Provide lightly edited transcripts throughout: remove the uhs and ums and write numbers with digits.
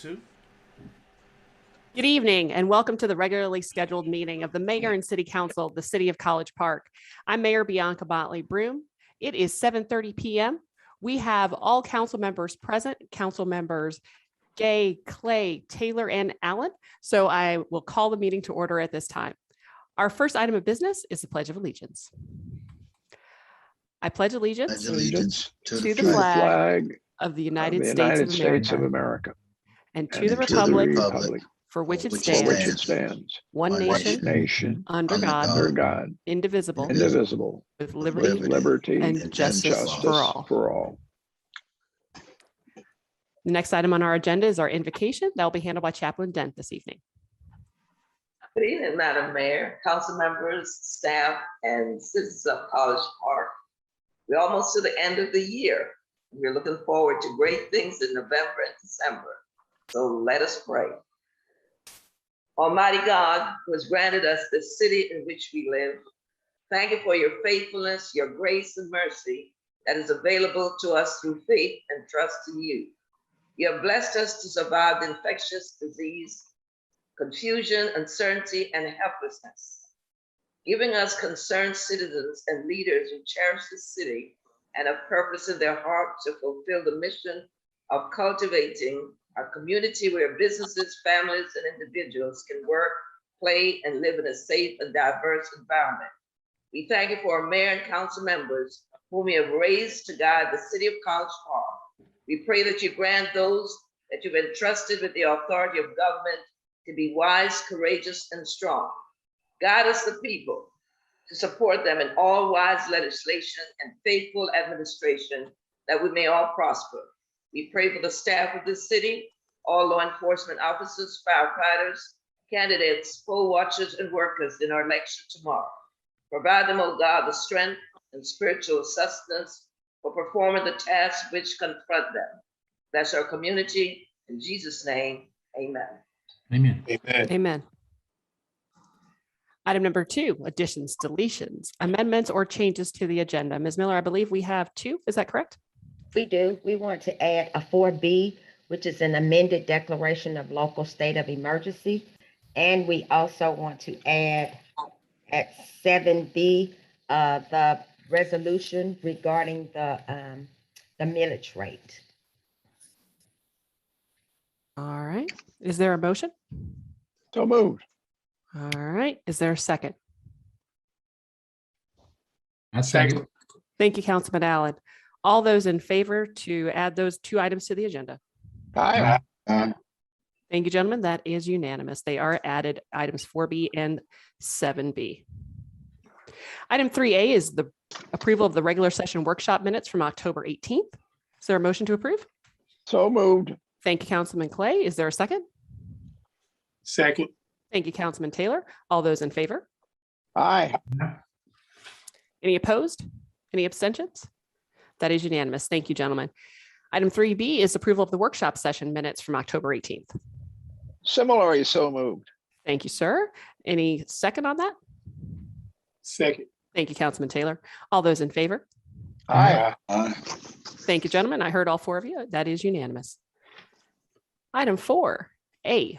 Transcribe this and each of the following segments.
2. Good evening and welcome to the regularly scheduled meeting of the Mayor and City Council of the City of College Park. I'm Mayor Bianca Botley-Broom. It is 7:30 p.m. We have all council members present, council members Gay, Clay, Taylor, and Allen. So I will call the meeting to order at this time. Our first item of business is the Pledge of Allegiance. I pledge allegiance to the flag of the United States of America and to the republic for which it stands, one nation, under God, indivisible, with liberty and justice for all. The next item on our agenda is our invocation. That will be handled by Chaplain Dent this evening. Good evening, Madam Mayor, council members, staff, and citizens of College Park. We're almost to the end of the year. We're looking forward to great things in November and December. So let us pray. Almighty God, who has granted us the city in which we live, thank you for your faithfulness, your grace and mercy that is available to us through faith and trust in you. You have blessed us to survive the infectious disease, confusion, uncertainty, and helplessness, giving us concerned citizens and leaders who cherish the city and have purpose in their heart to fulfill the mission of cultivating a community where businesses, families, and individuals can work, play, and live in a safe and diverse environment. We thank you for our mayor and council members whom you have raised to guide the city of College Park. We pray that you grant those that you've entrusted with the authority of government to be wise, courageous, and strong. Guide us, the people, to support them in all wise legislation and faithful administration, that we may all prosper. We pray for the staff of the city, all law enforcement officers, firefighters, candidates, poll watchers, and workers in our election tomorrow. Provide them, O God, the strength and spiritual sustenance for performing the tasks which confront them. Bless our community. In Jesus' name, amen. Amen. Amen. Item number 2, additions, deletions, amendments, or changes to the agenda. Ms. Miller, I believe we have 2. Is that correct? We do. We want to add a 4B, which is an amended declaration of local state of emergency. And we also want to add at 7B, the resolution regarding the millage rate. All right. Is there a motion? So moved. All right. Is there a second? I second. Thank you, Councilman Allen. All those in favor to add those 2 items to the agenda? Aye. Thank you, gentlemen. That is unanimous. They are added, items 4B and 7B. Item 3A is the approval of the regular session workshop minutes from October 18th. Is there a motion to approve? So moved. Thank you, Councilman Clay. Is there a second? Second. Thank you, Councilman Taylor. All those in favor? Aye. Any opposed? Any abstentions? That is unanimous. Thank you, gentlemen. Item 3B is approval of the workshop session minutes from October 18th. Similarly, so moved. Thank you, sir. Any second on that? Second. Thank you, Councilman Taylor. All those in favor? Aye. Thank you, gentlemen. I heard all 4 of you. That is unanimous. Item 4A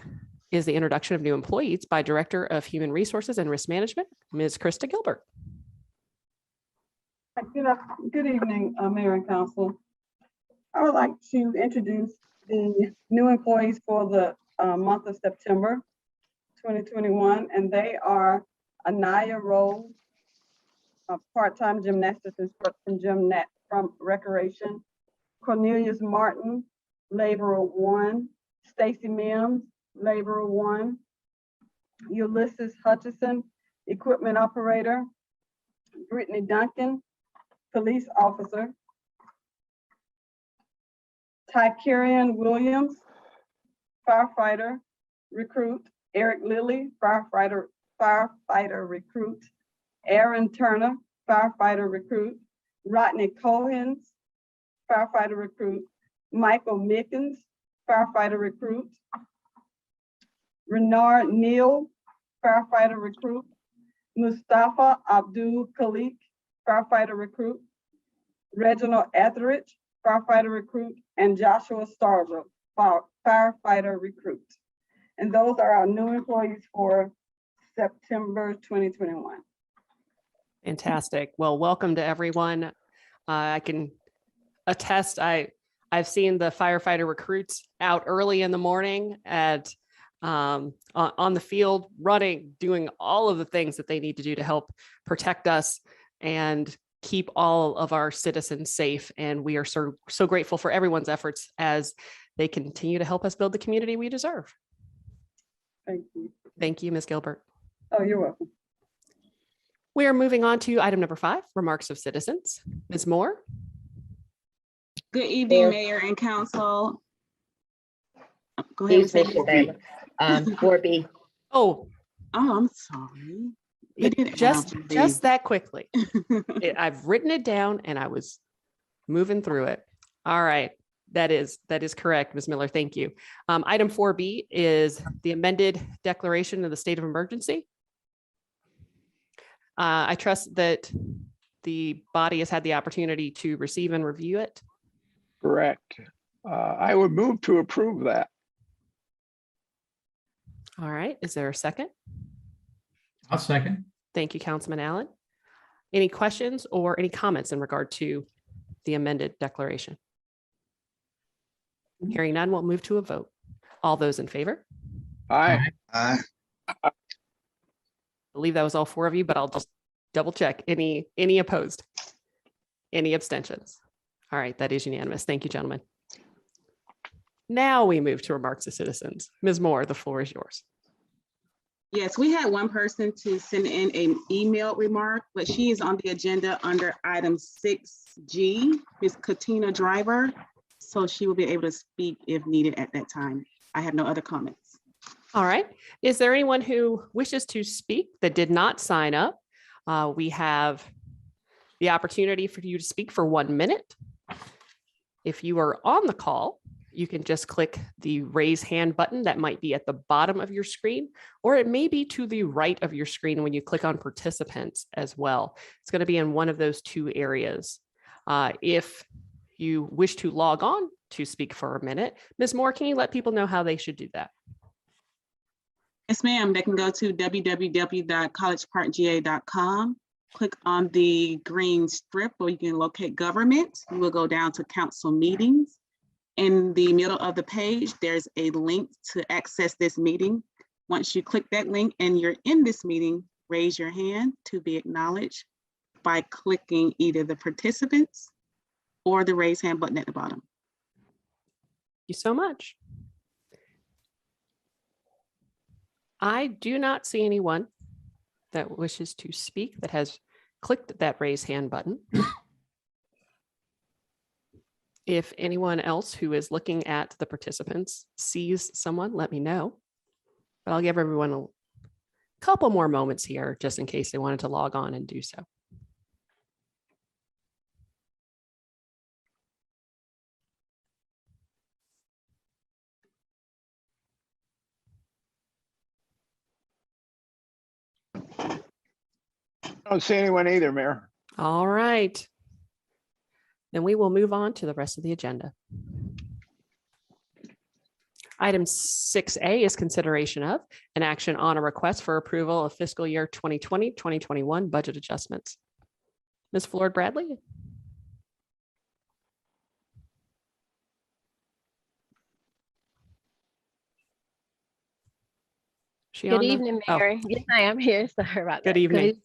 is the introduction of new employees by Director of Human Resources and Risk Management, Ms. Christa Gilbert. Good evening, Mayor and Council. I would like to introduce the new employees for the month of September 2021, and they are Anaya Rose, a part-time gymnastics instructor from Recreation, Cornelius Martin, Laborer 1, Stacy Mims, Laborer 1, Ulysses Hutchison, Equipment Operator, Brittany Duncan, Police Officer, Tykerian Williams, Firefighter Recruit, Eric Lilly, Firefighter Recruit, Aaron Turner, Firefighter Recruit, Rodney Cohens, Firefighter Recruit, Michael Mickens, Firefighter Recruit, Renard Neal, Firefighter Recruit, Mustafa Abdul Khalik, Firefighter Recruit, Reginald Etheridge, Firefighter Recruit, and Joshua Stargell, firefighter recruit. And those are our new employees for September 2021. Fantastic. Well, welcome to everyone. I can attest, I've seen the firefighter recruits out early in the morning on the field, running, doing all of the things that they need to do to help protect us and keep all of our citizens safe. And we are so grateful for everyone's efforts as they continue to help us build the community we deserve. Thank you. Thank you, Ms. Gilbert. Oh, you're welcome. We are moving on to item number 5, remarks of citizens. Ms. Moore? Good evening, Mayor and Council. Go ahead. Excuse me, Savannah. 4B. Oh, I'm sorry. It didn't just have to be. that quickly. I've written it down and I was moving through it. All right. That is correct, Ms. Miller. Thank you. Item 4B is the amended declaration of the state of emergency. I trust that the body has had the opportunity to receive and review it. Correct. I would move to approve that. All right. Is there a second? I'll second. Thank you, Councilman Allen. Any questions or any comments in regard to the amended declaration? Hearing none, we'll move to a vote. All those in favor? Aye. Aye. I believe that was all 4 of you, but I'll just double check. Any opposed? Any abstentions? All right, that is unanimous. Thank you, gentlemen. Now we move to remarks of citizens. Ms. Moore, the floor is yours. Yes, we had one person to send in an email remark, but she is on the agenda under item 6G, Ms. Katina Driver. So she will be able to speak if needed at that time. I have no other comments. All right. Is there anyone who wishes to speak that did not sign up? We have the opportunity for you to speak for 1 minute. If you are on the call, you can just click the raise hand button that might be at the bottom of your screen, or it may be to the right of your screen when you click on participants as well. It's going to be in one of those 2 areas. If you wish to log on to speak for a minute, Ms. Moore, can you let people know how they should do that? Yes, ma'am. They can go to www.collegeparkga.com. Click on the green strip where you can locate government. You will go down to council meetings. In the middle of the page, there's a link to access this meeting. Once you click that link and you're in this meeting, raise your hand to be acknowledged by clicking either the participants or the raise hand button at the bottom. Thank you so much. I do not see anyone that wishes to speak that has clicked that raise hand button. If anyone else who is looking at the participants sees someone, let me know. But I'll give everyone a couple more moments here just in case they wanted to log on and do so. I don't see anyone either, Mayor. All right. Then we will move on to the rest of the agenda. Item 6A is consideration of an action on a request for approval of fiscal year 2020-2021 budget adjustments. Ms. Floyd Bradley. Good evening, Mayor. Yes, I am here. Sorry about that. Good evening.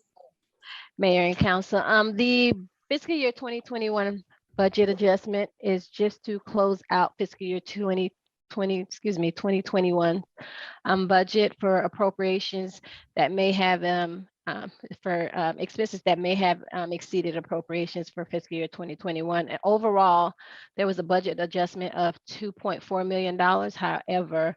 Mayor and Council. The fiscal year 2021 budget adjustment is just to close out fiscal year 2021 budget for appropriations that may have expenses that may have exceeded appropriations for fiscal year 2021. And overall, there was a budget adjustment of $2.4 million. However,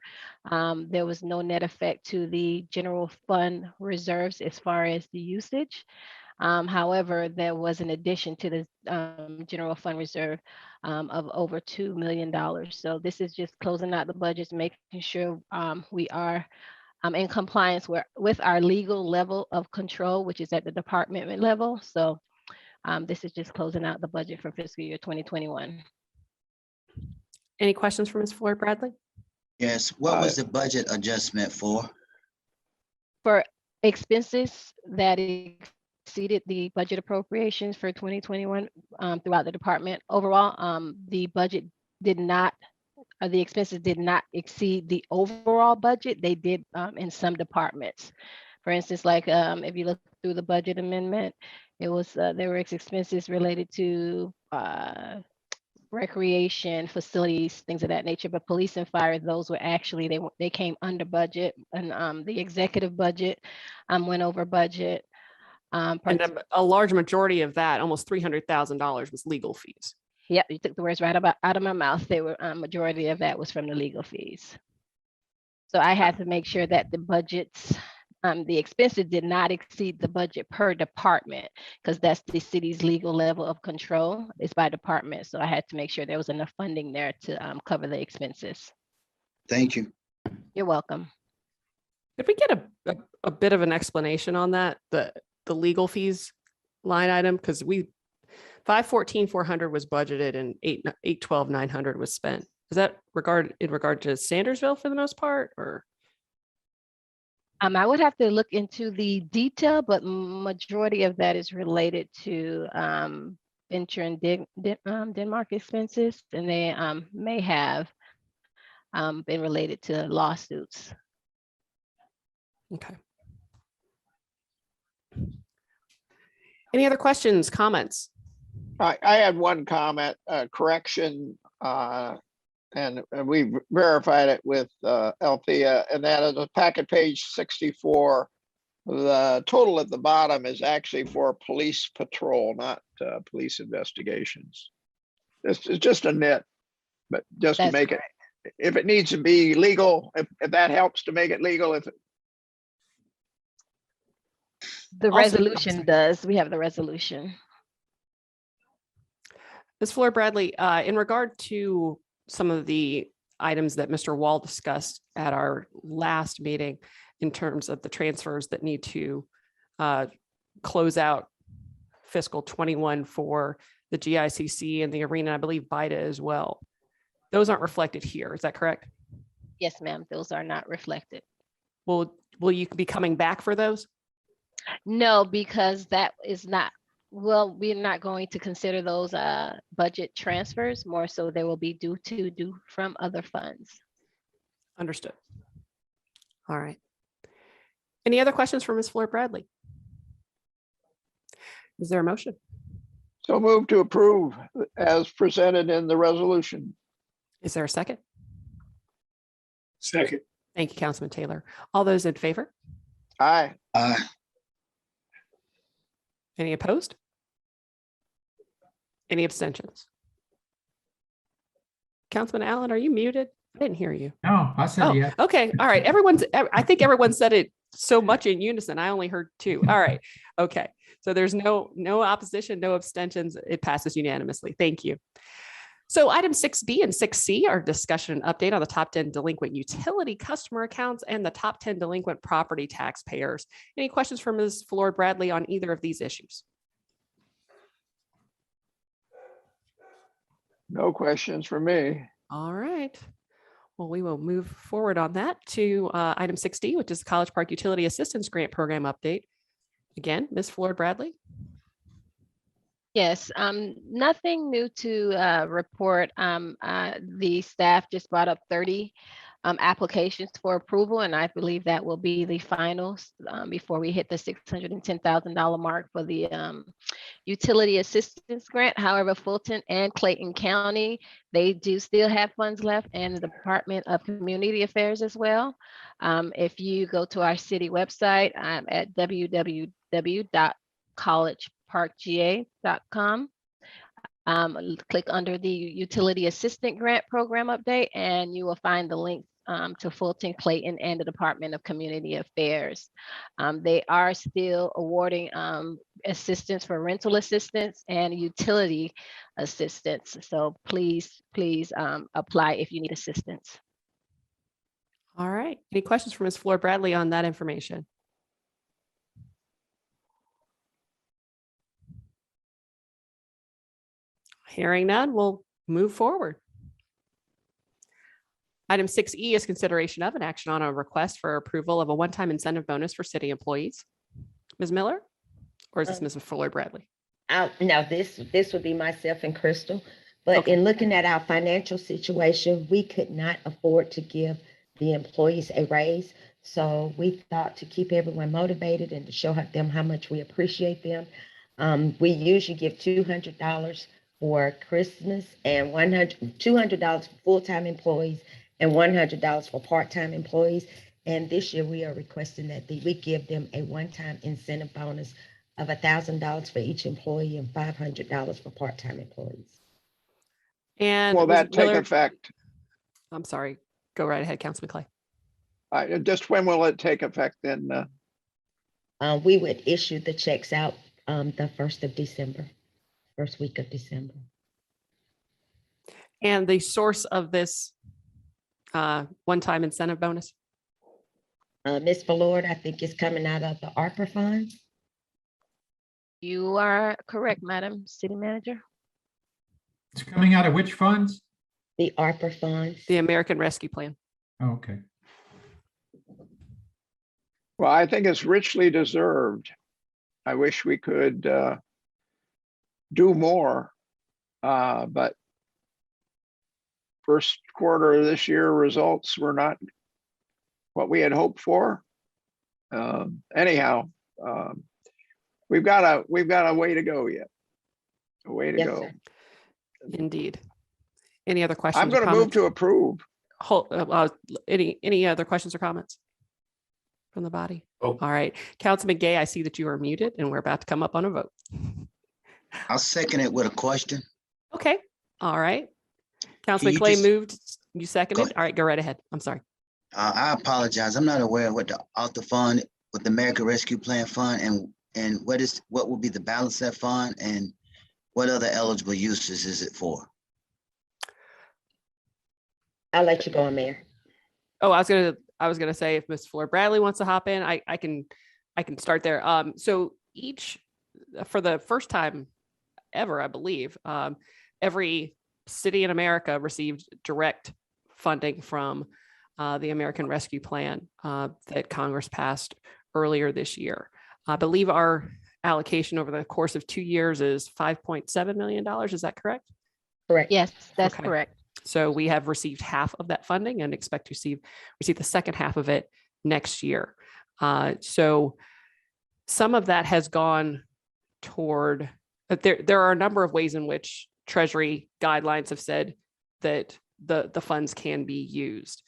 there was no net effect to the general fund reserves as far as the usage. However, there was an addition to the general fund reserve of over $2 million. So this is just closing out the budgets, making sure we are in compliance with our legal level of control, which is at the department level. So this is just closing out the budget for fiscal year 2021. Any questions for Ms. Floyd Bradley? Yes, what was the budget adjustment for? For expenses that exceeded the budget appropriations for 2021 throughout the department. Overall, the budget did not, the expenses did not exceed the overall budget. They did in some departments. For instance, like if you look through the budget amendment, it was there were expenses related to recreation facilities, things of that nature, but police and fire, those were actually, they came under budget, and the executive budget went over budget. And a large majority of that, almost $300,000, was legal fees. Yep, you took the words right out of my mouth. They were majority of that was from the legal fees. So I had to make sure that the budgets, the expenses did not exceed the budget per department, because that's the city's legal level of control. It's by department. So I had to make sure there was enough funding there to cover the expenses. Thank you. You're welcome. If we get a bit of an explanation on that, the legal fees line item, because we 514,400 was budgeted and 812,900 was spent. Is that in regard to Sandersville for the most part, or? I would have to look into the detail, but majority of that is related to venture and Denmark expenses, and they may have been related to lawsuits. Okay. Any other questions, comments? I had one comment, correction, and we verified it with Althea, and that is on packet page 64. The total at the bottom is actually for police patrol, not police investigations. This is just a nit, but just to That's make correct. it, if it needs to be legal, if that helps to make it legal, if The Also- resolution does. We have the resolution. Ms. Floyd Bradley, in regard to some of the items that Mr. Wall discussed at our last meeting in terms of the transfers that need to close out fiscal 21 for the GICC and the arena, I believe BIDA as well. Those aren't reflected here. Is that correct? Yes, ma'am. Those are not reflected. Will you be coming back for those? No, because that is not, well, we're not going to consider those budget transfers. More so they will be due from other funds. Understood. All right. Any other questions for Ms. Floyd Bradley? Is there a motion? so move to approve as presented in the resolution. Is there a second? Second. Thank you, Councilman Taylor. All those in favor? Aye. Any opposed? Any abstentions? Councilman Allen, are you muted? I didn't hear you. No, I said Oh, yes. okay. All right. I think everyone said it so much in unison. I only heard two. All right. Okay. So there's no opposition, no abstentions. It passes unanimously. Thank you. So item 6B and 6C are discussion and update on the top 10 delinquent utility customer accounts and the top 10 delinquent property taxpayers. Any questions for Ms. Floyd Bradley on either of these issues? No questions for me. All right. Well, we will move forward on that to item 6D, which is the College Park Utility Assistance Grant Program update. Again, Ms. Floyd Bradley. Yes, nothing new to report. The staff just brought up 30 applications for approval, and I believe that will be the finals before we hit the $610,000 mark for the utility assistance grant. However, Fulton and Clayton County, they do still have funds left, and the Department of Community Affairs as well. If you go to our city website at www.collegeparkga.com, click under the Utility Assistant Grant Program Update, and you will find the link to Fulton, Clayton, and the Department of Community Affairs. They are still awarding assistance for rental assistance and utility assistance. So please apply if you need assistance. All right. Any questions for Ms. Floyd Bradley on that information? Hearing none, we'll move forward. Item 6E is consideration of an action on a request for approval of a one-time incentive bonus for city employees. Ms. Miller, or is this Ms. Fuller Bradley? No, this would be myself and Crystal. But Okay. in looking at our financial situation, we could not afford to give the employees a raise. So we thought to keep everyone motivated and to show them how much we appreciate them. We usually give $200 for Christmas and $200 for full-time employees and $100 for part-time employees. And this year we are requesting that we give them a one-time incentive bonus of $1,000 for each employee and $500 for part-time employees. And Will Ms. that take Miller- effect? I'm sorry. Go right ahead, Councilman Clay. Just when will it take effect then? We would issue the checks out the 1st of December, first week of December. And the source of this one-time incentive bonus? Ms. Ballard, I think is coming out of the ARPA funds. You are correct, Madam City Manager. It's coming out of which funds? The ARPA funds. The American Rescue Plan. Oh, okay. Well, I think it's richly deserved. I wish we could do more, but first quarter of this year results were not what we had hoped for. Anyhow, we've got a way to go yet. A way to Yes, go. sir. Indeed. Any other questions? I'm or going to move comments? to approve. Any other questions or comments from the body? Oh. All right. Councilman Gay, I see that you are muted and we're about to come up on a vote. I'll second it with a question. Okay. All right. Councilman you Clay just- moved. You seconded. ahead. All right. Go right ahead. I'm sorry. I apologize. I'm not aware of what the author fund, what the American Rescue Plan Fund, and what will be the balance of that fund, and what other eligible uses is it I'll let you go on, Mayor. Oh, I was gonna say if Ms. Fleur Bradley wants to hop in, I can start there. So for the first time ever, I believe, every city in America received direct funding from the American Rescue Plan that Congress passed earlier this year. I believe our allocation over the course of 2 years is $5.7 million. Is that correct? Correct. Yes, that's Okay. correct. So we have received half of that funding and expect to receive the second half of it next year. So some of that has gone toward, there are a number of ways in which Treasury guidelines have said that the funds can be used.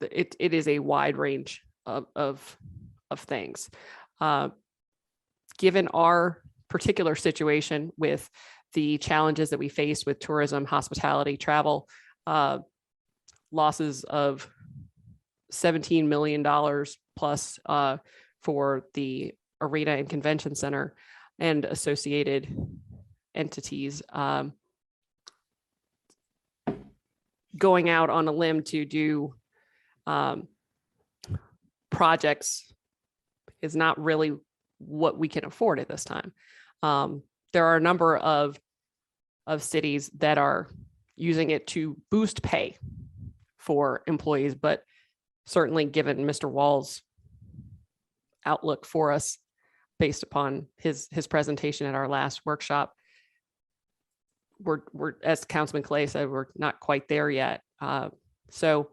It is a wide range of things. Given our particular situation with the challenges that we face with tourism, hospitality, travel, losses of $17 million plus for the arena and convention center and associated entities, going out on a limb to do projects is not really what we can afford at this time. There are a number of cities that are using it to boost pay for employees, but certainly given Mr. Wall's outlook for us based upon his presentation at our last workshop, we're as Councilman Clay said, we're not quite there yet. So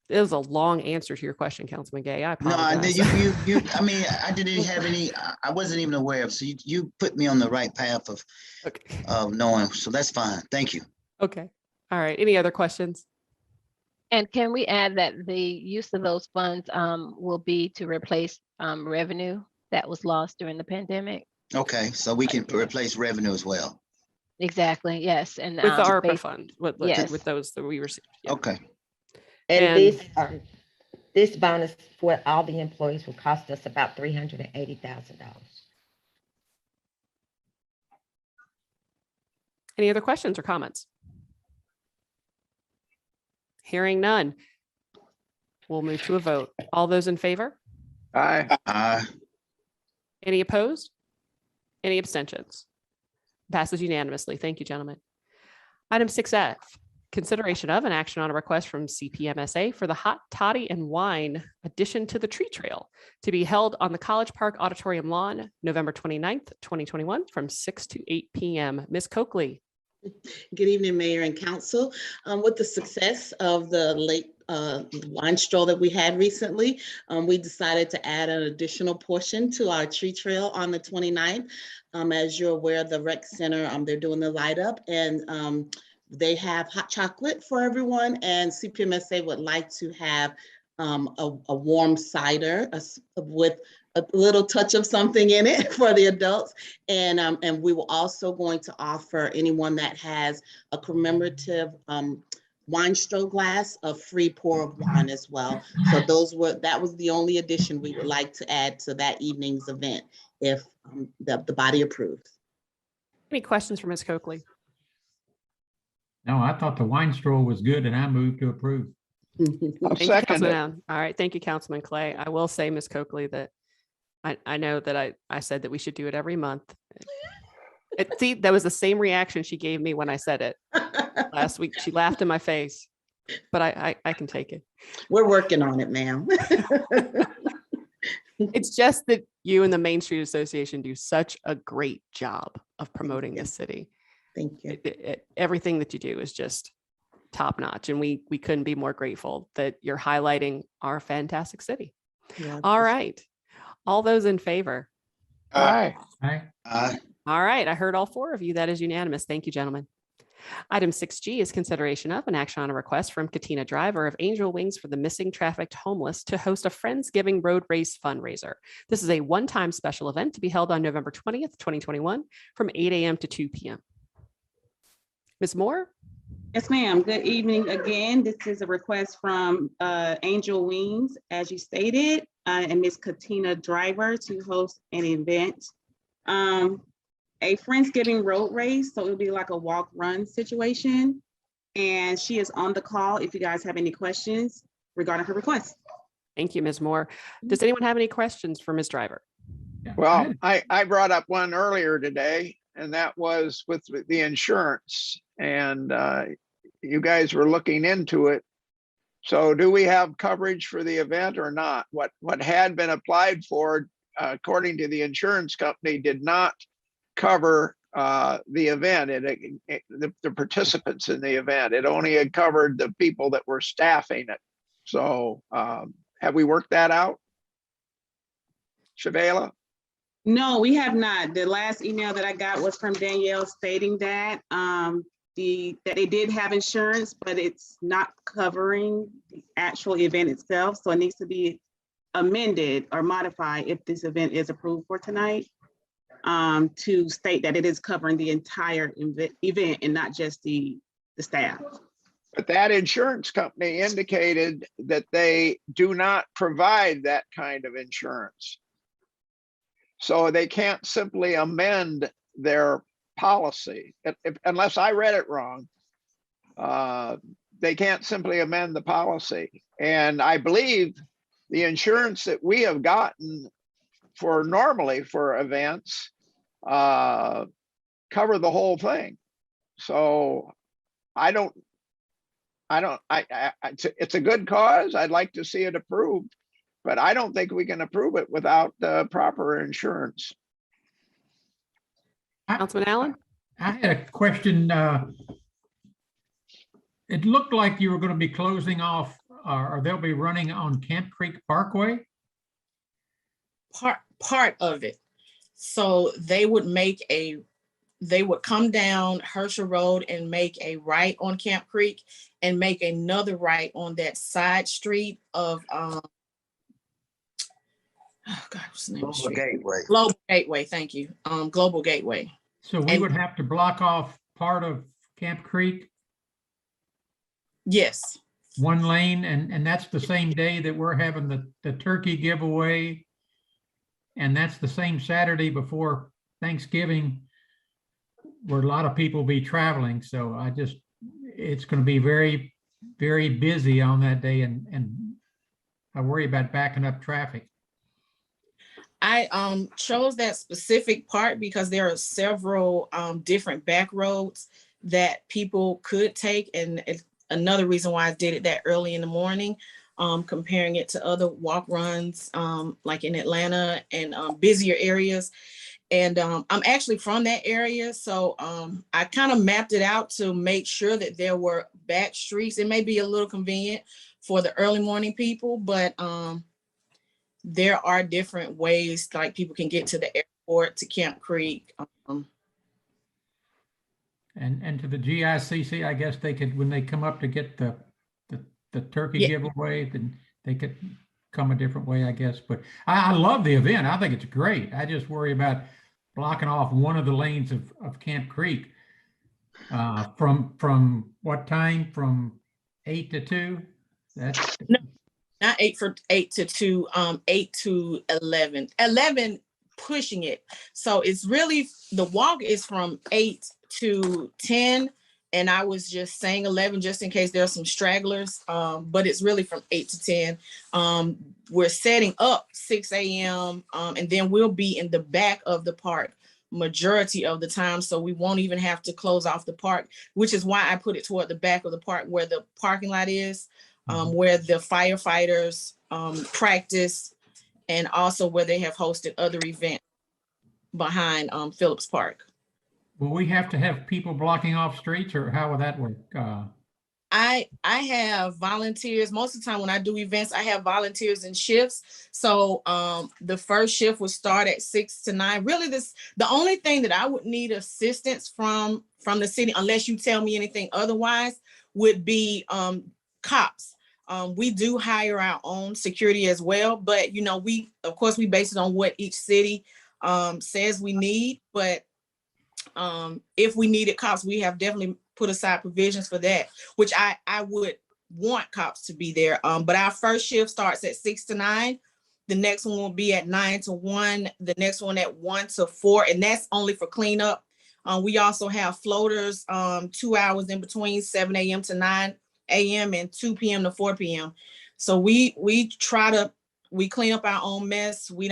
it was a long answer to your question, Councilman Gay. I No, apologize. I mean, I didn't have any, I wasn't even aware of, so you put me on the right path of Okay. knowing, so that's fine. Thank you. Okay. All right. Any other questions? And can we add that the use of those funds will be to replace revenue that was lost during the pandemic? Okay, so we can replace revenue as well. Exactly, yes. And With the ARPA based- fund, with Yes. those that we received. Yeah. Okay, And And- this bonus for all the employees will cost us about $380,000. Any other questions or comments? Hearing none. We'll move to a vote. All those in favor? Aye. Any opposed? Any abstentions? Passes unanimously. Thank you, gentlemen. Item 6F, Consideration of an action on a request from Cpmsa for the hot toddy and wine addition to the tree trail to be held on the College Park Auditorium lawn, November 29th, 2021, from 6 to 8 p.m. Ms. Coakley. Good evening, Mayor and Council. With the success of the late wine stroll that we had recently, we decided to add an additional portion to our tree trail on the 29th. As you're aware, the rec center, they're doing the light up, and they have hot chocolate for everyone, and Cpmsa would like to have a warm cider with a little touch of something in it for the adults. And we were also going to offer anyone that has a commemorative wine stroll glass a free pour of wine as well. So that was the only addition we would like to add to that evening's event if the body approves. Any questions for Ms. Coakley? No, I thought the wine stroll was good and I moved to approve. I'll Thank you, second Councilman it. Allen. All right, thank you, Councilman Clay. I will say, Ms. Coakley, that I know that I said that we should do it every month. See, that was the same reaction she gave me when I said it last week. She laughed in my face, but I can take it. We're working on it, ma'am. It's just that you and the Main Street Association do such a great job of promoting this city. Thank you. Everything that you do is just top notch, and we couldn't be more grateful that you're highlighting our fantastic city. Yeah. All right, all those in favor? Aye. Aye. All right, I heard all four of you. That is unanimous. Thank you, gentlemen. Item 6G is consideration of an action on a request from Katina Driver of Angel Wings for the Missing Trafficked Homeless to host a Friendsgiving Road Race fundraiser. This is a one-time special event to be held on November 20th, 2021 from 8 a.m. to 2 p.m. Ms. Moore? Yes, ma'am. Good evening again. This is a request from Angel Wings, as you stated, and Ms. Katina Driver to host an event. A Friendsgiving road race, so it'll be like a walk-run situation. And she is on the call if you guys have any questions regarding her request. Thank you, Ms. Moore. Does anyone have any questions for Ms. Driver? Yeah, Well, I brought up one earlier today, and that was with the insurance. And you guys were looking into it. So do we have coverage for the event or not? What had been applied for, according to the insurance company, did not cover the event, the participants in the event. It only had covered the people that were staffing it. So have we worked that out? Shabela? No, we have not. The last email that I got was from Danielle stating that that they did have insurance, but it's not covering the actual event itself. So it needs to be amended or modified if this event is approved for tonight, to state that it is covering the entire event and not just the staff. But that insurance company indicated that they do not provide that kind of insurance. So they can't simply amend their policy, unless I read it wrong. They can't simply amend the policy. And I believe the insurance that we have gotten normally for events cover the whole thing. So it's a good cause. I'd like to see it approved, but I don't think we can approve it without the proper insurance. Councilman Allen? I had a question. It looked like you were going to be closing off, or they'll be running on Camp Creek Parkway. Part of it. So they would come down Herschel Road and make a right on Camp Creek and make another right on that side street of oh God, what's the name of the Global street? Gateway. Global Gateway, thank you. Global Gateway. So we would have to block off part of Camp Creek, Yes. one lane, and that's the same day that we're having the turkey giveaway. And that's the same Saturday before Thanksgiving, where a lot of people will be traveling. So it's going to be very, very busy on that day, and I worry about backing up traffic. I chose that specific part because there are several different back roads that people could take. And it's another reason why I did it that early in the morning, comparing it to other walk runs, like in Atlanta and busier areas. And I'm actually from that area. So I kind of mapped it out to make sure that there were back streets. It may be a little convenient for the early morning people, but there are different ways, like people can get to the airport, to Camp Creek. And to the GICC, I guess they could, when they come up to get the turkey Yeah. giveaway, then they could come a different way, I guess. But I love the event. I think it's great. I just worry about blocking off one of the lanes of Camp Creek. From what time? From 8 to 2? That's No, not 8 to 2, 8 to 11. 11 pushing it. So it's really, the walk is from 8 to 10. And I was just saying 11 just in case there are some stragglers, but it's really from 8 to 10. We're setting up 6 a.m. And then we'll be in the back of the park majority of the time. So we won't even have to close off the park, which is why I put it toward the back of the park where the parking lot is, where the firefighters practice, and also where they have hosted other events behind Phillips Park. Will we have to have people blocking off streets, or how will that work? I have volunteers. Most of the time when I do events, I have volunteers in shifts. So the first shift would start at 6 to 9. Really, the only thing that I would need assistance from the city, unless you tell me anything otherwise, would be cops. We do hire our own security as well, but of course we base it on what each city says we need. But if we needed cops, we have definitely put aside provisions for that, which I would want cops to be there. But our first shift starts at 6 to 9. The next one will be at 9 to 1. The next one at 1 to 4, and that's only for cleanup. We also have floaters, 2 hours in between 7 a.m. to 9 a.m. and 2 p.m. to 4 p.m. So we clean up our own mess. We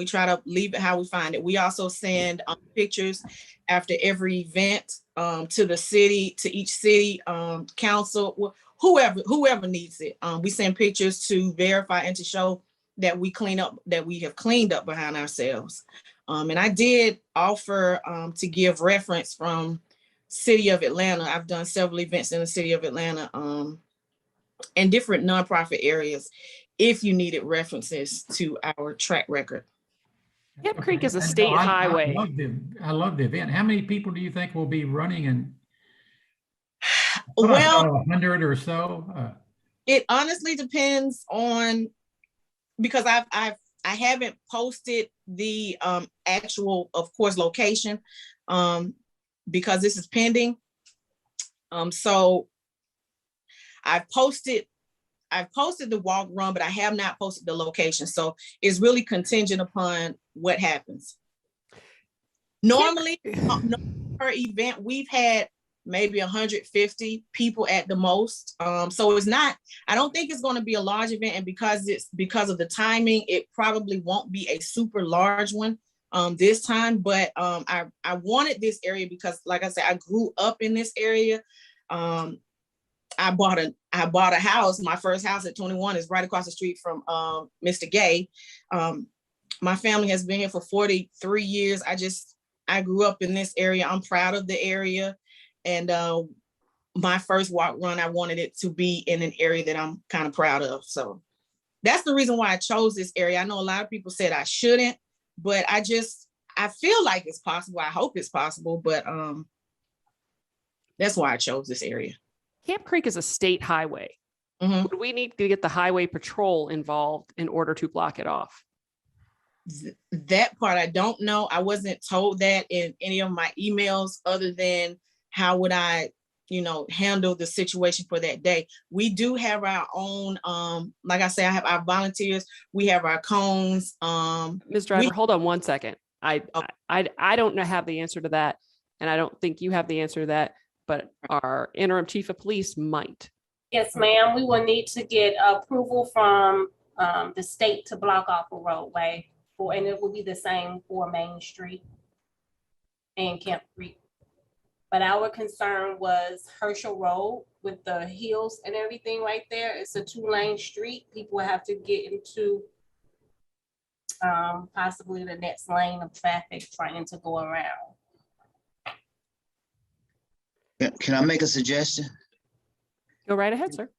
try to leave it how we find it. We also send pictures after every event to the city, to each city council, whoever needs it. We send pictures to verify and to show that we have cleaned up behind ourselves. And I did offer to give reference from City of Atlanta. I've done several events in the City of Atlanta and different nonprofit areas if you needed references to our track record. Camp Creek is a And state highway. I love the event. How many people do you think will be running? And well, 100 or so. It honestly depends on, because I haven't posted the actual, of course, location because this is pending. So I've posted the walk run, but I have not posted the location. So it's really contingent upon what happens. Normally, per event, we've had maybe 150 people at the most. So it's not, I don't think it's going to be a large event. And because of the timing, it probably won't be a super large one this time. But I wanted this area because, like I said, I grew up in this area. I bought a house. My first house at 21 is right across the street from Mr. Gay. My family has been here for 43 years. I grew up in this area. I'm proud of the area. And my first walk run, I wanted it to be in an area that I'm kind of proud of. So that's the reason why I chose this area. I know a lot of people said I shouldn't, but I feel like it's possible. I hope it's possible, but that's why I chose this area. Camp Creek is a state highway. Mm-hmm. Would we need to get the highway patrol involved in order to block it off? That part I don't know. I wasn't told that in any of my emails, other than how would I, handle the situation for that day. We do have our own, like I say, I have our volunteers. We have our cones. Ms. Driver, hold on one second. I don't have the answer to that, and I don't think you have the answer to that, but our interim chief of police might. Yes, ma'am. We will need to get approval from the state to block off a roadway, and it will be the same for Main Street and Camp Creek. But our concern was Herschel Road with the hills and everything right there. It's a 2-lane street. People have to get into possibly the next lane of traffic trying to go around. Can I make a suggestion? Go right ahead, sir.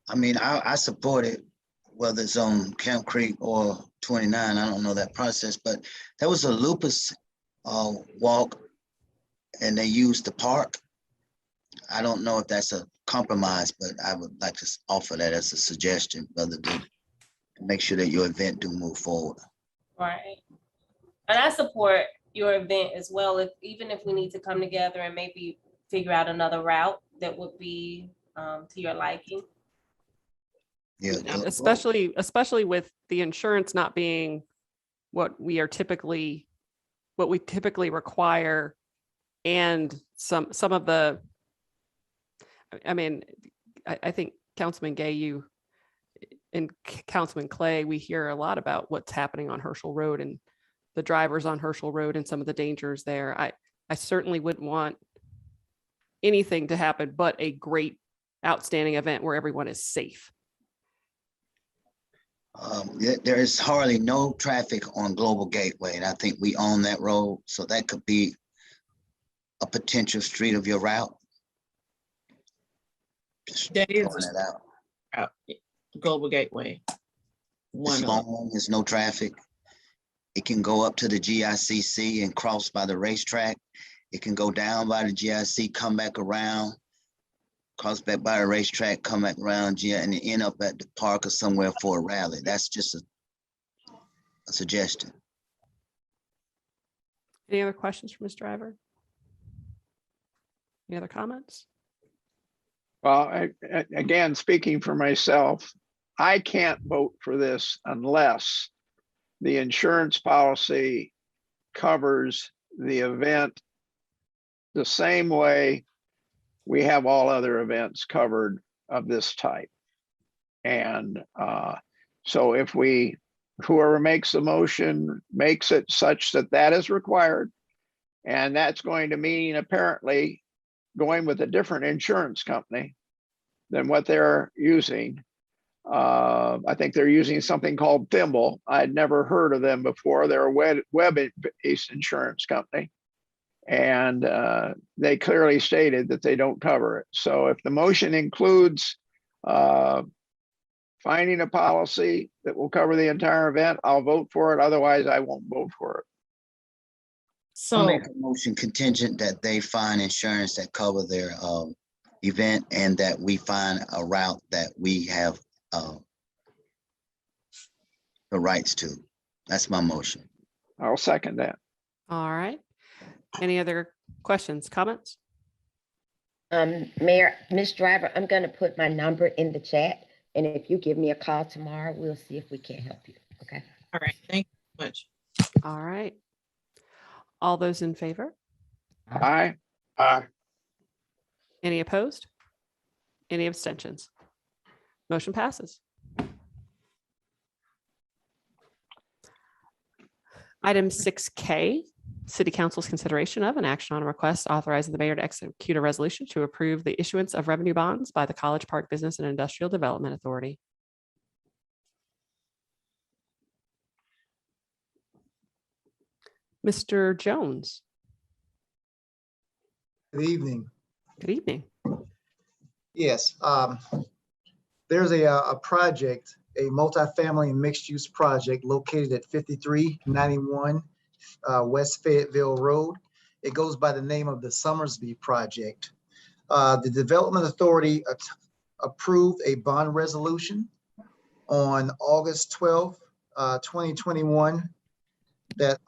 I mean, I support it, whether it's on Camp Creek or 29, I don't know that process, but there was a lupus walk and they used the park. I don't know if that's a compromise, but I would like to offer that as a suggestion, brother, to make sure that your event do move forward. Right. And I support your event as well, even if we need to come together and maybe figure out another route that would be to your liking. Yeah, Especially with the insurance not being what we typically require, and some of the, I mean, I think Councilman Gay, you and Councilman Clay, we hear a lot about what's happening on Herschel Road and the drivers on Herschel Road and some of the dangers there. I certainly wouldn't want anything to happen but a great, outstanding event where everyone is safe. There is hardly no traffic on Global Gateway, and I think we own that road, so that could be a potential street of your route. Just That is throwing that out. Global Gateway. It's long, there's no traffic. It can go up to the GICC and cross by the racetrack. It can go down by the GIC, come back around, cross back by the racetrack, come back around, and end up at the park or somewhere for a rally. That's just a suggestion. Any other questions for Mr. Driver? Any other comments? Well, again, speaking for myself, I can't vote for this unless the insurance policy covers the event the same way we have all other events covered of this type. And so if whoever makes the motion makes it such that that is required, and that's going to mean apparently going with a different insurance company than what they're using. I think they're using something called Thimble. I'd never heard of them before. They're a web-based insurance company. And they clearly stated that they don't cover it. So if the motion includes finding a policy that will cover the entire event, I'll vote for it. Otherwise, I won't vote for it. I'll So make a motion contingent that they find insurance that cover their event and that we find a route that we have the rights to. That's my motion. I'll second that. All right. Any other questions, comments? Mayor, Ms. Driver, I'm gonna put my number in the chat, and if you give me a call tomorrow, we'll see if we can help you, okay? all right, thank you so much. All right. All those in favor? Aye. Any opposed? Any abstentions? Motion passes. Item 6K, City Council's consideration of an action on a request authorizing the mayor to execute a resolution to approve the issuance of revenue bonds by the College Park Business and Industrial Development Authority. Mr. Jones. Good evening. Good evening. Yes, there's a project, a multifamily and mixed-use project located at 5391 West Fayetteville Road. It goes by the name of the Summersby Project. The Development Authority approved a bond resolution on August 12th, 2021, that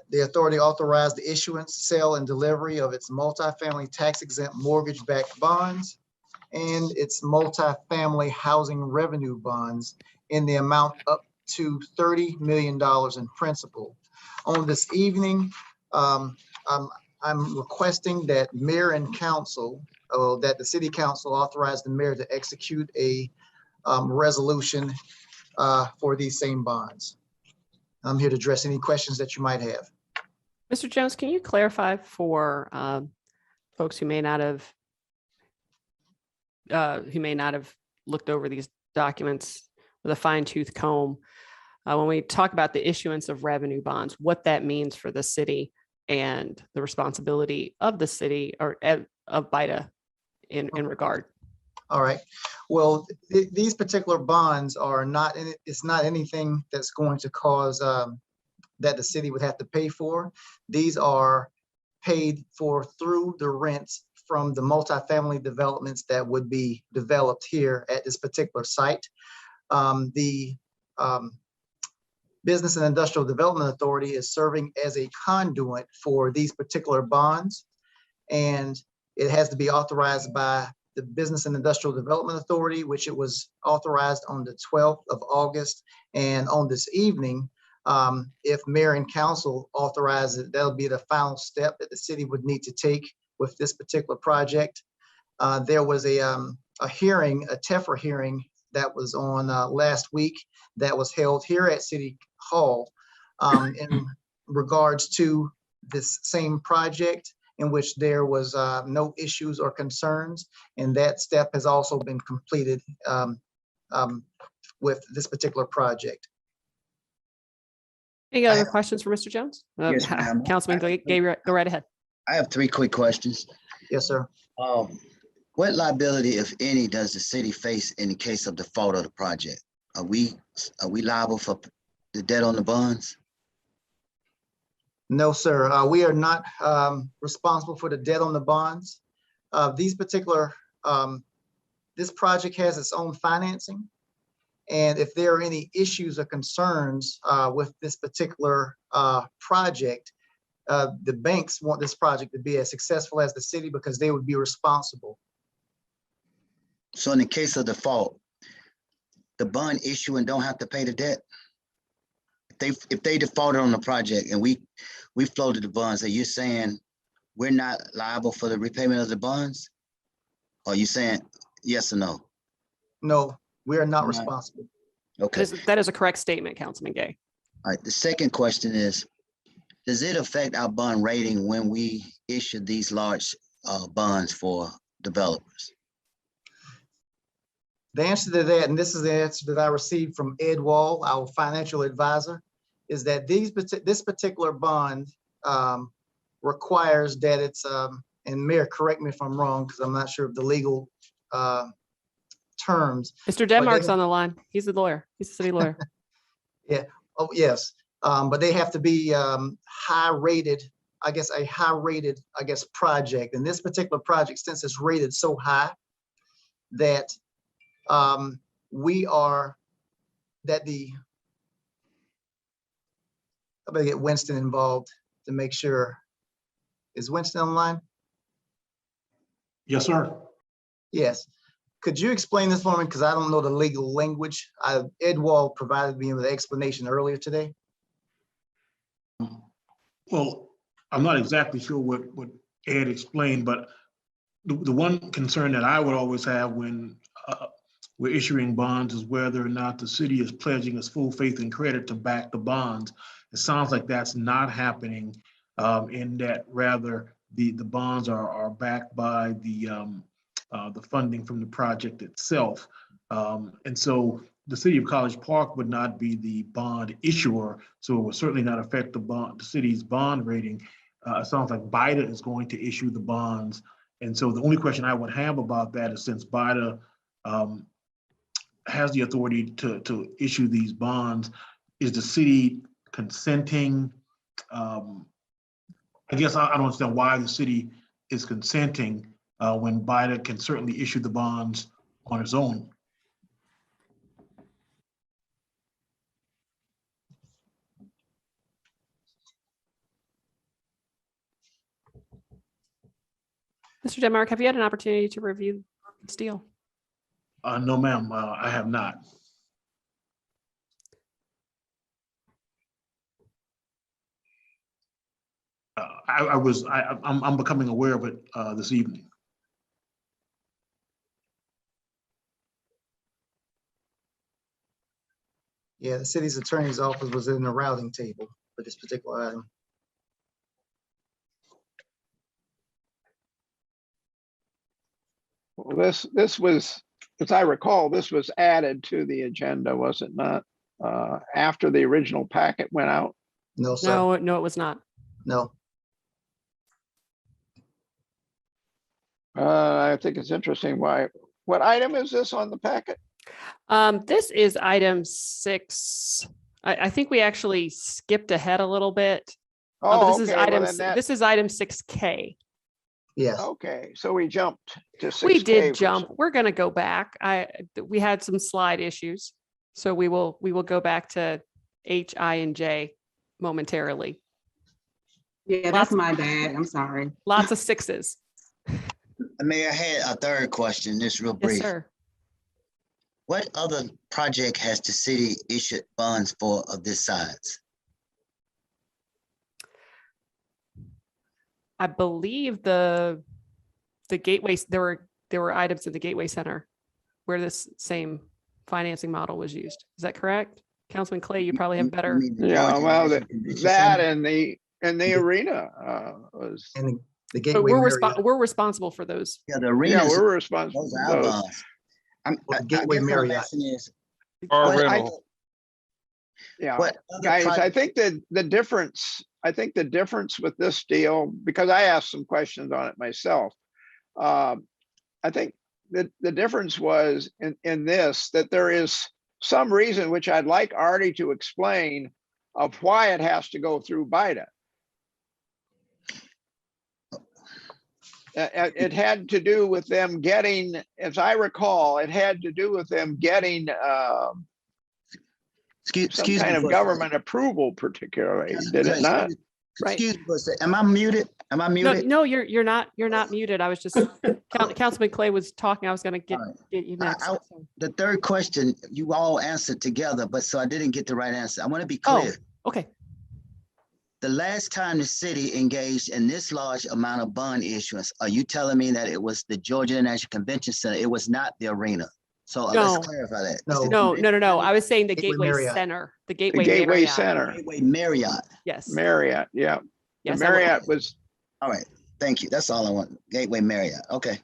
the authority authorized the issuance, sale, and delivery of its multifamily tax-exempt mortgage-backed bonds and its multifamily housing revenue bonds in the amount up to $30 million in principal. On this evening, I'm requesting that mayor and council, that the city council authorize the mayor to execute a resolution for these same bonds. I'm here to address any questions that you might have. Mr. Jones, can you clarify for folks who may not have looked over these documents with a fine tooth comb, when we talk about the issuance of revenue bonds, what that means for the city and the responsibility of the city or of BIDA in regard? All right. Well, these particular bonds are not, it's not anything that's going to cause that the city would have to pay for. These are paid for through the rents from the multifamily developments that would be developed here at this particular site. The Business and Industrial Development Authority is serving as a conduit for these particular bonds, and it has to be authorized by the Business and Industrial Development Authority, which it was authorized on the 12th of August. And on this evening, if mayor and council authorize it, that'll be the final step that the city would need to take with this particular project. There was a hearing, a TEFRA hearing that was on last week that was held here at City Hall in regards to this same project, in which there was no issues or concerns. And that step has also been completed with this particular project. Any other questions for Mr. Jones? Yes, ma'am. Councilman, go right ahead. I have 3 quick questions. Yes, sir. What liability, if any, does the city face in the case of default of the project? Are we liable for the debt on the bonds? No, sir. We are not responsible for the debt on the bonds. These particular, this project has its own financing. And if there are any issues or concerns with this particular project, the banks want this project to be as successful as the city because they would be responsible. So in the case of default, the bond issuing don't have to pay the debt? If they defaulted on the project and we floated the bonds, are you saying we're not liable for the repayment of the bonds? Or are you saying yes or no? No, we are not All right. responsible. Okay. That is a correct statement, Councilman Gay. All right. The second question is, does it affect our bond rating when we issue these large bonds for developers? The answer to that, and this is the answer that I received from Ed Wall, our financial advisor, is that this particular bond requires that it's, and Mayor, correct me if I'm wrong, because I'm not sure of the legal terms. Mr. Denmark's on the line. He's the lawyer. He's the city lawyer. Yeah. Oh, yes. But they have to be high rated, I guess, a high rated, I guess, project. And this particular project, since it's rated so high that I better get Winston involved to make sure. Is Winston online? Yes, sir. Yes. Could you explain this for me? Because I don't know the legal language. Ed Wall provided me with an explanation earlier today. Well, I'm not exactly sure what Ed explained, but the one concern that I would always have when we're issuing bonds is whether or not the city is pledging its full faith and credit to back the bonds. It sounds like that's not happening, in that rather the bonds are backed by the funding from the project itself. And so the city of College Park would not be the bond issuer, so it would certainly not affect the city's bond rating. It sounds like BIDA is going to issue the bonds. And so the only question I would have about that is, since BIDA has the authority to issue these bonds, is the city consenting? I guess I don't understand why the city is consenting when BIDA can certainly issue the bonds on its own. Mr. Denmark, have you had an opportunity to review this deal? No, ma'am, I have not. I'm becoming aware of it this evening. Yeah, the city's attorney's office was in the routing table for this particular item. Well, this was, as I recall, this was added to the agenda, was it not? After the original packet went out? No, sir. No, no, it was not. No. I think it's interesting why, what item is this on the packet? This is item 6. I think we actually skipped ahead a little bit. But Oh, this is okay, well item, then that, this is item 6K. Yes. okay, so we jumped to 6K. We did for jump. some- We're gonna go back. We had some slide issues. So we will go back to H, I, and J momentarily. Yeah, that's my bad. I'm sorry. Lots of 6s. Mayor, I had a third question, this real Yes, brief. sir. What other project has the city issued bonds for of this size? I believe the gateways, there were items in the Gateway Center where this same financing model was used. Is that correct? Councilman Clay, you probably have better. Yeah, well, that And and the arena was, And the But Gateway Marriott. we're responsible for those. yeah, the yeah, arenas, we're responsible. those for are our those. bonds. I Well, guess Gateway what I'm Marriott. asking is, Our what- rental. Yeah. what other Guys, I project- think that the difference with this deal, because I asked some questions on it myself. I think that the difference was in this, that there is some reason, which I'd like Artie to explain, of why it has to go through BIDA. It had to do with them getting, as I recall, it had to do with them getting some excuse kind me of for a government approval particularly, second. did it not? Right. Excuse me for a second. Am I muted? Am I No, muted? no, you're not muted. I was just, Councilman Clay was talking. I was gonna get All right. you next. The third question, you all answered together, but so I didn't get the right answer. I want to be Oh. clear. Okay. The last time the city engaged in this large amount of bond issuance, are you telling me that it was the Georgia International Convention Center? It was not the arena. So No. let's clarify that. No. It's the No. I was saying the Gateway Gateway Marriott. Center, the The Gateway Gateway Marriott. Center, Gateway Marriott. Yes. Marriott, yeah. The Yes, Marriott was, All right, thank you. That's all I want. Gateway Marriott. Okay.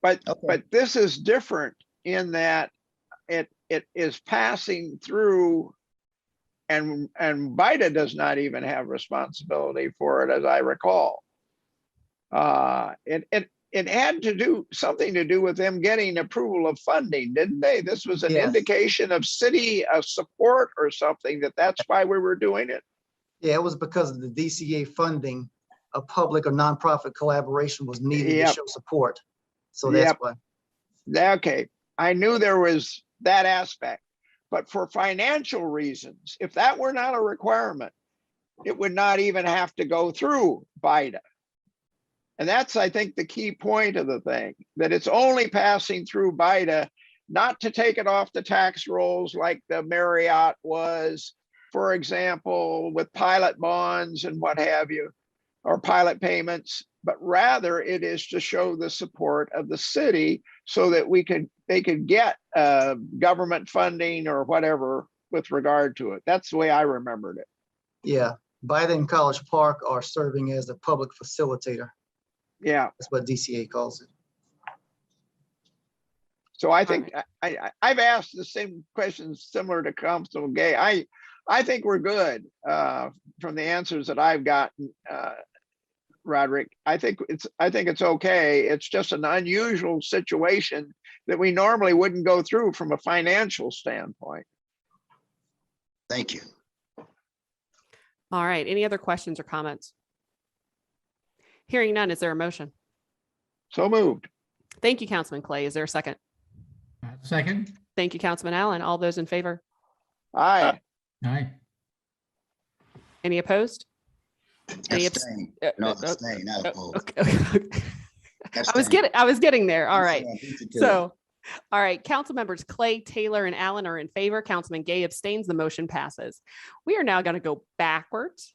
but Okay. this is different in that it is passing through, and BIDA does not even have responsibility for it, as I recall. It had to do something to do with them getting approval of funding, didn't they? This was an Yes. indication of city support or something, that's why we were doing it. Yeah, it was because of the DCA funding, a public or nonprofit collaboration was needed to Yep. show support. So that's Yep. why. Okay, I knew there was that aspect, but for financial reasons, if that were not a requirement, it would not even have to go through BIDA. And that's, I think, the key point of the thing, that it's only passing through BIDA, not to take it off the tax rolls like the Marriott was, for example, with pilot bonds and what have you, or pilot payments, but rather it is to show the support of the city so that they could get government funding or whatever with regard to it. That's the way I remembered it. Yeah, BIDA and College Park are serving as a public facilitator. Yeah. That's what DCA calls it. So I think I've asked the same questions similar to Councilman Gay. I think we're good from the answers that I've gotten, Roderick. I think it's okay. It's just an unusual situation that we normally wouldn't go through from a financial standpoint. Thank you. All right. Any other questions or comments? Hearing none, is there a motion? So moved. Thank you, Councilman Clay. Is there a second? Second? Thank you, Councilman Allen. All those in favor? Aye. Aye. Any opposed? Any Abstain. No, abstain, not opposed. Okay. Abstain. I was getting there. All right. Yeah, beat you to it. So, all right, council members Clay, Taylor, and Allen are in favor. Councilman Gay abstains. The motion passes. We are now going to go backwards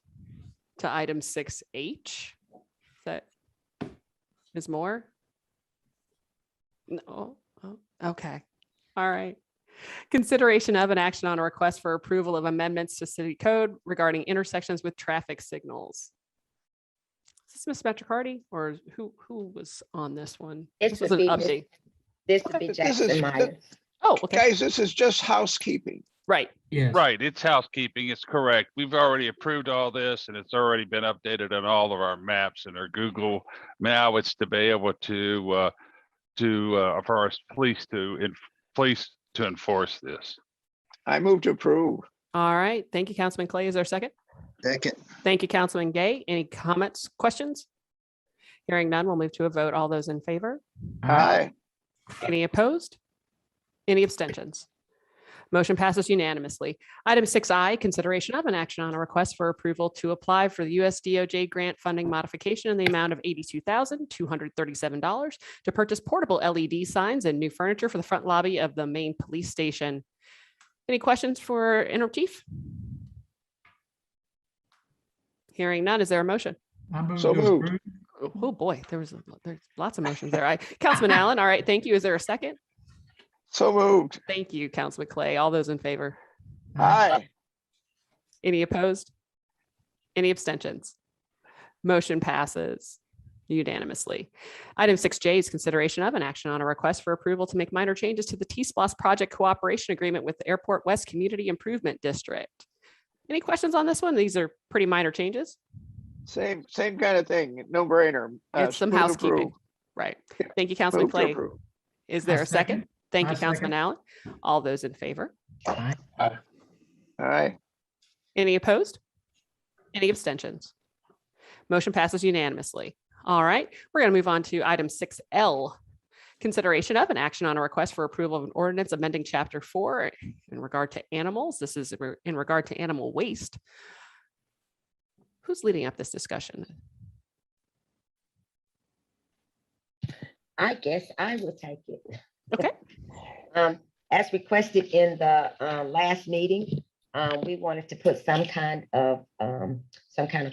to item 6H. That is more. No. Oh, okay. All right. Consideration of an action on a request for approval of amendments to city code regarding intersections with traffic signals. Is this Ms. Metricardi or who was on this one? This This was would an be, update. this would be This Jackson is- Myers. Oh, okay, Guys, this is just housekeeping. right. Yes. Right, it's housekeeping, it's correct. We've already approved all this and it's already been updated on all of our maps and our Google. Now it's to be able to for our police to enforce this. I move to approve. All right. Thank you, Councilman Clay. Is there a second? Second, Thank you, Councilman Gay. Any comments, questions? Hearing none, we'll move to a vote. All those in favor? Aye. Any opposed? Any abstentions? Motion passes unanimously. Item 6I, consideration of an action on a request for approval to apply for the US DOJ grant funding modification in the amount of $82,237 to purchase portable LED signs and new furniture for the front lobby of the main police station. Any questions for Interim Chief? Hearing none, is there a motion? I move So to moved. approve. Oh, boy, there's lots of motions there. Councilman Allen, all right, thank you. Is there a second? So moved. Thank you, Councilman Clay. All those in favor? Aye. Any opposed? Any abstentions? Motion passes unanimously. Item 6J is consideration of an action on a request for approval to make minor changes to the T-SPLOS project cooperation agreement with the Airport West Community Improvement District. Any questions on this one? These are pretty minor changes. Same kind of thing. No brainer. It's some Move to housekeeping. approve. Right. Thank you, Councilman Move to Clay. approve. Is there I a second? second. Thank I you, Councilman second. Allen. All those in favor? Aye. Aye. Any opposed? Any abstentions? Motion passes unanimously. All right, we're going to move on to item 6L. Consideration of an action on a request for approval of an ordinance amending Chapter 4 in regard to animals. This is in regard to animal waste. Who's leading up this discussion? I guess I will take it. Okay. As requested in the last meeting, we wanted to put some kind of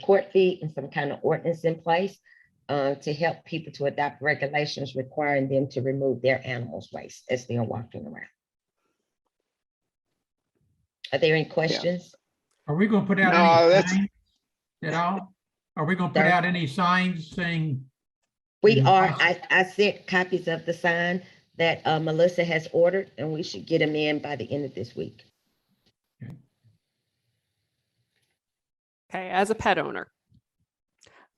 court fee and some kind of ordinance in place to help people to adopt regulations requiring them to remove their animals' waste as they're walking around. Are there any questions? Are we gonna put out No, any that's- signs at all? Are we gonna put Sorry? out any signs saying? We Mhm. are, I sent copies of the sign that Melissa has ordered, and we should get them in by the end of this week. Okay, as a pet owner,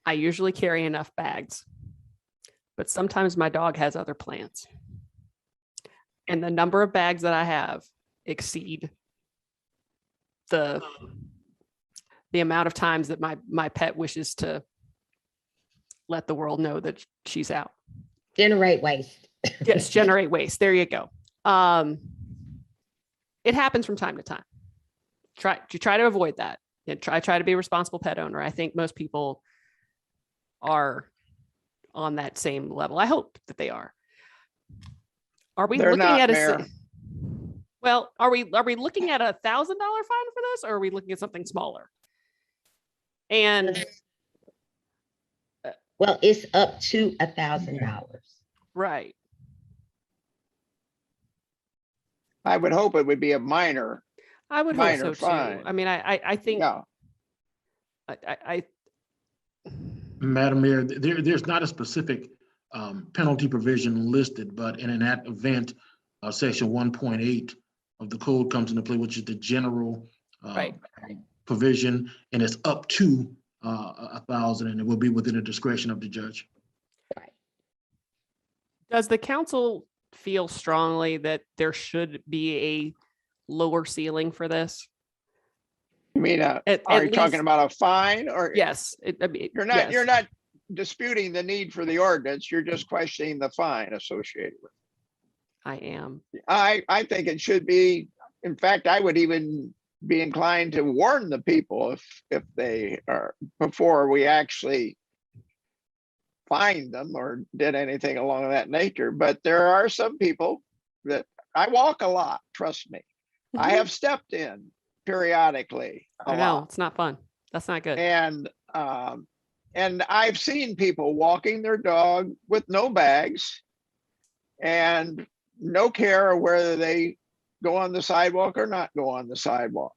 I usually carry enough bags, but sometimes my dog has other plans. And the number of bags that I have exceed the amount of times that my pet wishes to let the world know that she's out. Generate waste. Yes, generate waste. There you go. It happens from time to time. Try to avoid that. And try to be a responsible pet owner. I think most people are on that same level. I hope that they are. Are we They're looking not, at Mayor. well, are we looking at $1,000 fine for this, or are we looking at something smaller? And Well, it's up to $1,000. right. I would hope it would be a minor. I would hope Minor so too. fine. I mean, I think Yeah. I Madam Mayor, there's not a specific penalty provision listed, but in that event, section 1.8 of the code comes into play, which is the general Right. provision, and it's up to 1,000, and it will be within the discretion of the judge. Does the council feel strongly that there should be a lower ceiling for this? You mean, At are you talking least- about a fine or? Yes. I mean, You're not, you're yes. not disputing the need for the ordinance. You're just questioning the fine associated with I am. it. I think it should be, in fact, I would even be inclined to warn the people if they are, before we actually find them or did anything along that nature. But there are some people that, I walk a lot, trust me. I have stepped in periodically a I know lot. it's not fun. That's not good. And I've seen people walking their dog with no bags and no care of whether they go on the sidewalk or not go on the sidewalk.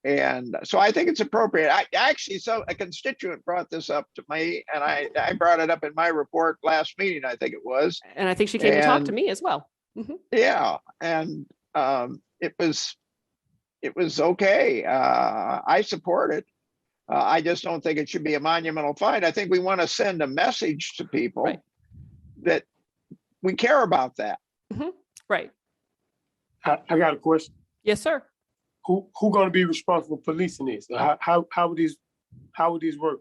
And so I think it's appropriate. I actually, so a constituent brought this up to me, and I brought it up in my report last meeting, I think it was. And I think she came to talk to And- me as well. Yeah, and it was okay. I support it. I just don't think it should be a monumental fine. I think we want to send a message to people Right. that we care about that. Right. I got a question. Yes, sir. Who gonna be responsible for policing this? How would these work?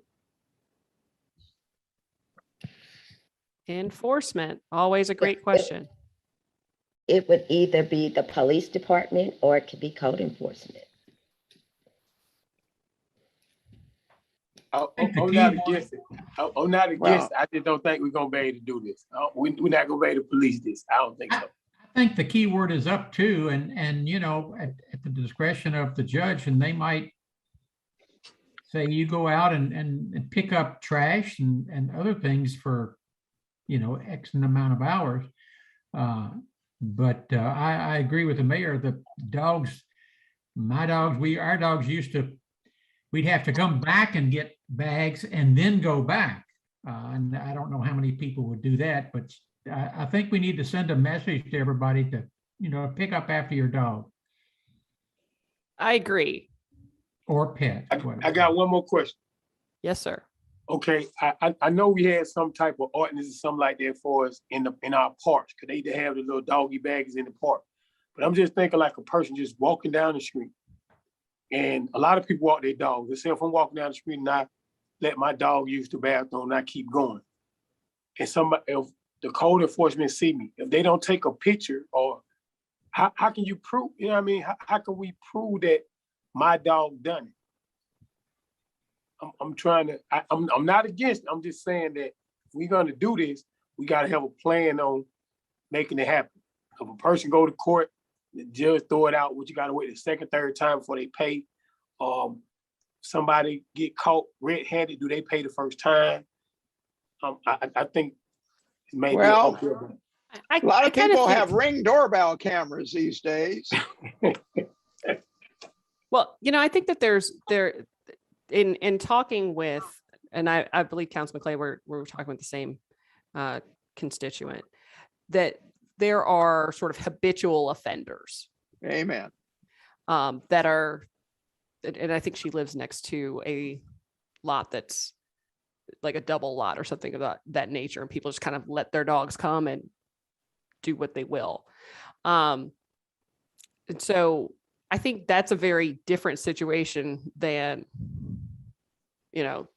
Enforcement, always a great question. It would either be the police department or it could be code enforcement. I'm think the not key against it. I'm not against it. I just don't think we're gonna be able to do this. We're not gonna be able to police this. I don't think so. I think the key word is up to, and you know, at the discretion of the judge, and they might say you go out and pick up trash and other things for, you know, X amount of hours. But I agree with the mayor. The dogs, our dogs used to, we'd have to come back and get bags and then go back. And I don't know how many people would do that, but I think we need to send a message to everybody to, you know, pick up after your dog I agree. or pet. I whatever. got one more question. Yes, sir. Okay, I know we had some type of ordinance or something like that for us in our parks, because they used to have the little doggy bags in the park. But I'm just thinking like a person just walking down the street. And a lot of people walk their dogs. Let's say if I'm walking down the street and I let my dog use the bathroom and I keep going. And if the code enforcement see me, if they don't take a picture, or how can you prove, you know what I mean? How can we prove that my dog done it? I'm not against it. I'm just saying that if we're gonna do this, we gotta have a plan on making it happen. If a person go to court, the judge throw it out, what you gotta wait the second, third time before they pay. Somebody get caught red-handed, do they pay the first time? I think maybe. Well, I, a lot I of kinda people think- have Ring doorbell cameras these days. Well, you know, I think that in talking with, and I believe Councilman Clay, we're talking with the same constituent, that there are sort of habitual offenders Amen. that are, and I think she lives next to a lot that's like a double lot or something of that nature, and people just kind of let their dogs come and do what they will. And so I think that's a very different situation than, you know,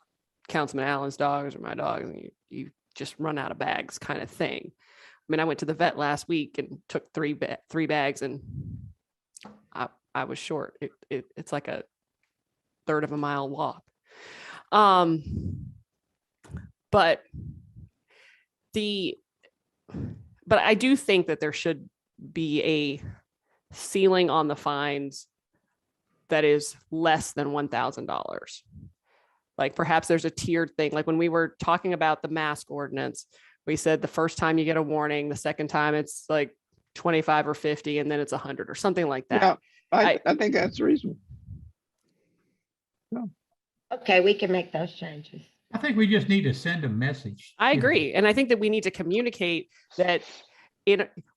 Councilman Allen's dogs or my dogs, and you just run out of bags kind of thing. I mean, I went to the vet last week and took three bags, and I was short. It's like a third of a mile walk. But I do think that there should be a ceiling on the fines that is less than $1,000. Like perhaps there's a tiered thing. Like when we were talking about the mask ordinance, we said the first time you get a warning, the second time it's like 25 or 50, and then it's 100 or something like that. Yeah, I think that's reasonable. Okay, we can make those changes. I think we just need to send a message. I you know. agree. And I think that we need to communicate that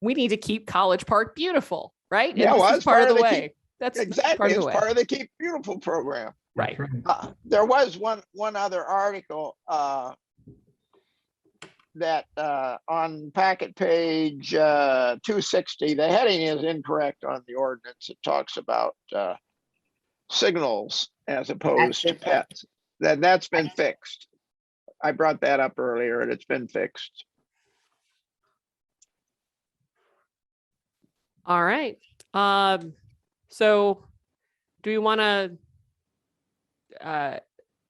we need to keep College Park beautiful, right? Yeah, And well, this is it's part of the Keep- way. That's part Exactly, of the it's way. part of the Keep Beautiful program. Right. That's right. There was one other article that on packet page 260, the heading is incorrect on the ordinance. It talks about signals as opposed to pets. That's been fixed. I brought that up earlier and it's been fixed. All right. So do we want to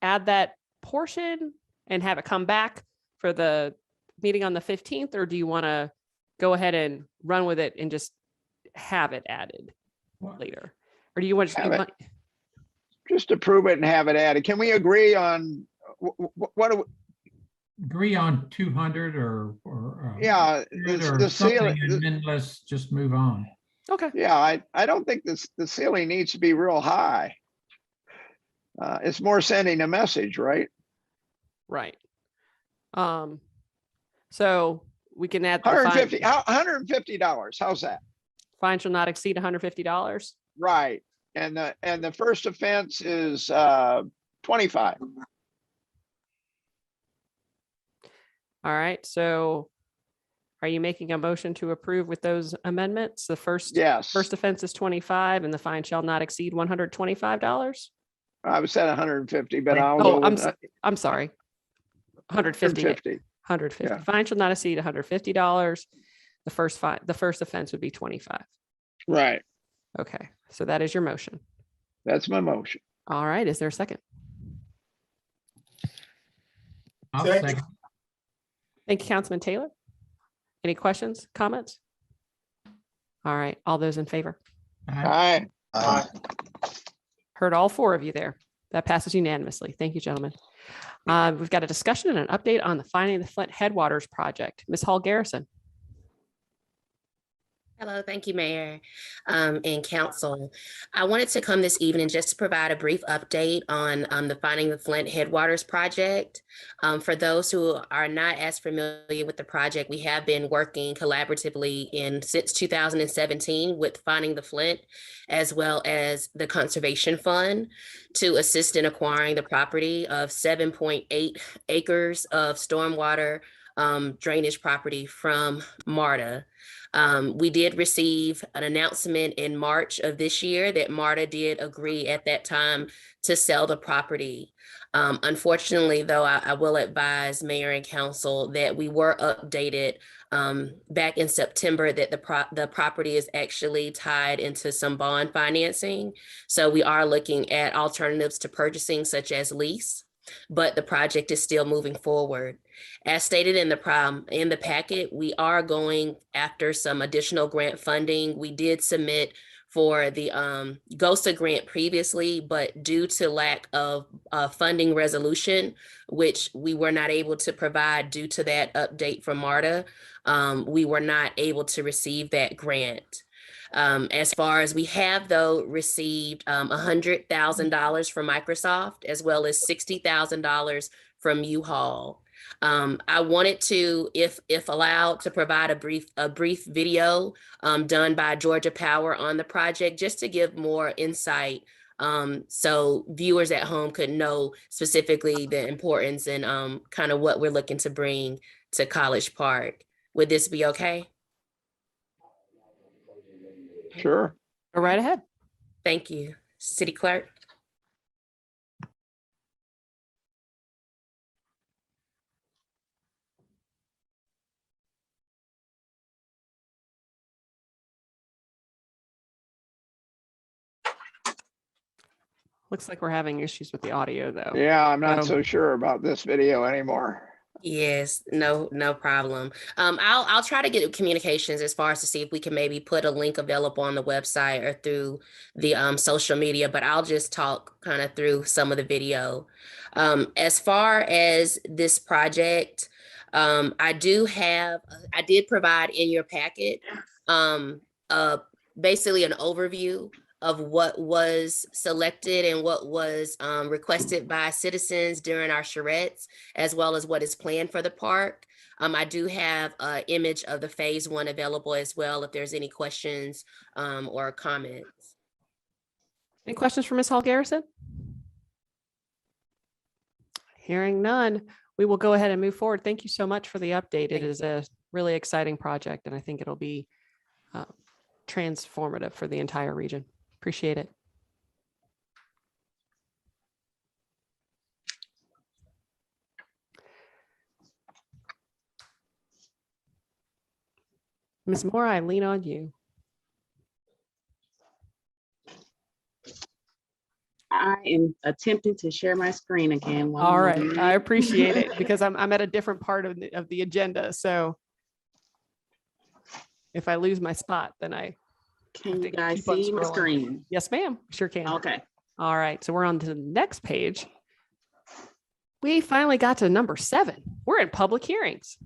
add that portion and have it come back for the meeting on the 15th, or do you want to go ahead and run with it and just have it added later? Or do you want Have it. Just approve it and have it added. Can we agree on what? Agree on 200 or Yeah, or the something, ceiling. and then let's just move on. Okay. Yeah, I don't think the ceiling needs to be real high. It's more sending a message, right? Right. So we can add the fine. $150. How's that? Fine shall not exceed $150. Right. And the first offense is 25. All right. So are you making a motion to approve with those amendments? The first Yes. offense is 25 and the fine shall not exceed $125. I was at 150, but I'll Oh, go with I'm sorry. 150. 150. Yeah. Fine shall not exceed $150. The first offense would be 25. Right. Okay. So that is your motion. That's my motion. All right. Is there a second? I'll Second. second. Thank you, Councilman Taylor. Any questions, comments? All right. All those in favor? Aye. Heard all four of you there. That passes unanimously. Thank you, gentlemen. We've got a discussion and an update on the Finding the Flint Headwaters project. Ms. Hall Garrison. Hello, thank you, Mayor and Council. I wanted to come this evening just to provide a brief update on the Finding the Flint Headwaters project. For those who are not as familiar with the project, we have been working collaboratively since 2017 with Finding the Flint, as well as the Conservation Fund, to assist in acquiring the property of 7.8 acres of stormwater drainage property from MARTA. We did receive an announcement in March of this year that MARTA did agree at that time to sell the property. Unfortunately, though, I will advise Mayor and Council that we were updated back in September that the property is actually tied into some bond financing. So we are looking at alternatives to purchasing, such as lease, but the project is still moving forward. As stated in the packet, we are going after some additional grant funding. We did submit for the GOSA grant previously, but due to lack of funding resolution, which we were not able to provide due to that update from MARTA, we were not able to receive that grant. As far as we have, though, received $100,000 from Microsoft, as well as $60,000 from U-Haul. I wanted to, if allowed, to provide a brief video done by Georgia Power on the project, just to give more insight, so viewers at home could know specifically the importance and kind of what we're looking to bring to College Park. Would this be okay? Sure. Go right ahead. Thank you. City Clerk. Looks like we're having issues with the audio, though. Yeah, I'm not so sure about this video anymore. Yes, no problem. I'll try to get communications as far as to see if we can maybe put a link available on the website or through the social media, but I'll just talk kind of through some of the video. As far as this project, I did provide in your packet basically an overview of what was selected and what was requested by citizens during our charrettes, as well as what is planned for the park. I do have an image of the phase 1 available as well, if there's any questions or comments. Any questions for Ms. Hall Garrison? Hearing none, we will go ahead and move forward. Thank you so much for the update. It is a really exciting project, and I think it'll be transformative for the entire region. Appreciate it. Ms. Moore, I lean on you. I am attempting to share my screen again. All right, I appreciate it because I'm at a different part of the agenda. So if I lose my spot, then I can you guys see my screen? Yes, ma'am. Sure can. Okay. All right. So we're on to the next page. We finally got to number 7. We're in public hearings.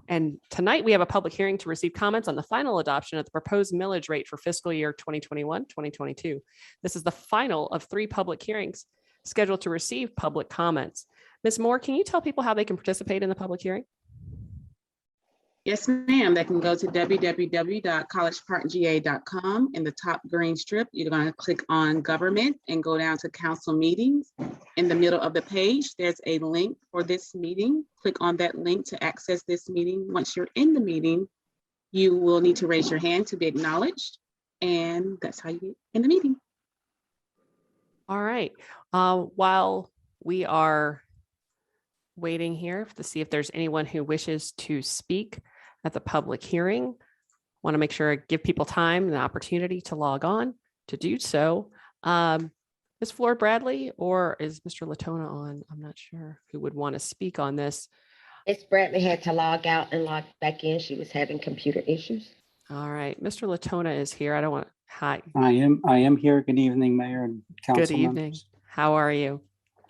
And tonight we have a public hearing to receive comments on the final adoption of the proposed millage rate for fiscal year 2021-2022. This is the final of 3 public hearings. scheduled to receive public comments. Ms. Moore, can you tell people how they can participate in the public hearing? Yes, ma'am. They can go to www.collegeparkga.com. In the top green strip, you're going to click on government and go down to council meetings. In the middle of the page, there's a link for this meeting. Click on that link to access this meeting. Once you're in the meeting, you will need to raise your hand to be acknowledged. And that's how you get in the meeting. All right. While we are waiting here to see if there's anyone who wishes to speak at the public hearing, want to make sure I give people time and the opportunity to log on to do so. Ms. Flor Bradley, or is Mr. Latona on? I'm not sure who would want to speak on this. Miss Bradley had to log out and log back in. She was having computer issues. All right, Mr. Latona is here. I don't want, hi. I am here. Good evening, Mayor and council Good evening. members. How are you?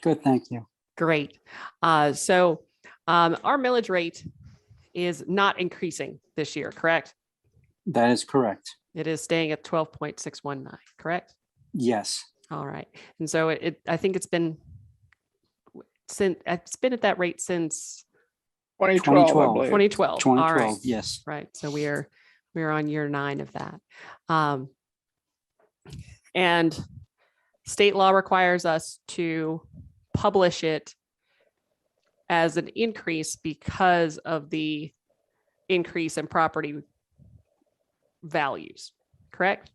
Good, thank you. Great. So our millage rate is not increasing this year, correct? That is correct. It is staying at 12.619, correct? Yes. All right. And so I think it's been at that rate since 2012, I 2012. believe. 2012. 2012, All right. yes. Right. So we are on year 9 of that. And state law requires us to publish it as an increase because of the increase in property values, correct?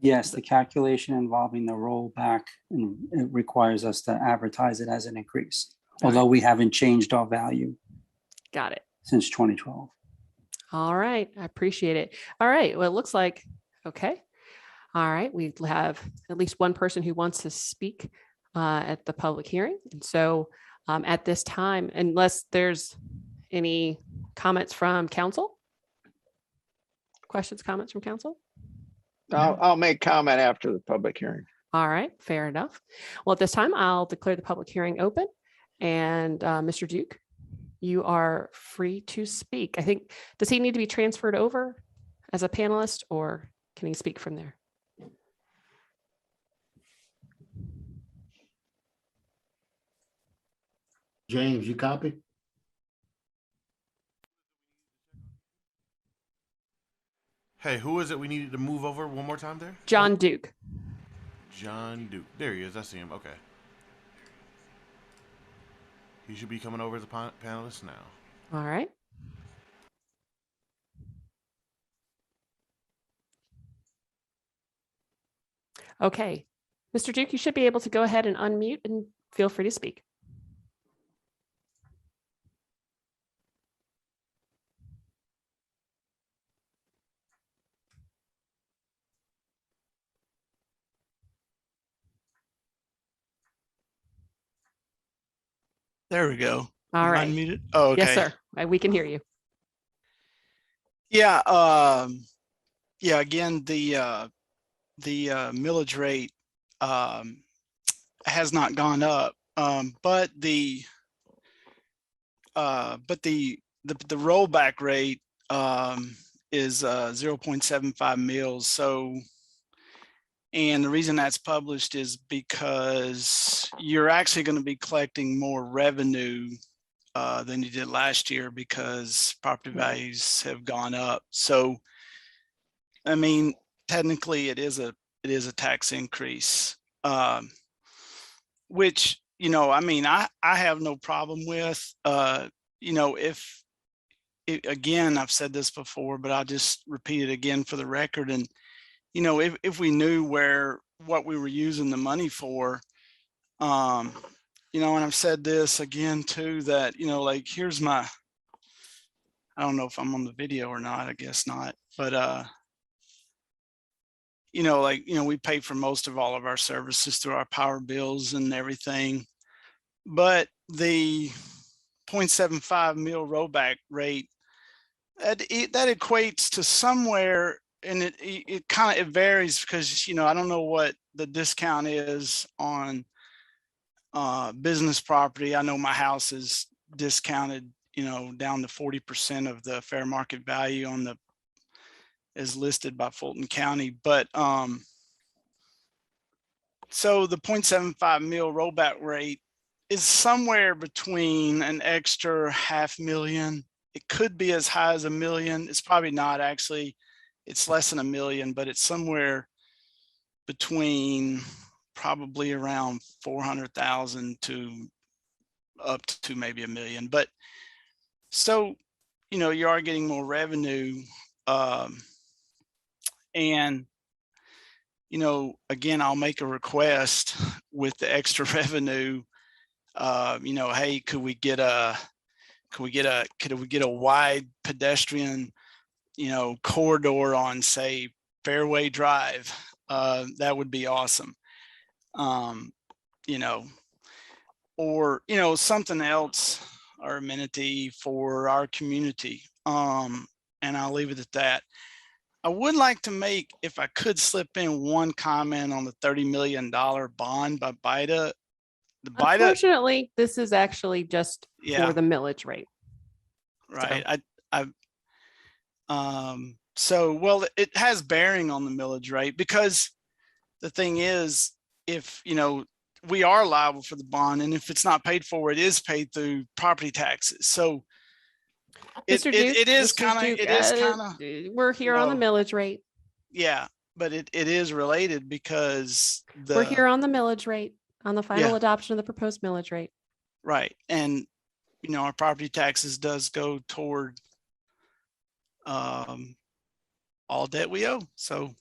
Yes, the calculation involving the rollback, and it requires us to advertise it as an increase, although we haven't changed our value Got it. since 2012. All right. I appreciate it. All right. Well, it looks like, okay. All right. We have at least one person who wants to speak at the public hearing. And so at this time, unless there's any comments from council, questions, comments from council? I'll make comment after the public hearing. All right. Fair enough. Well, at this time, I'll declare the public hearing open. And Mr. Duke, you are free to speak. I think, does he need to be transferred over as a panelist, or can he speak from there? James, you copy? Hey, who is it we needed to move over one more time there? John Duke. John Duke. There he is. I see him. Okay. He should be coming over as a panelist now. All right. Okay. Mr. Duke, you should be able to go ahead and unmute and feel free to speak. There we go. All right. Unmuted. Oh, okay. Yes, sir. We can hear you. Yeah. Yeah. Again, the millage rate has not gone up, but the rollback rate is 0.75 mils. So, and the reason that's published is because you're actually going to be collecting more revenue than you did last year because property values have gone up. So, I mean, technically it is a tax increase, which, you know, I mean, I have no problem with, you know, again, I've said this before, but I'll just repeat it again for the record. And, you know, if we knew what we were using the money for, you know, and I've said this again too, that, you know, like, here's my, I don't know if I'm on the video or not, I guess not, but, you know, like, you know, we pay for most of all of our services through our power bills and everything, but the 0.75 mil rollback rate, that equates to somewhere, and it kind of varies because, you know, I don't know what the discount is on business property. I know my house is discounted, you know, down to 40% of the fair market value on the, as listed by Fulton County. But So the 0.75 mil rollback rate is somewhere between an extra $500,000. It could be as high as $1 million. It's probably not actually. It's less than $1 million, but it's somewhere between probably around 400,000 to up to maybe $1 million. But so, you know, you are getting more revenue. And, you know, again, I'll make a request with the extra revenue. You know, hey, could we get a wide pedestrian, you know, corridor on, say, Fairway Drive? That would be awesome. You know, or, you know, something else or amenity for our community. And I'll leave it at that. I would like to make, if I could slip in one comment on the $30 million bond by BIDA. The BIDA, Unfortunately, this is actually just yeah, for the millage rate. right. So, well, it has bearing on the millage rate, because the thing is, if, you know, we are liable for the bond, and if it's not paid for, it is paid through property taxes. So it is kind of, we're here on the millage rate. Yeah, but it is related, because We're here on the millage rate, on the final adoption of the proposed millage rate. Right. And, you know, our property taxes does go toward all debt we owe. So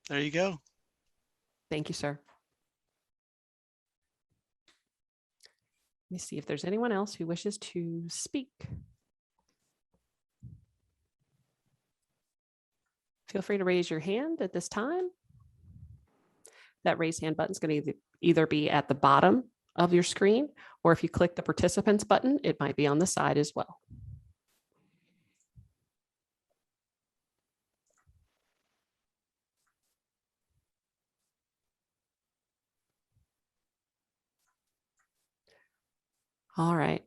there you go. Thank you, sir. Let me see if there's anyone else who wishes to speak. Feel free to raise your hand at this time. That raise hand button is going to either be at the bottom of your screen, or if you click the participants button, it might be on the side as well. All right.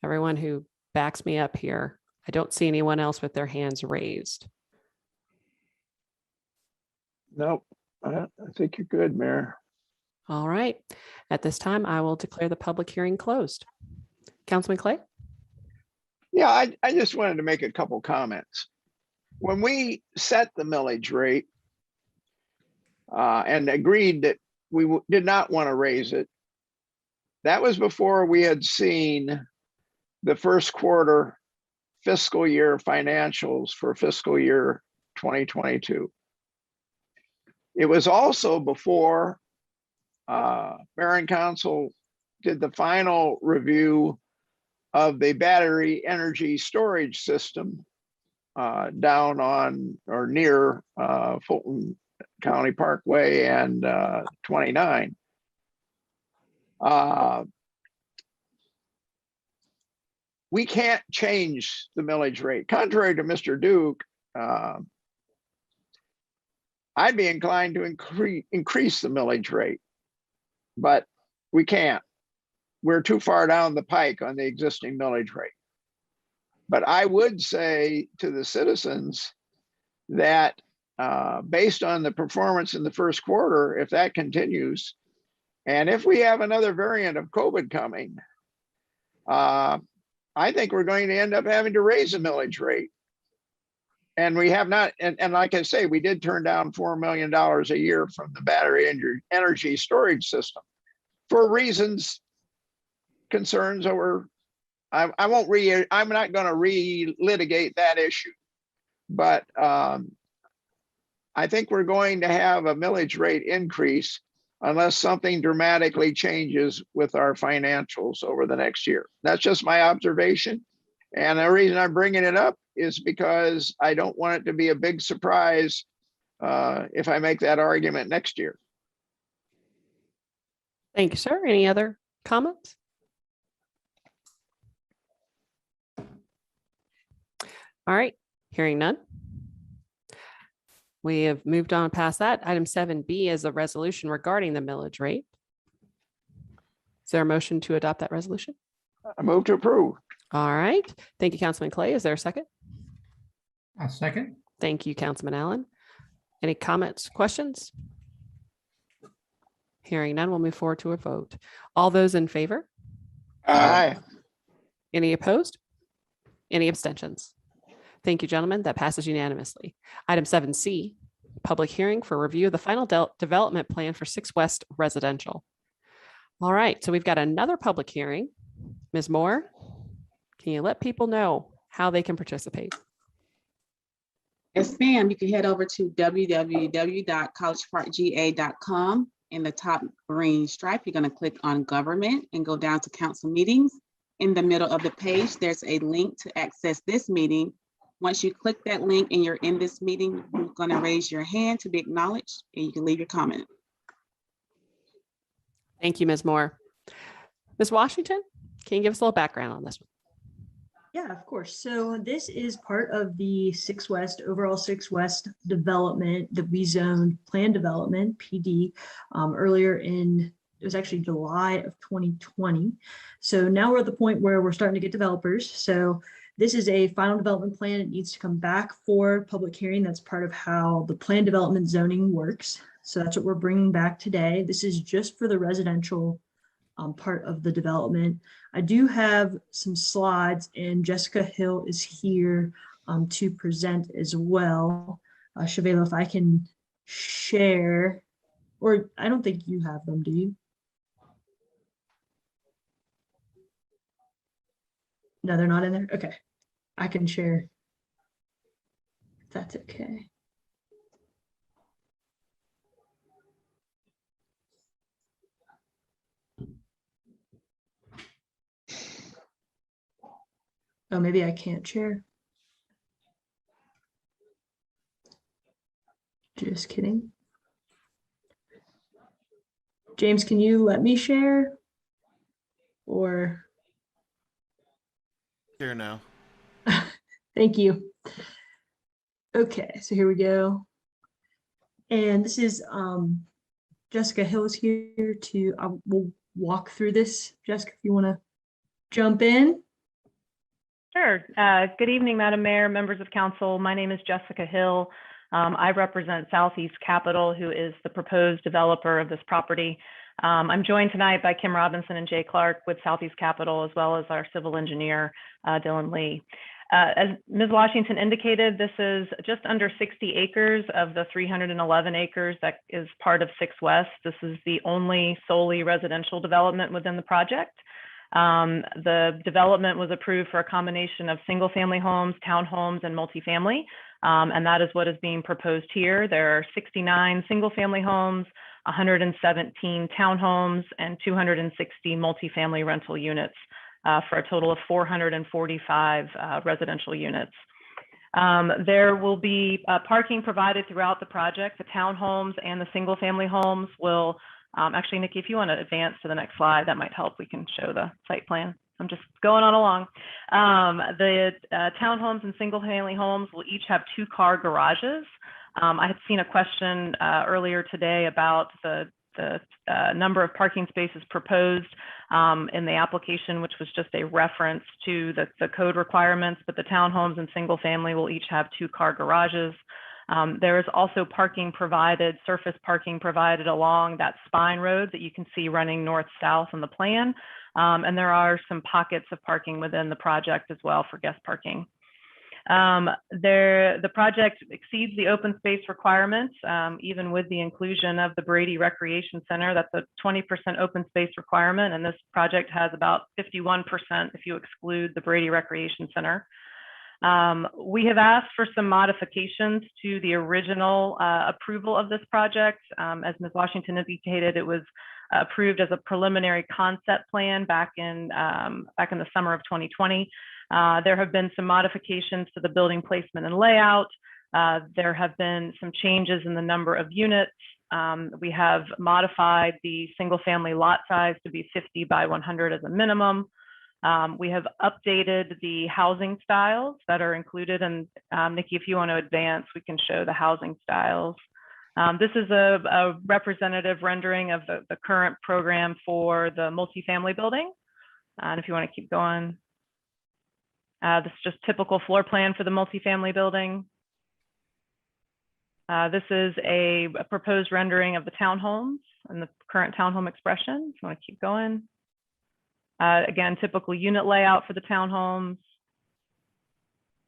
Everyone who backs me up here, I don't see anyone else with their hands raised. Nope, I think you're good, Mayor. All right. At this time, I will declare the public hearing closed. Councilman Clay? Yeah, I just wanted to make a couple comments. When we set the millage rate and agreed that we did not want to raise it, that was before we had seen the first quarter fiscal year financials for fiscal year 2022. It was also before Mayor and Council did the final review of the battery energy storage system down on or near Fulton County Parkway and 29. We can't change the millage rate. Contrary to Mr. Duke, I'd be inclined to increase the millage rate, but we can't. We're too far down the pike on the existing millage rate. But I would say to the citizens that based on the performance in the first quarter, if that continues, and if we have another variant of COVID coming, I think we're going to end up having to raise the millage rate. And we have not, and like I say, we did turn down $4 million a year from the battery energy storage system for reasons, concerns over, I'm not going to re-litigate that issue, but I think we're going to have a millage rate increase unless something dramatically changes with our financials over the next year. That's just my observation. And the reason I'm bringing it up is because I don't want it to be a big surprise if I make that argument next year. Thank you, sir. Any other comments? All right, hearing none. We have moved on past that. Item 7B is a resolution regarding the millage rate. Is there a motion to adopt that resolution? I move to approve. All right. Thank you, Councilman Clay. Is there a second? A second. Thank you, Councilman Allen. Any comments, questions? Hearing none, we'll move forward to a vote. All those in favor? Aye. Any opposed? Any abstentions? Thank you, gentlemen. That passes unanimously. Item 7C, public hearing for review of the final development plan for 6 West Residential. All right, so we've got another public hearing. Ms. Moore, can you let people know how they can participate? Yes, ma'am. You can head over to www.collegeparkga.com. In the top green stripe, you're going to click on government and go down to council meetings. In the middle of the page, there's a link to access this meeting. Once you click that link and you're in this meeting, you're going to raise your hand to be acknowledged and you can leave your comment. Thank you, Ms. Moore. Ms. Washington, can you give us a little background on this one? Yeah, of course. So this is part of the 6 West, overall 6 West development that we zoned plan development, PD, earlier in, it was actually July of 2020. So now we're at the point where we're starting to get developers. So this is a final development plan. It needs to come back for public hearing. That's part of how the plan development zoning works. So that's what we're bringing back today. This is just for the residential part of the development. I do have some slides and Jessica Hill is here to present as well. Shavela, if I can share, or I don't think you have them, do you? No, they're not in there. Okay, I can share. If that's okay. Oh, maybe I can't share. Just kidding. James, can you let me share? Or Here now. thank you. Okay, so here we go. And this is Jessica Hill is here to we'll walk through this. Jessica, if you want to jump in. Sure. Good evening, Madam Mayor, members of council. My name is Jessica Hill. I represent Southeast Capital, who is the proposed developer of this property. I'm joined tonight by Kim Robinson and Jay Clark with Southeast Capital, as well as our civil engineer, Dylan Lee. As Ms. Washington indicated, this is just under 60 acres of the 311 acres that is part of 6 West. This is the only solely residential development within the project. The development was approved for a combination of single family homes, townhomes, and multifamily. And that is what is being proposed here. There are 69 single family homes, 117 townhomes, and 260 multifamily rental units for a total of 445 residential units. There will be parking provided throughout the project. The townhomes and the single family homes will actually, Nikki, if you want to advance to the next slide, that might help. We can show the site plan. I'm just going on along. The townhomes and single family homes will each have 2-car garages. I had seen a question earlier today about the number of parking spaces proposed in the application, which was just a reference to the code requirements, but the townhomes and single family will each have 2-car garages. There is also parking provided, surface parking provided along that spine road that you can see running north-south on the plan. And there are some pockets of parking within the project as well for guest parking. The project exceeds the open space requirements, even with the inclusion of the Brady Recreation Center. That's a 20% open space requirement, and this project has about 51% if you exclude the Brady Recreation Center. We have asked for some modifications to the original approval of this project. As Ms. Washington indicated, it was approved as a preliminary concept plan back in the summer of 2020. There have been some modifications to the building placement and layout. There have been some changes in the number of units. We have modified the single family lot size to be 50 by 100 as a minimum. We have updated the housing styles that are included. And Nikki, if you want to advance, we can show the housing styles. This is a representative rendering of the current program for the multifamily building. And if you want to keep going, this is just typical floor plan for the multifamily building. This is a proposed rendering of the townhomes. in the current townhome expression. If you want to keep going. Again, typical unit layout for the townhomes.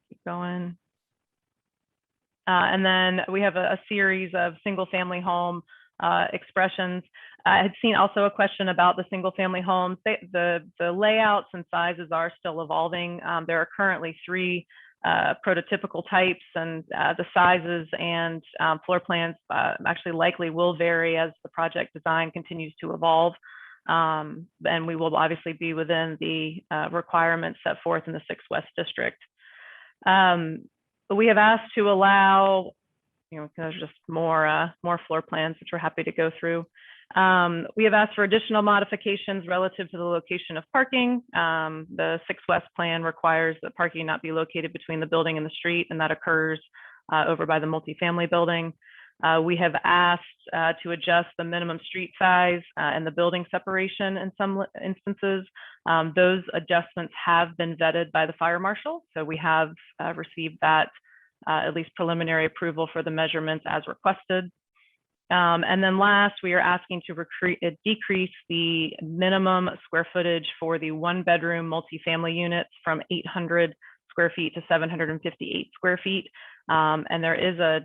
Keep going. And then we have a series of single family home expressions. I had seen also a question about the single family homes. The layouts and sizes are still evolving. There are currently 3 prototypical types, and the sizes and floor plans actually likely will vary as the project design continues to evolve. And we will obviously be within the requirements set forth in the 6 West District. But we have asked to allow, there's just more floor plans, which we're happy to go through. We have asked for additional modifications relative to the location of parking. The 6 West plan requires that parking not be located between the building and the street, and that occurs over by the multifamily building. We have asked to adjust the minimum street size and the building separation in some instances. Those adjustments have been vetted by the fire marshal, so we have received that at least preliminary approval for the measurements as requested. And then last, we are asking to decrease the minimum square footage for the 1-bedroom multifamily units from 800 square feet to 758 square feet. And there is a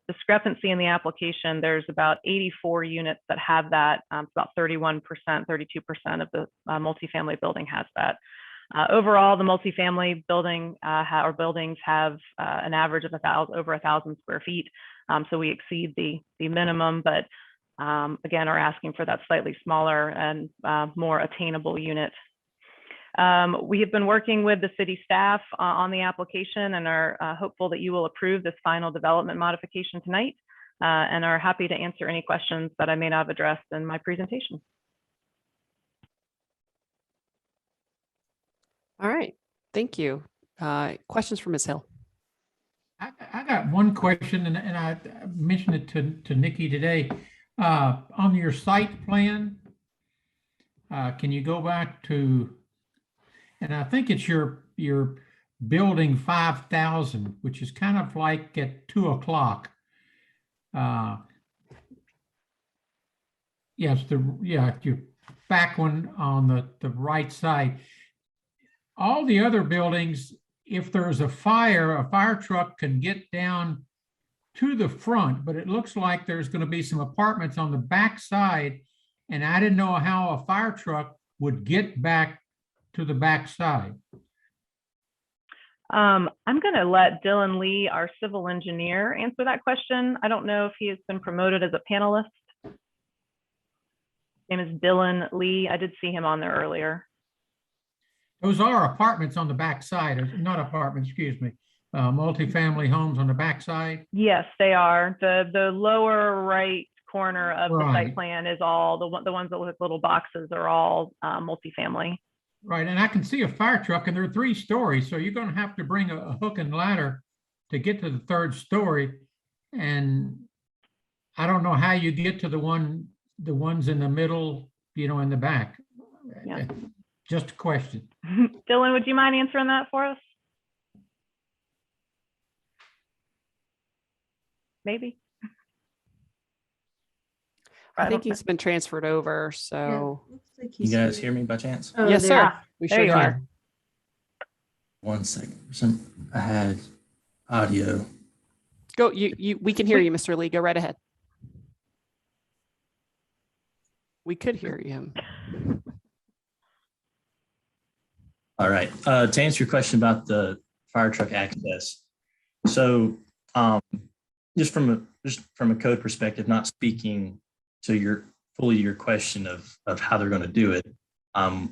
discrepancy in the application. There's about 84 units that have that. It's about 31%, 32% of the multifamily building has that. Overall, the multifamily building or buildings have an average of over 1,000 square feet. So we exceed the minimum, but again, are asking for that slightly smaller and more attainable unit. We have been working with the city staff on the application and are hopeful that you will approve this final development modification tonight, and are happy to answer any questions that I may not have addressed in my presentation. All right, thank you. Questions for Ms. Hill? I got one question, and I mentioned it to Nikki today. On your site plan, can you go back to, and I think it's your building 5,000, which is kind of like at 2 o'clock. Yes, your back one on the right side. All the other buildings, if there's a fire truck can get down to the front, but it looks like there's going to be some apartments on the back side, and I didn't know how a fire truck would get back to the back side. I'm going to let Dylan Lee, our civil engineer, answer that question. I don't know if he has been promoted as a panelist. His name is Dylan Lee. I did see him on there earlier. Those are apartments on the back side, or not apartments, excuse me, multifamily homes on the back side? Yes, they are. The lower right corner of the Right. site plan is all, the ones that look like little boxes are all multifamily. Right, and I can see a fire truck, and they're 3 stories, so you're going to have to bring a hook and ladder to get to the 3rd story. And I don't know how you get to the ones in the middle, in the back. Yeah. Just a question. Dylan, would you mind answering that for us? Maybe. I think he's been transferred over, so. You guys hear me by chance? Oh, yes, sir. We there sure you can. are. 1 second. I had audio. Go, we can hear you, Mr. Lee. Go right ahead. We could hear you. All right. To answer your question about the fire truck access. So just from a code perspective, not speaking to your question of how they're going to do it. The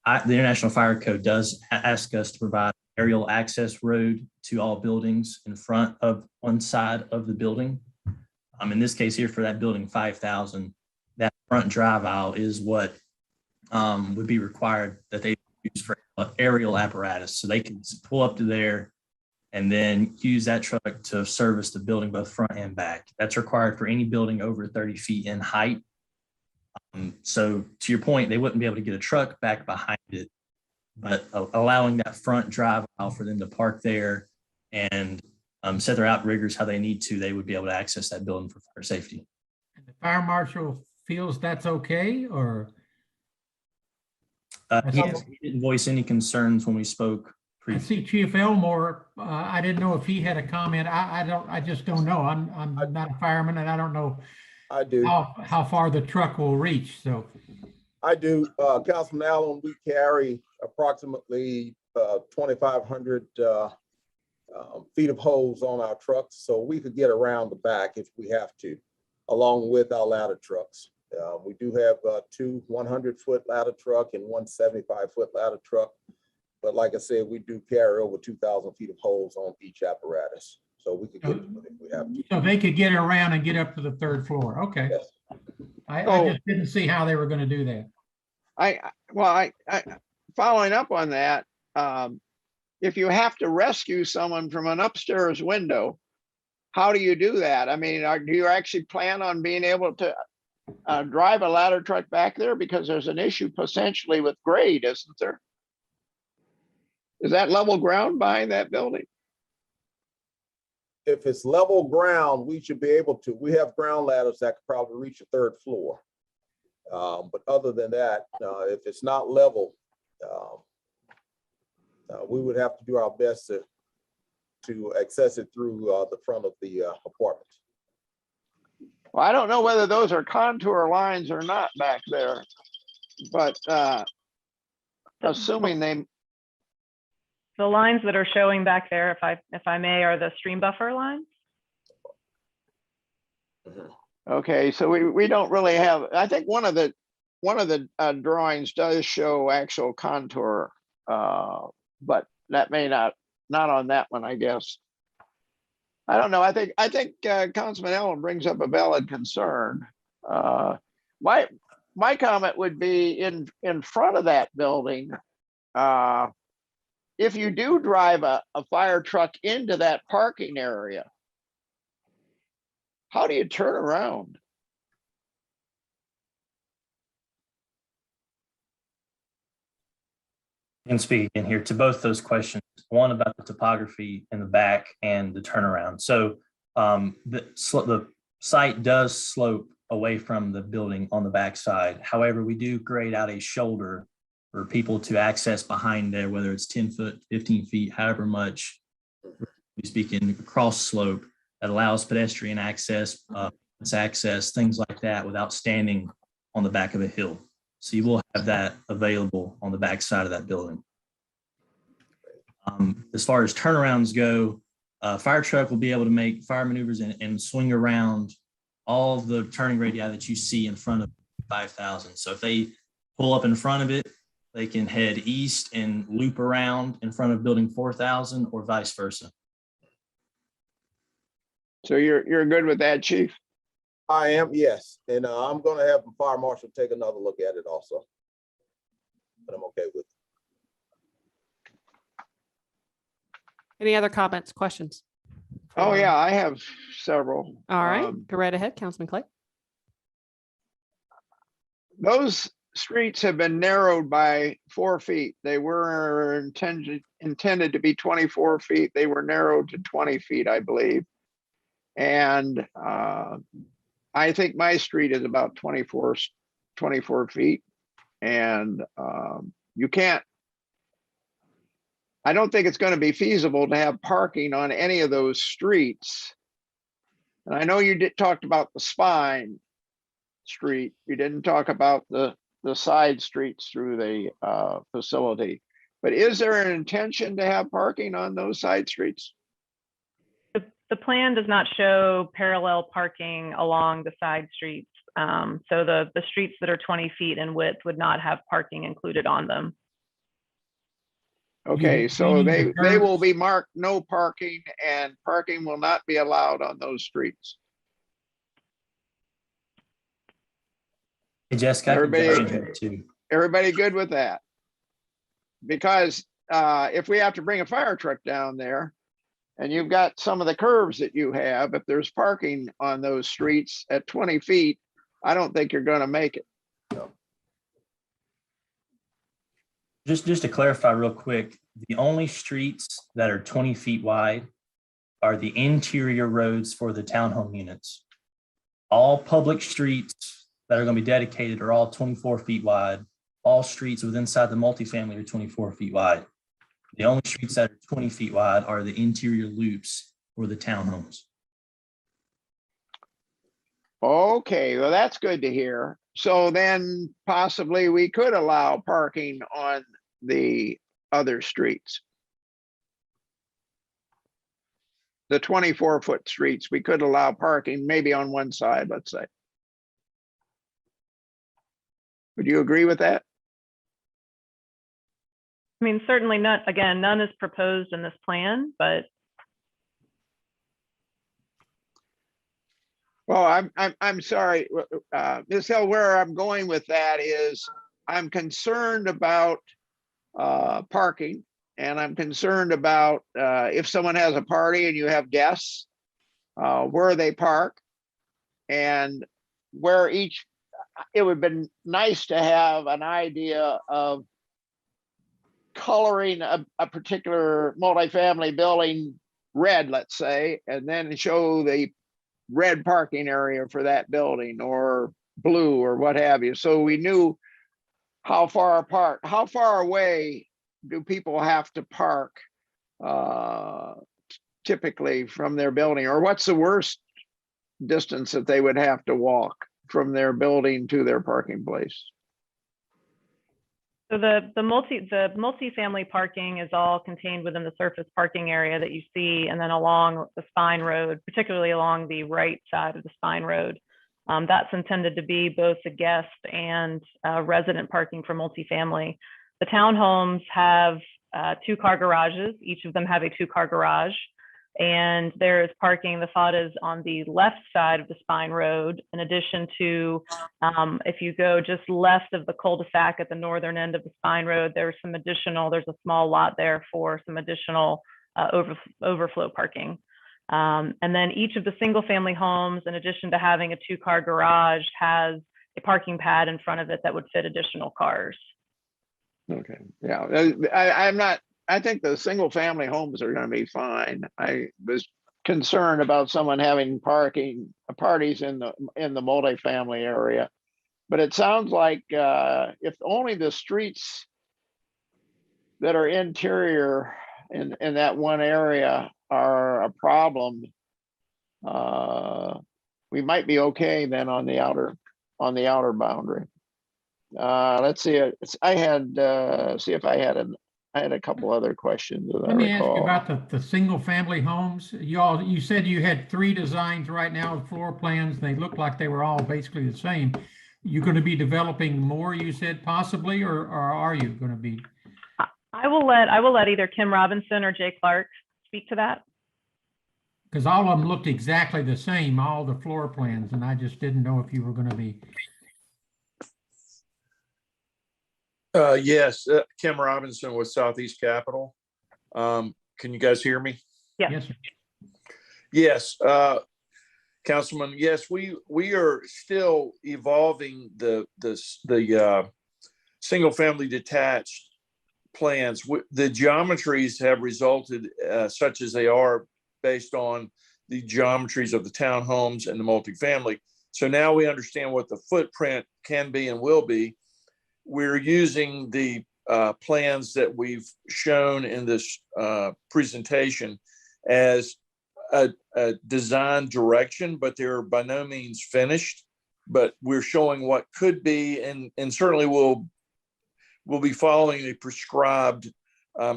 International Fire Code does ask us to provide aerial access road to all buildings in front of one side of the building. In this case here for that building 5,000, that front drive aisle is what would be required that they use for aerial apparatus. So they can pull up to there and then use that truck to service the building both front and back. That's required for any building over 30 feet in height. So to your point, they wouldn't be able to get a truck back behind it, but allowing that front drive aisle for them to park there and set their outriggers how they need to, they would be able to access that building for fire safety. And the fire marshal feels that's okay, or? He didn't voice any concerns when we spoke. I see Chief Elmore. I didn't know if he had a comment. I just don't know. I'm not a fireman and I don't know I do. how far the truck will reach, so. I do. Councilman Allen, we carry approximately 2,500 feet of hose on our trucks, so we could get around the back if we have to, along with our ladder trucks. We do have two 100-foot ladder truck and one 75-foot ladder truck. But like I said, we do carry over 2,000 feet of hose on each apparatus. So we could get to it if we have to. So they could get around and get up to the 3rd floor. Okay. Yes. I just didn't see how they were going to do that. I following up on that, if you have to rescue someone from an upstairs window, how do you do that? I mean, do you actually plan on being able to drive a ladder truck back there? Because there's an issue potentially with grade, isn't there? Is that level ground behind that building? If it's level ground, we should be able to. We have ground ladders that could probably reach the 3rd floor. But other than that, if it's not level, we would have to do our best to access it through the front of the apartment. Well, I don't know whether those are contour lines or not back there, but assuming they. The lines that are showing back there, if I may, are the stream buffer lines. Okay, so we don't really have. I think one of the drawings does show actual contour, but that may not on that one, I guess. I don't know. I think Councilman Allen brings up a valid concern. My comment would be in front of that building. If you do drive a fire truck into that parking area, how do you turn around? And speak in here to both those questions, one about the topography in the back and the turnaround. So the site does slope away from the building on the back side. However, we do grade out a shoulder for people to access behind there, whether it's 10 foot, 15 feet, however much, we speak in cross slope that allows pedestrian access, things like that without standing on the back of a hill. So you will have that available on the back side of that building. As far as turnarounds go, fire truck will be able to make fire maneuvers and swing around all of the turning radii that you see in front of 5,000. So if they pull up in front of it, they can head east and loop around in front of building 4,000 or vice versa. So you're good with that, Chief? I am, yes. And I'm going to have the fire marshal take another look at it also. But I'm okay with it. Any other comments, questions? Oh, yeah, I have several. All right, go right ahead, Councilman Clay. Those streets have been narrowed by 4 feet. They were intended to be 24 feet. They were narrowed to 20 feet, I believe. And I think my street is about 24 feet. And you can't, I don't think it's going to be feasible to have parking on any of those streets. And I know you talked about the spine street. You didn't talk about the side streets through the facility. But is there an intention to have parking on those side streets? The plan does not show parallel parking along the side streets. So the streets that are 20 feet in width would not have parking included on them. Okay, so they will be marked no parking, and parking will not be allowed on those streets. Hey, Jessica, everybody good with that? Because if we have to bring a fire truck down there, and you've got some of the curves that you have, if there's parking on those streets at 20 feet, I don't think you're going to make it. Just to clarify real quick, the only streets that are 20 feet wide are the interior roads for the townhome units. All public streets that are going to be dedicated are all 24 feet wide. All streets within inside the multifamily are 24 feet wide. The only streets that are 20 feet wide are the interior loops or the townhomes. Okay, well, that's good to hear. So then possibly we could allow parking on the other streets. The 24-foot streets, we could allow parking maybe on one side, let's say. Would you agree with that? I mean, certainly not, again, none is proposed in this plan, but Well, I'm sorry, Ms. Hill, where I'm going with that is I'm concerned about parking, and I'm concerned about if someone has a party and you have guests, where they park, and where each, it would have been nice to have an idea of coloring a particular multifamily building red, let's say, and then show the red parking area for that building, or blue, or what have you. So we knew how far apart, how far away do people have to park typically from their building, or what's the worst distance that they would have to walk from their building to their parking place? so the multifamily parking is all contained within the surface parking area that you see, and then along the spine road, particularly along the right side of the spine road. That's intended to be both a guest and resident parking for multifamily. The townhomes have 2-car garages. Each of them have a 2-car garage. And there is parking, the thought is on the left side of the spine road, in addition to, if you go just left of the cul-de-sac at the northern end of the spine road, there's a small lot there for some additional overflow parking. And then each of the single family homes, in addition to having a 2-car garage, has a parking pad in front of it that would fit additional cars. Okay, yeah, I think the single family homes are going to be fine. I was concerned about someone having parties in the multifamily area, but it sounds like if only the streets that are interior in that one area are a problem, we might be okay then on the outer boundary. Let's see. I had a couple other questions that I Let me ask you recall. about the single family homes. You said you had 3 designs right now, floor plans. They look like they were all basically the same. You're going to be developing more, you said, possibly, or are you going to be? I will let either Kim Robinson or Jay Clark speak to that. Because all of them looked exactly the same, all the floor plans, and I just didn't know if you were going to be. Yes, Kim Robinson with Southeast Capital. Can you guys hear me? Yeah. Yes, sir. Yes, Councilman. Yes, we are still evolving the single family detached plans. The geometries have resulted such as they are based on the geometries of the townhomes and the multifamily. So now we understand what the footprint can be and will be. We're using the plans that we've shown in this presentation as a design direction, but they're by no means finished. But we're showing what could be, and certainly we'll be following the prescribed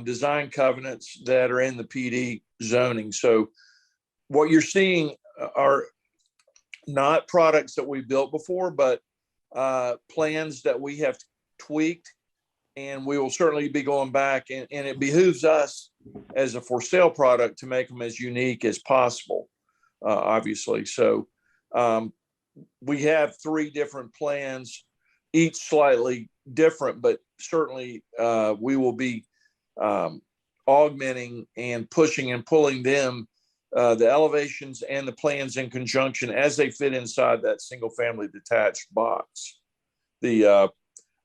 design covenants that are in the PD zoning. So what you're seeing are not products that we built before, but plans that we have tweaked, and we will certainly be going back, and it behooves us as a for sale product to make them as unique as possible, obviously. So we have 3 different plans, each slightly different, but certainly we will be augmenting and pushing and pulling them, the elevations and the plans in conjunction as they fit inside that single family detached box. The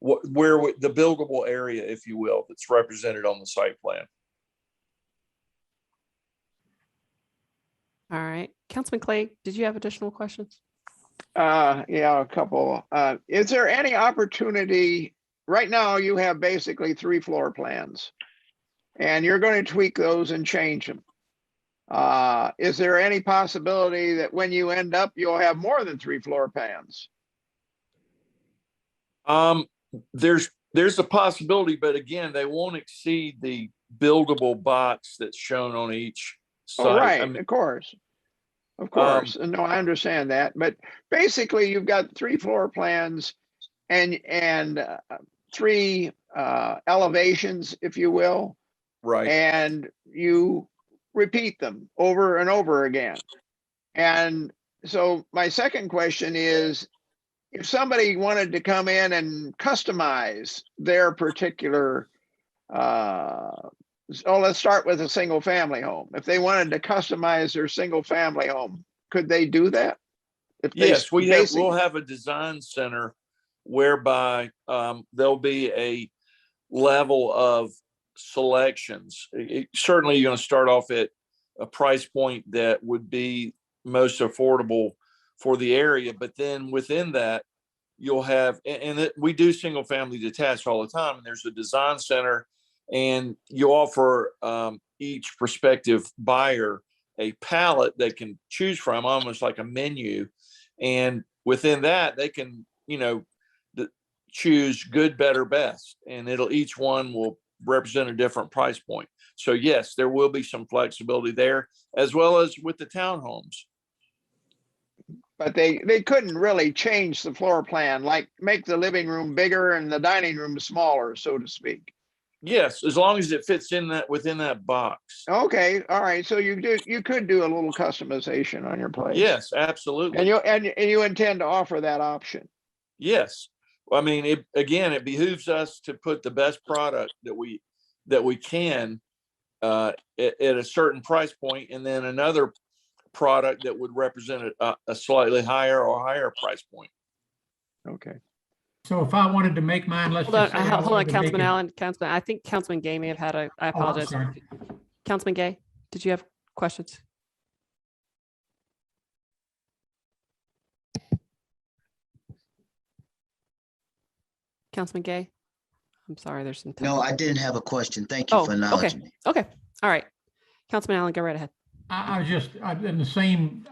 the buildable area, if you will, that's represented on the site plan. All right. Councilman Clay, did you have additional questions? Yeah, a couple. Is there any opportunity, right now you have basically 3 floor plans and you're going to tweak those and change them. Is there any possibility that when you end up, you'll have more than 3 floor plans? There's a possibility, but again, they won't exceed the buildable box that's shown on each site. Oh, right, I mean, of course. Of course. No, I understand that. But basically you've got 3 floor plans and 3 elevations, if you will. right. And you repeat them over and over again. And so my second question is, if somebody wanted to come in and customize their particular, let's start with a single family home. If they wanted to customize their single family home, could they do that? If they Yes, we'll have a design center whereby there'll be a level of selections. Certainly you're going to start off at a price point that would be most affordable for the area, but then within that you'll have, we do single family detached all the time, and there's a design center, and you offer each prospective buyer a palette they can choose from, almost like a menu, and within that they can choose good, better, best, and each one will represent a different price point. So yes, there will be some flexibility there, as well as with the townhomes. But they couldn't really change the floor plan, like make the living room bigger and the dining room smaller, so to speak. Yes, as long as it fits within that box. Okay, all right. So you could do a little customization on your place. Yes, absolutely. And you intend to offer that option. Yes. I mean, it behooves us to put the best product that we can at a certain price point, and then another product that would represent a slightly higher price point. Okay. So if I wanted to make mine, let's Hold on, just say I hold on, wanted to make Councilman it- Allen. I think Councilman Gay may have had I Oh, I'm apologize. sorry. Councilman Gay, did you have questions? Councilman Gay? I'm sorry, there's some. No, I didn't have a question. Thank you for acknowledging me. Okay. All right. Councilman Allen, go right ahead. I'm in the same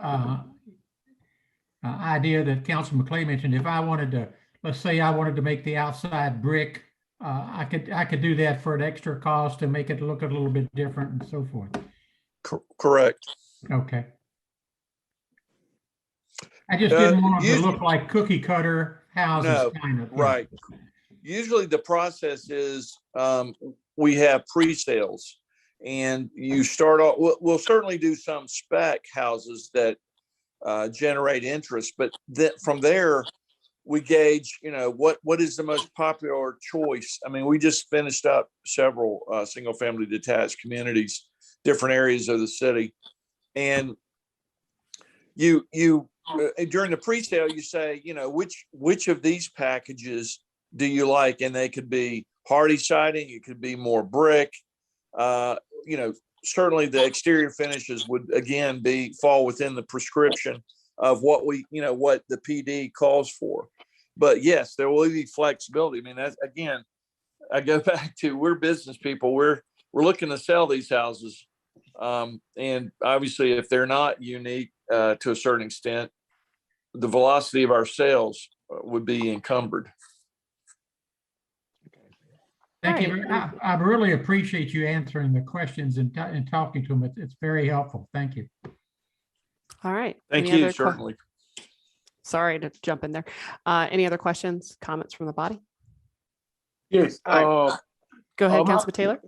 idea that Councilman McClay mentioned. If I wanted to, let's say I wanted to make the outside brick, I could do that for an extra cost and make it look a little bit different and so forth. Correct. Okay. I just didn't want it to look like cookie cutter houses. No, kind of. right. Usually the process is we have pre-sales, and you start off, we'll certainly do some spec houses that generate interest, but from there we gauge, what is the most popular choice. I mean, we just finished up several single family detached communities, different areas of the city, and you during the pre-sale you say, which of these packages do you like? And they could be hardy siding, it could be more brick, certainly the exterior finishes would again fall within the prescription of what what the PD calls for. But yes, there will be flexibility. I mean, that's, again, I go back to, we're business people. We're looking to sell these houses. And obviously if they're not unique to a certain extent, the velocity of our sales would be encumbered. Thank you. I really appreciate you answering the questions and talking to them. It's very helpful. Thank you. All right. Thank Any you, other certainly. Sorry to jump in there. Any other questions, comments from the body? Yes. Go ahead, Councilman Taylor.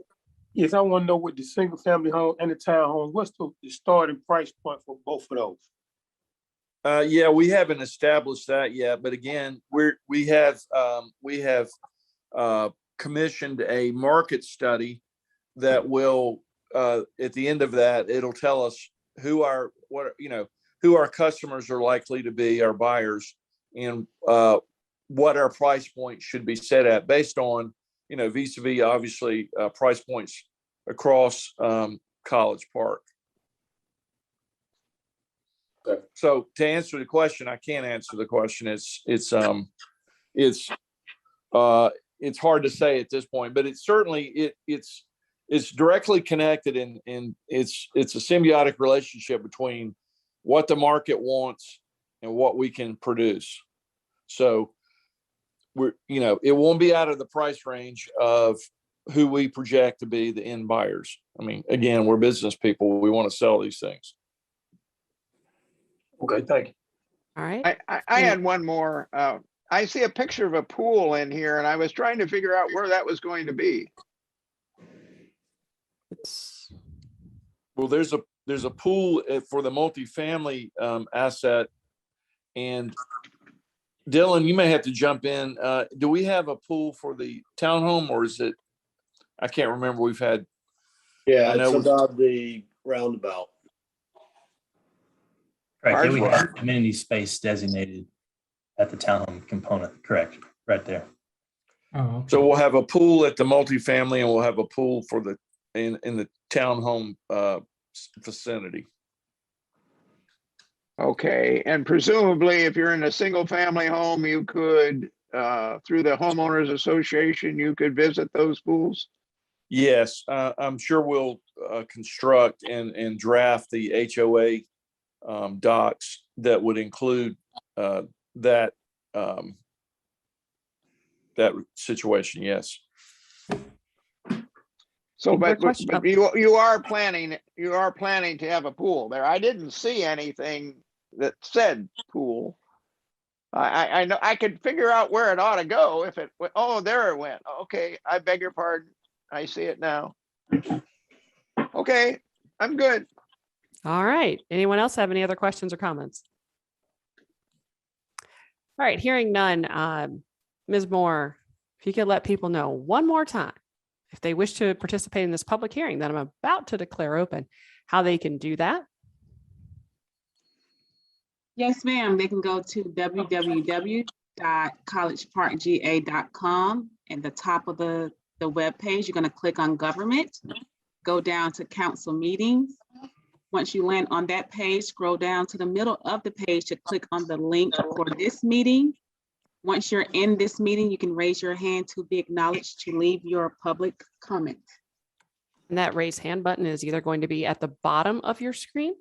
Yes, I want to know with the single family home and the townhomes, what's the starting price point for both of those? Yeah, we haven't established that yet, but again, we have commissioned a market study that will, at the end of that, it'll tell us who our customers are likely to be, our buyers, and what our price point should be set at based on, vis-a-vis obviously price points across College Park. So to answer the question, I can't answer the question. It's hard to say at this point, but it's certainly it's directly connected, and it's a symbiotic relationship between what the market wants and what we can produce. So it won't be out of the price range of who we project to be the end buyers. I mean, again, we're business people. We want to sell these things. Okay, thank you. All right. I had one more. I see a picture of a pool in here, and I was trying to figure out where that was going to be. Well, there's a pool for the multifamily asset, and Dylan, you may have to jump in. Do we have a pool for the townhome, or is it? I can't remember. We've had. Yeah, it's about the roundabout. Correct. Yeah, we have community space designated at the townhome component. Correct. Right there. Oh, okay. So we'll have a pool at the multifamily, and we'll have a pool for the in the townhome vicinity. Okay, and presumably if you're in a single family home, you could, through the homeowners association, you could visit those pools? Yes, I'm sure we'll construct and draft the HOA docs that would include that situation. Yes. So, but you are planning to have a pool there. I didn't see anything that said pool. I know I could figure out where it ought to go if it. Oh, there it went. Okay, I beg your pardon. I see it now. Okay, I'm good. All right. Anyone else have any other questions or comments? All right. Hearing none. Ms. Moore, if you could let people know one more time, if they wish to participate in this public hearing that I'm about to declare open, how they can do that. Yes, ma'am. They can go to www.collegeparkga.com. At the top of the web page, you're going to click on government, go down to council meetings. Once you land on that page, scroll down to the middle of the page to click on the link for this meeting. Once you're in this meeting, you can raise your hand to be acknowledged to leave your public comment. And that raise hand button is either going to be at the bottom of your screen,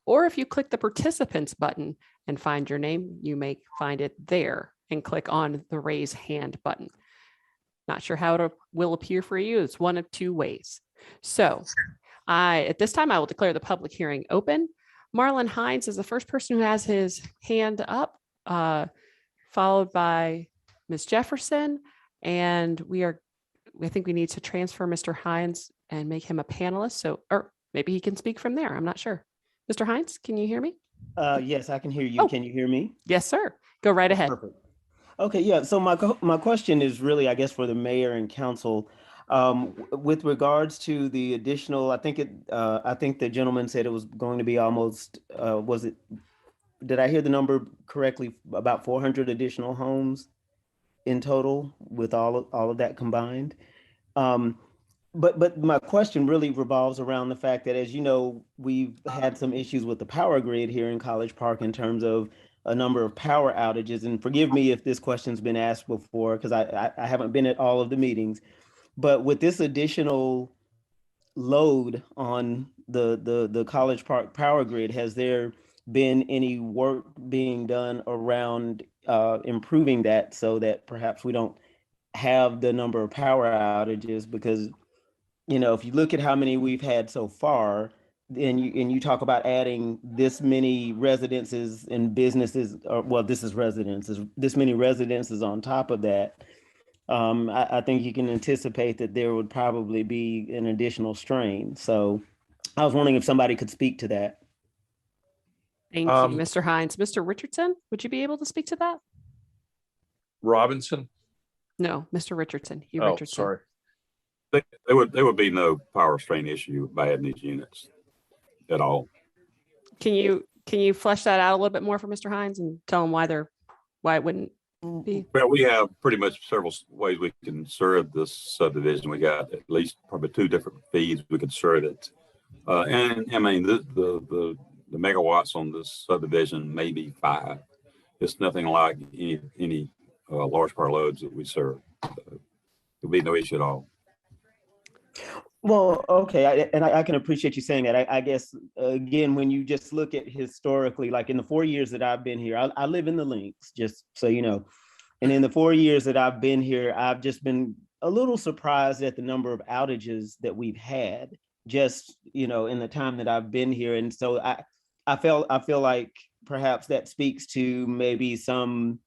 or if you click the participants button and find your name, you may find it there and click on the raise hand button. Not sure how it will appear for you. It's one of two ways. So at this time, I will declare the public hearing open. Marlon Hines is the first person who has his hand up, followed by Ms. Jefferson. And I think we need to transfer Mr. Hines and make him a panelist. So, or maybe he can speak from there. I'm not sure. Mr. Hines, can you hear me? Yes, I can hear you. Oh. Can you hear me? Yes, sir. Go right ahead. Perfect. Okay, yeah. So my question is really, I guess, for the mayor and council. With regards to the additional, I think the gentleman said it was going to be almost, did I hear the number correctly? About 400 additional homes in total with all of that combined. But my question really revolves around the fact that, as you know, we've had some issues with the power grid here in College Park in terms of a number of power outages. And forgive me if this question's been asked before, because I haven't been at all of the meetings. But with this additional load on the College Park power grid, has there been any work being done around improving that so that perhaps we don't have the number of power outages? Because, you know, if you look at how many we've had so far, and you talk about adding this many residences and businesses, or well, this is residences, this many residences on top of that, I think you can anticipate that there would probably be an additional strain. So I was wondering if somebody could speak to that. Thank you, Mr. Hines. Mr. Richardson, would you be able to speak to that? Robinson? No, Mr. Richardson. Hugh Oh, Richardson. sorry. There would be no power strain issue by adding these units at all. Can you flesh that out a little bit more for Mr. Hines and tell him why it wouldn't be? Well, we have pretty much several ways we can serve this subdivision. We got at least probably 2 different feeds we could serve it. And I mean, the the megawatts on this subdivision may be 5. It's nothing like any large power loads that we serve. There'll be no issue at all. Well, okay, I can appreciate you saying that. I guess, again, when you just look at historically, like in the 4 years that I've been here, I live in the Links, just so you know. And in the 4 years that I've been here, I've just been a little surprised at the number of outages that we've had just, in the time that I've been here. And so I feel like perhaps that speaks to maybe some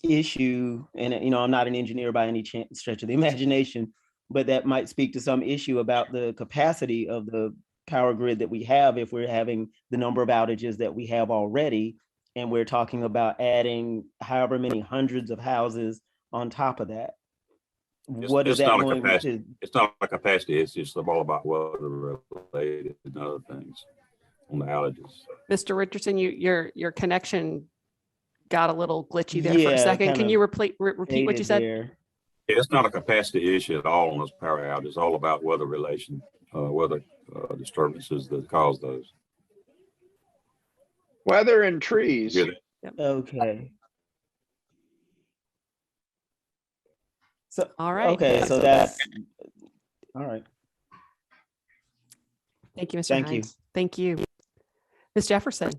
issue, and I'm not an engineer by any stretch of the imagination, but that might speak to some issue about the capacity of the power grid that we have if we're having the number of outages that we have already, and we're talking about adding however many hundreds of houses on top of that. What is that going to? It's not a capacity. It's just all about weather related and other things on the outages. Mr. Richardson, your connection got a little glitchy there for a second. Can you repeat what you said? Yeah, it's not a capacity issue at all on those power outages. It's all about weather disturbances that cause those. Weather and trees. Yeah. Okay. So, all right. Okay, so that's all right. Thank you, Mr. Thank Hines. you. Thank you. Ms. Jefferson.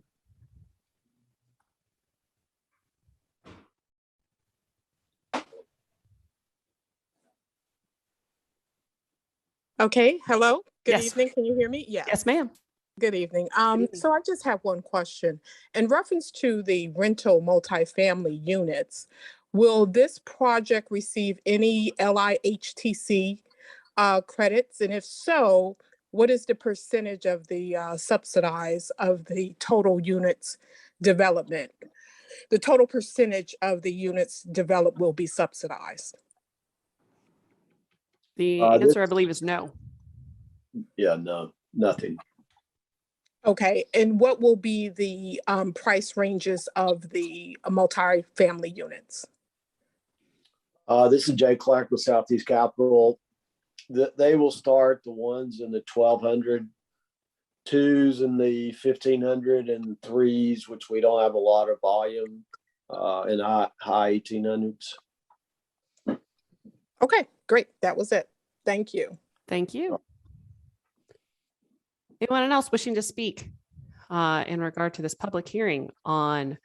Okay, hello, good Yes. evening. Can you hear me? Yes. Yes, ma'am. Good evening. So I just have one question. In reference to the rental multifamily units, will this project receive any LIHTC credits? And if so, what is the percentage of the subsidize of the total units development? The total percentage of the units developed will be subsidized. The answer, I believe, is no. Yeah, no, nothing. Okay, and what will be the price ranges of the multi-family units? This is Jay Clark with Southeast Capital. They will start the ones in the 1,200, twos in the 1,500, and threes, which we don't have a lot of volume, and high 1,800s. Okay, great. That was it. Thank you. Thank you. Anyone else wishing to speak in regard to this public hearing on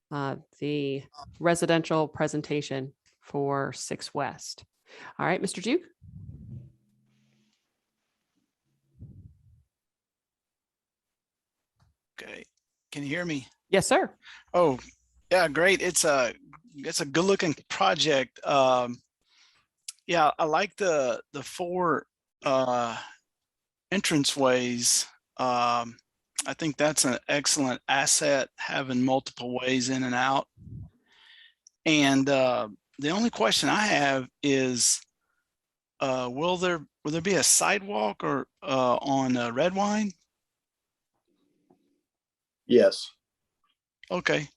the residential presentation for 6 West? All right, Mr. Duke. Okay, can you hear me? Yes, sir. Oh, yeah, great. It's a good looking project. Yeah, I like the 4 entranceways. I think that's an excellent asset, having multiple ways in and out. And the only question I have is, will there be a sidewalk or on Red Wine? Yes. Okay.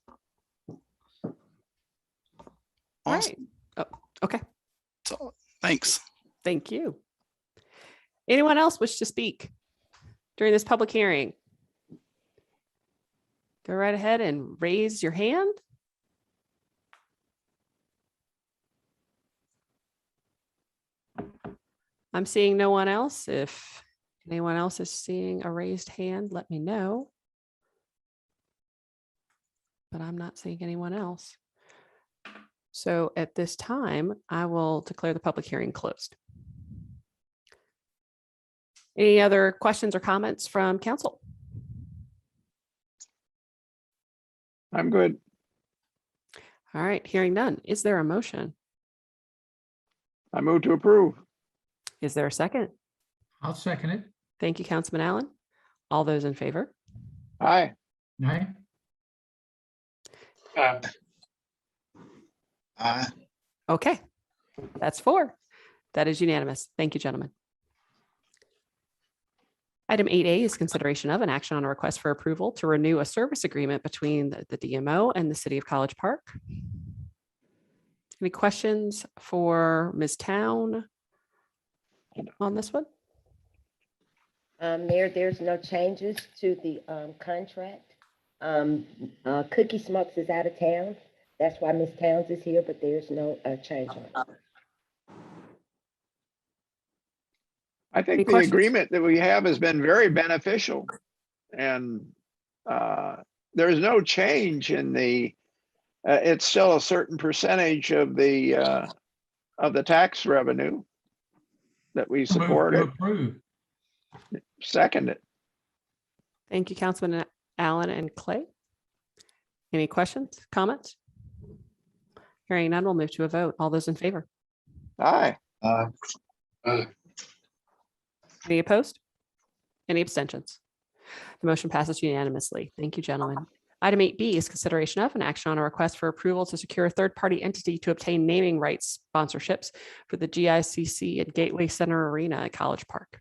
All right. Oh, okay. So thanks. Thank you. Anyone else wish to speak during this public hearing? Go right ahead and raise your hand. I'm seeing no one else. If anyone else is seeing a raised hand, let me know. But I'm not seeing anyone else. So at this time, I will declare the public hearing closed. Any other questions or comments from council? I'm good. All right, hearing none. Is there a motion? I move to approve. Is there a second? I'll second it. Thank you, Councilman Allen. All those in favor? Aye. Aye. Aye. Okay, that's 4. That is unanimous. Thank you, gentlemen. Item 8A is consideration of an action on a request for approval to renew a service agreement between the DMO and the City of College Park. Any questions for Ms. Town on this one? Mayor, there's no changes to the contract. Cookie Smokes is out of town. That's why Ms. Towns is here, but there's no change on it. I think the agreement that we have has been very beneficial. And there's no change in the, it's still a certain percentage of the tax revenue that we supported. Second it. Thank you, Councilman Allen and Clay. Any questions, comments? Hearing none, we'll move to a vote. All those in favor? Aye. Any opposed? Any abstentions? The motion passes unanimously. Thank you, gentlemen. Item 8B is consideration of an action on a request for approval to secure a third-party entity to obtain naming rights sponsorships for the GICC and Gateway Center Arena at College Park.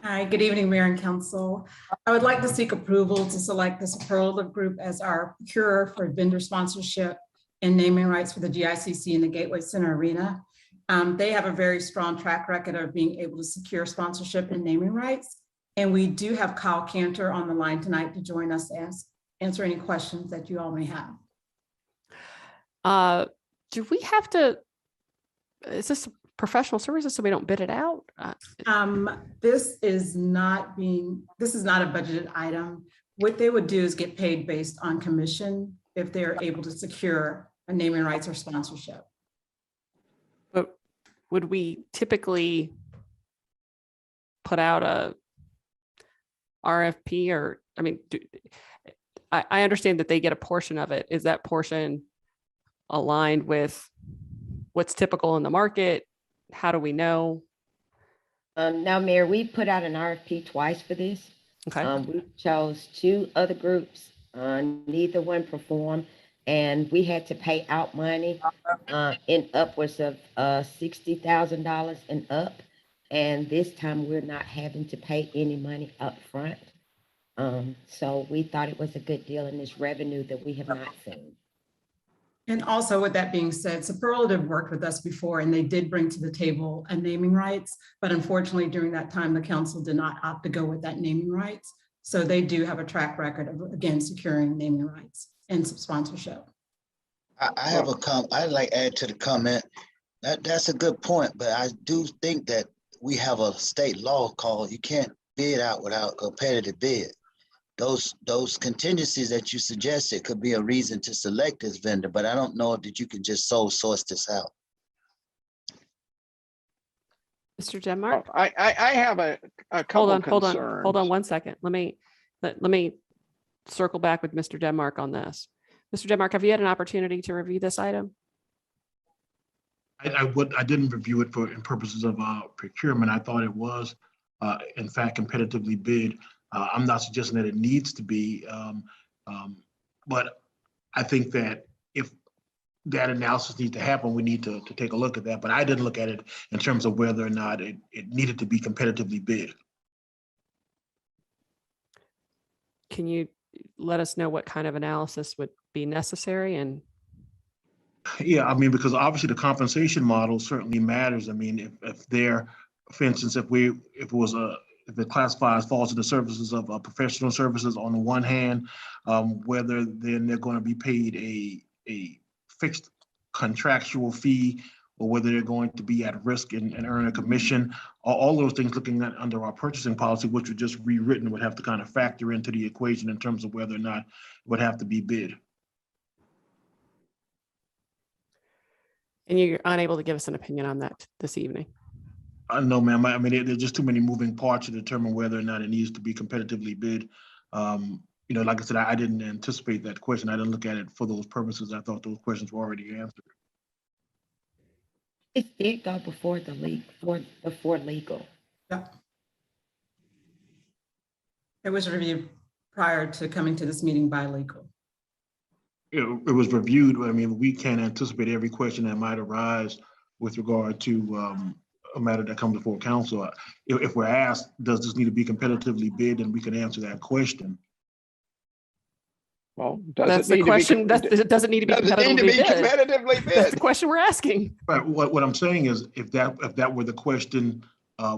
Hi, good evening, Mayor and Council. I would like to seek approval to select the Superlative Group as our procurer for vendor sponsorship and naming rights for the GICC and the Gateway Center Arena. They have a very strong track record of being able to secure sponsorship and naming rights. And we do have Kyle Cantor on the line tonight to join us to answer any questions that you all may have. Do we have to, is this professional services so we don't bid it out? This is not a budgeted item. What they would do is get paid based on commission if they're able to secure a naming rights or sponsorship. But would we typically put out a RFP or, I mean, I understand that they get a portion of it. Is that portion aligned with what's typical in the market? How do we know? Now, Mayor, we put out an RFP twice for this. Okay. We chose 2 other groups. Neither one performed, and we had to pay out money in upwards of $60,000 and up. And this time we're not having to pay any money up front. So we thought it was a good deal in this revenue that we have not seen. And also with that being said, Superlative worked with us before and they did bring to the table a naming rights, but unfortunately during that time, the council did not opt to go with that naming rights. So they do have a track record of, again, securing naming rights and some sponsorship. I have a comment. I'd like to add to the comment. That's a good point, but I do think that we have a state law called you can't bid out without a competitive bid. Those contingencies that you suggested could be a reason to select this vendor, but I don't know that you can just sole source this out. Mr. Denmark? I have a couple concerns. Hold on 1 second. Let me circle back with Mr. Denmark on this. Mr. Denmark, have you had an opportunity to review this item? I didn't review it in purposes of procurement. I thought it was in fact competitively bid. I'm not suggesting that it needs to be, but I think that if that analysis needs to happen, we need to take a look at that. But I didn't look at it in terms of whether or not it needed to be competitively bid. Can you let us know what kind of analysis would be necessary? And yeah, I mean, because obviously the compensation model certainly matters. I mean, if they're, for instance, if it classifies, falls to the services of professional services on the one hand, whether then they're going to be paid a fixed contractual fee or whether they're going to be at risk and earn a commission, all those things looking at under our purchasing policy, which was just rewritten, would have to kind of factor into the equation in terms of whether or not it would have to be bid. And you're unable to give us an opinion on that this evening? No, ma'am. I mean, there's just too many moving parts to determine whether or not it needs to be competitively bid. You know, like I said, I didn't anticipate that question. I didn't look at it for those purposes. I thought those questions were already answered. It did go before the before legal. Yeah. It was reviewed prior to coming to this meeting by legal. It was reviewed. I mean, we can't anticipate every question that might arise with regard to a matter that comes before council. If we're asked, does this need to be competitively bid, then we can answer that question. Well, that's the question. It doesn't need to be competitively bid. Competitively bid. That's the question we're asking. But what I'm saying is, if that were the question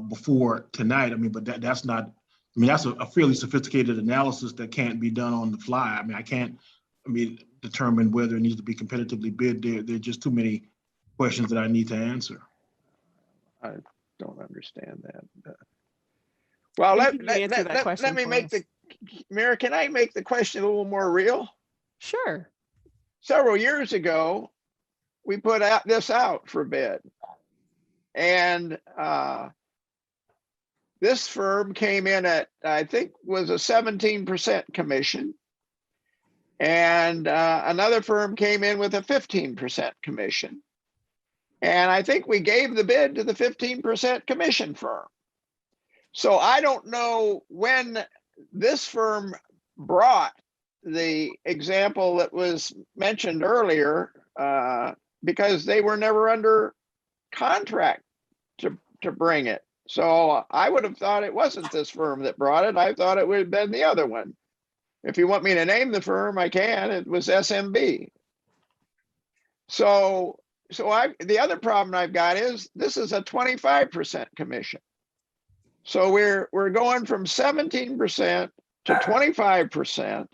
before tonight. I mean, but that's not, I mean, that's a fairly sophisticated analysis that can't be done on the fly. I mean, I can't, determine whether it needs to be competitively bid. There are just too many questions that I need to answer. I don't understand that. Well, Maybe you can answer that let question me for make us. Mayor, can I make the question a little more real? Sure. Several years ago, we put this out for bid. And this firm came in at, I think, was a 17% commission. And another firm came in with a 15% commission. And I think we gave the bid to the 15% commission firm. So I don't know when this firm brought the example that was mentioned earlier, because they were never under contract to bring it. So I would have thought it wasn't this firm that brought it. I thought it would have been the other one. If you want me to name the firm, I can. It was SMB. So the other problem I've got is this is a 25% commission. So we're going from 17% to 25%.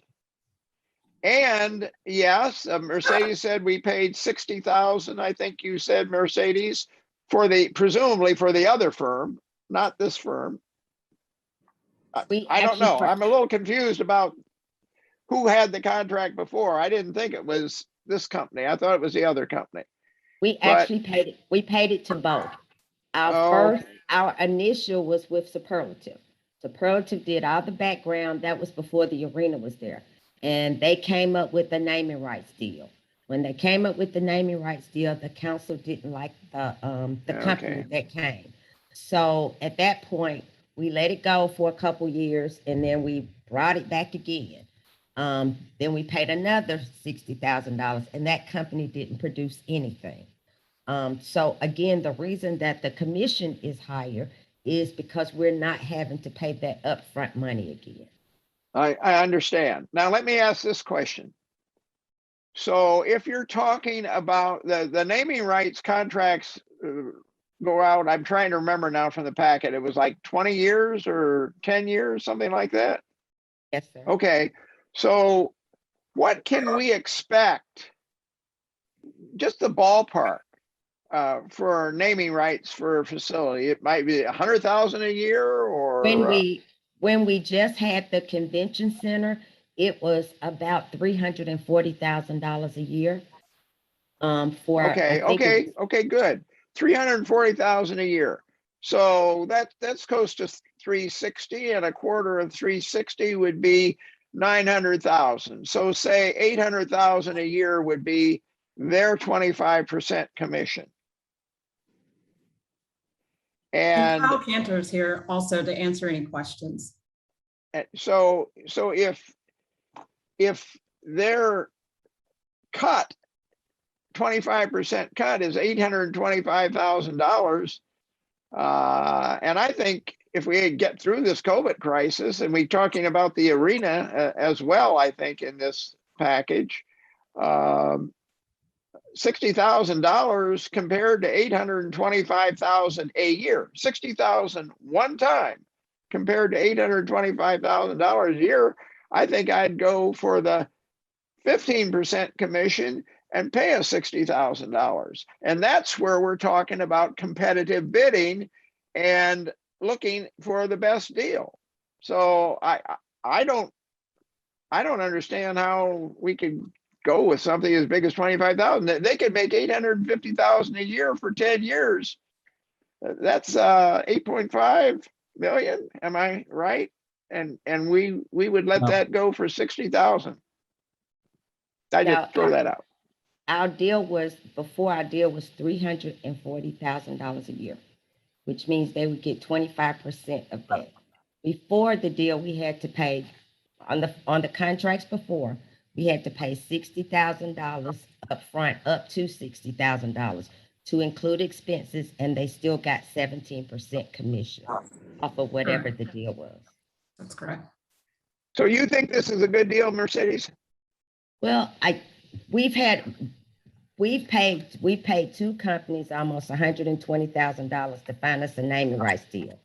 And yes, Mercedes said we paid 60,000. I think you said, Mercedes, for presumably for the other firm, not this firm. I don't know. I'm a little confused about who had the contract before. I didn't think it was this company. I thought it was the other company. We actually paid it. We paid it to both. Our initial was with Superlative. Superlative did all the background. That was before the arena was there. And they came up with the naming rights deal. When they came up with the naming rights deal, the council didn't like the company that came. So at that point, we let it go for a couple years, and then we brought it back again. Then we paid another $60,000, and that company didn't produce anything. So again, the reason that the commission is higher is because we're not having to pay that upfront money again. I understand. Now, let me ask this question. So if you're talking about the naming rights contracts go out, I'm trying to remember now from the packet, it was like 20 years or 10 years, something like that? Yes, sir. Okay, so what can we expect, just the ballpark, for naming rights for a facility? It might be 100,000 a year, or when we just had the convention center, it was about $340,000 a year. Okay, good. 340,000 a year. So that's close to 360, and a quarter of 360 would be 900,000. So say 800,000 a year would be their 25% commission. And Kyle Cantor is here also to answer any questions. So if their cut, 25% cut is $825,000, and I think if we get through this COVID crisis, and we're talking about the arena as well, I think in this package, $60,000 compared to $825,000 a year, 60,000 one time compared to $825,000 a year, I think I'd go for the 15% commission and pay us $60,000. And that's where we're talking about competitive bidding and looking for the best deal. So I don't understand how we could go with something as big as 25,000. They could make 850,000 a year for 10 years. That's 8.5 million. Am I right? And we would let that go for 60,000. I just throw that out. Our deal was $340,000 a year, which means they would get 25% of that. Before the deal, we had to pay on the contracts before, we had to pay $60,000 up front, up to $60,000 to include expenses, and they still got 17% commission off of whatever the deal was. That's correct. So you think this is a good deal, Mercedes? Well, we've had we paid two companies almost $120,000 to find us a naming rights deal.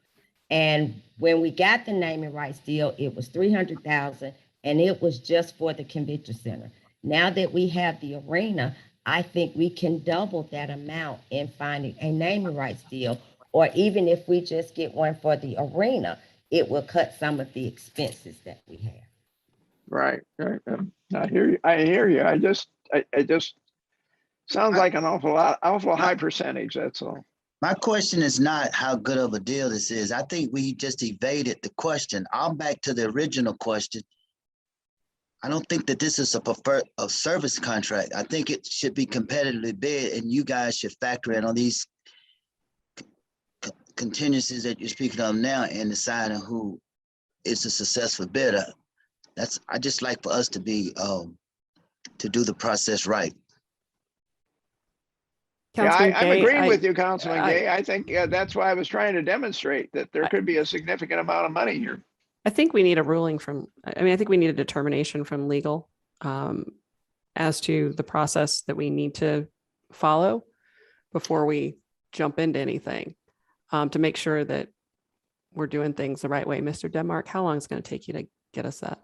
And when we got the naming rights deal, it was $300,000, and it was just for the convention center. Now that we have the arena, I think we can double that amount in finding a naming rights deal, or even if we just get one for the arena, it will cut some of the expenses that we have. Right. I hear you. I hear you. I just sounds like an awful high percentage. That's all. My question is not how good of a deal this is. I think we just evaded the question. I'm back to the original question. I don't think that this is a service contract. I think it should be competitively bid, and you guys should factor in on these contingencies that you're speaking of now and deciding who is a successful bidder. I just like for us to be to do the process right. Yeah, I'm agreeing with you, Councilman Gay. I think that's why I was trying to demonstrate that there could be a significant amount of money here. I think we need a ruling from, I think we need a determination from legal as to the process that we need to follow before we jump into anything to make sure that we're doing things the right way. Mr. Denmark, how long is it going to take you to get us that?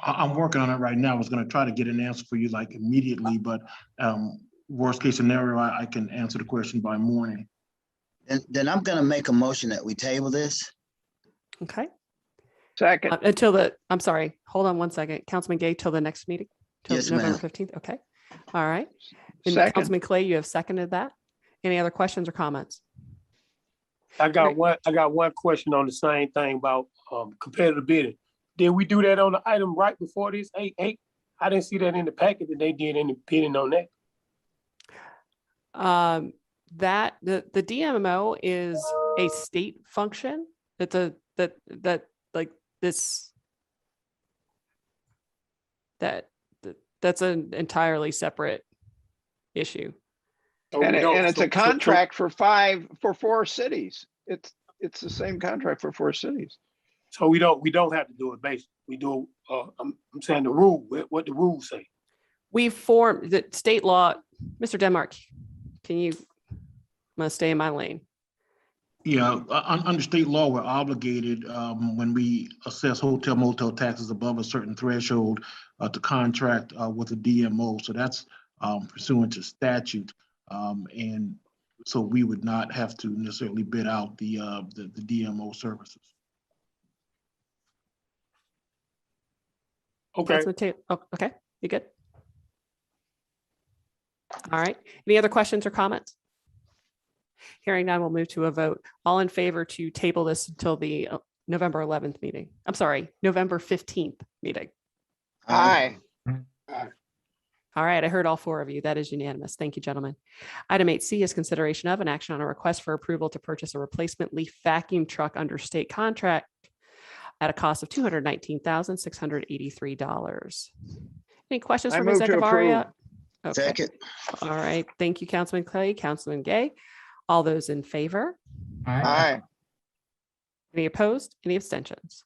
I'm working on it right now. I was going to try to get an answer for you like immediately, but worst case scenario, I can answer the question by morning. And then I'm going to make a motion that we table this. Okay. Second. I'm sorry, hold on one second. Councilman Gay, till the next meeting? Till Yes, November ma'am. 15th? Okay. All right. And Second. Councilman Clay, you have seconded that. Any other questions or comments? I got one question on the same thing about competitive bidding. Did we do that on the item right before this? I didn't see that in the packet that they did any bidding on that. That the DMO is a state function. It's that's an entirely separate issue. So And we it's a contract for 4 cities. It's the same contract for 4 cities. So we don't have to do it basically. We do. I'm saying the rule. What the rules say. We formed the state law. Mr. Denmark, I'm gonna stay in my lane. Yeah, under state law, we're obligated when we assess hotel motel taxes above a certain threshold to contract with a DMO. So that's pursuant to statute, and so we would not have to necessarily bid out the DMO services. Okay. Okay, you good? All right. Any other questions or comments? Hearing none, we'll move to a vote. All in favor to table this until the November 11th meeting. I'm sorry, November 15th meeting. Aye. All right, I heard all 4 of you. That is unanimous. Thank you, gentlemen. Item 8C is consideration of an action on a request for approval to purchase a replacement leaf vacuum truck under state contract at a cost of $219,683. Any questions from Ms. Echevarria? Okay. Second. All right. Thank you, Councilman Clay, Councilman Gay. All those in favor? Aye. Any opposed? Any abstentions?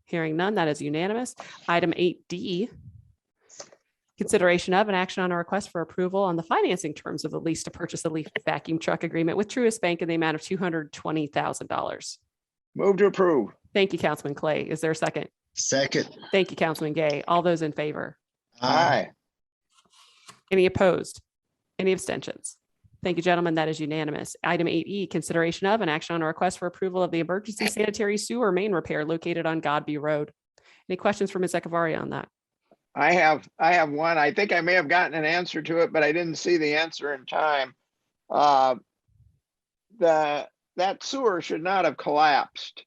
Hearing none, that is unanimous. Item 8D, consideration of an action on a request for approval on the financing terms of the lease to purchase a leaf vacuum truck agreement with Truist Bank in the amount of $220,000. Move to approve. Thank you, Councilman Clay. Is there a second? Second. Thank you, Councilman Gay. All those in favor? Aye. Any opposed? Any abstentions? Thank you, gentlemen. That is unanimous. Item 8E, consideration of an action on a request for approval of the emergency sanitary sewer main repair located on Godview Road. Any questions for Ms. Echevarria on that? I have one. I think I may have gotten an answer to it, but I didn't see the answer in time. That sewer should not have collapsed.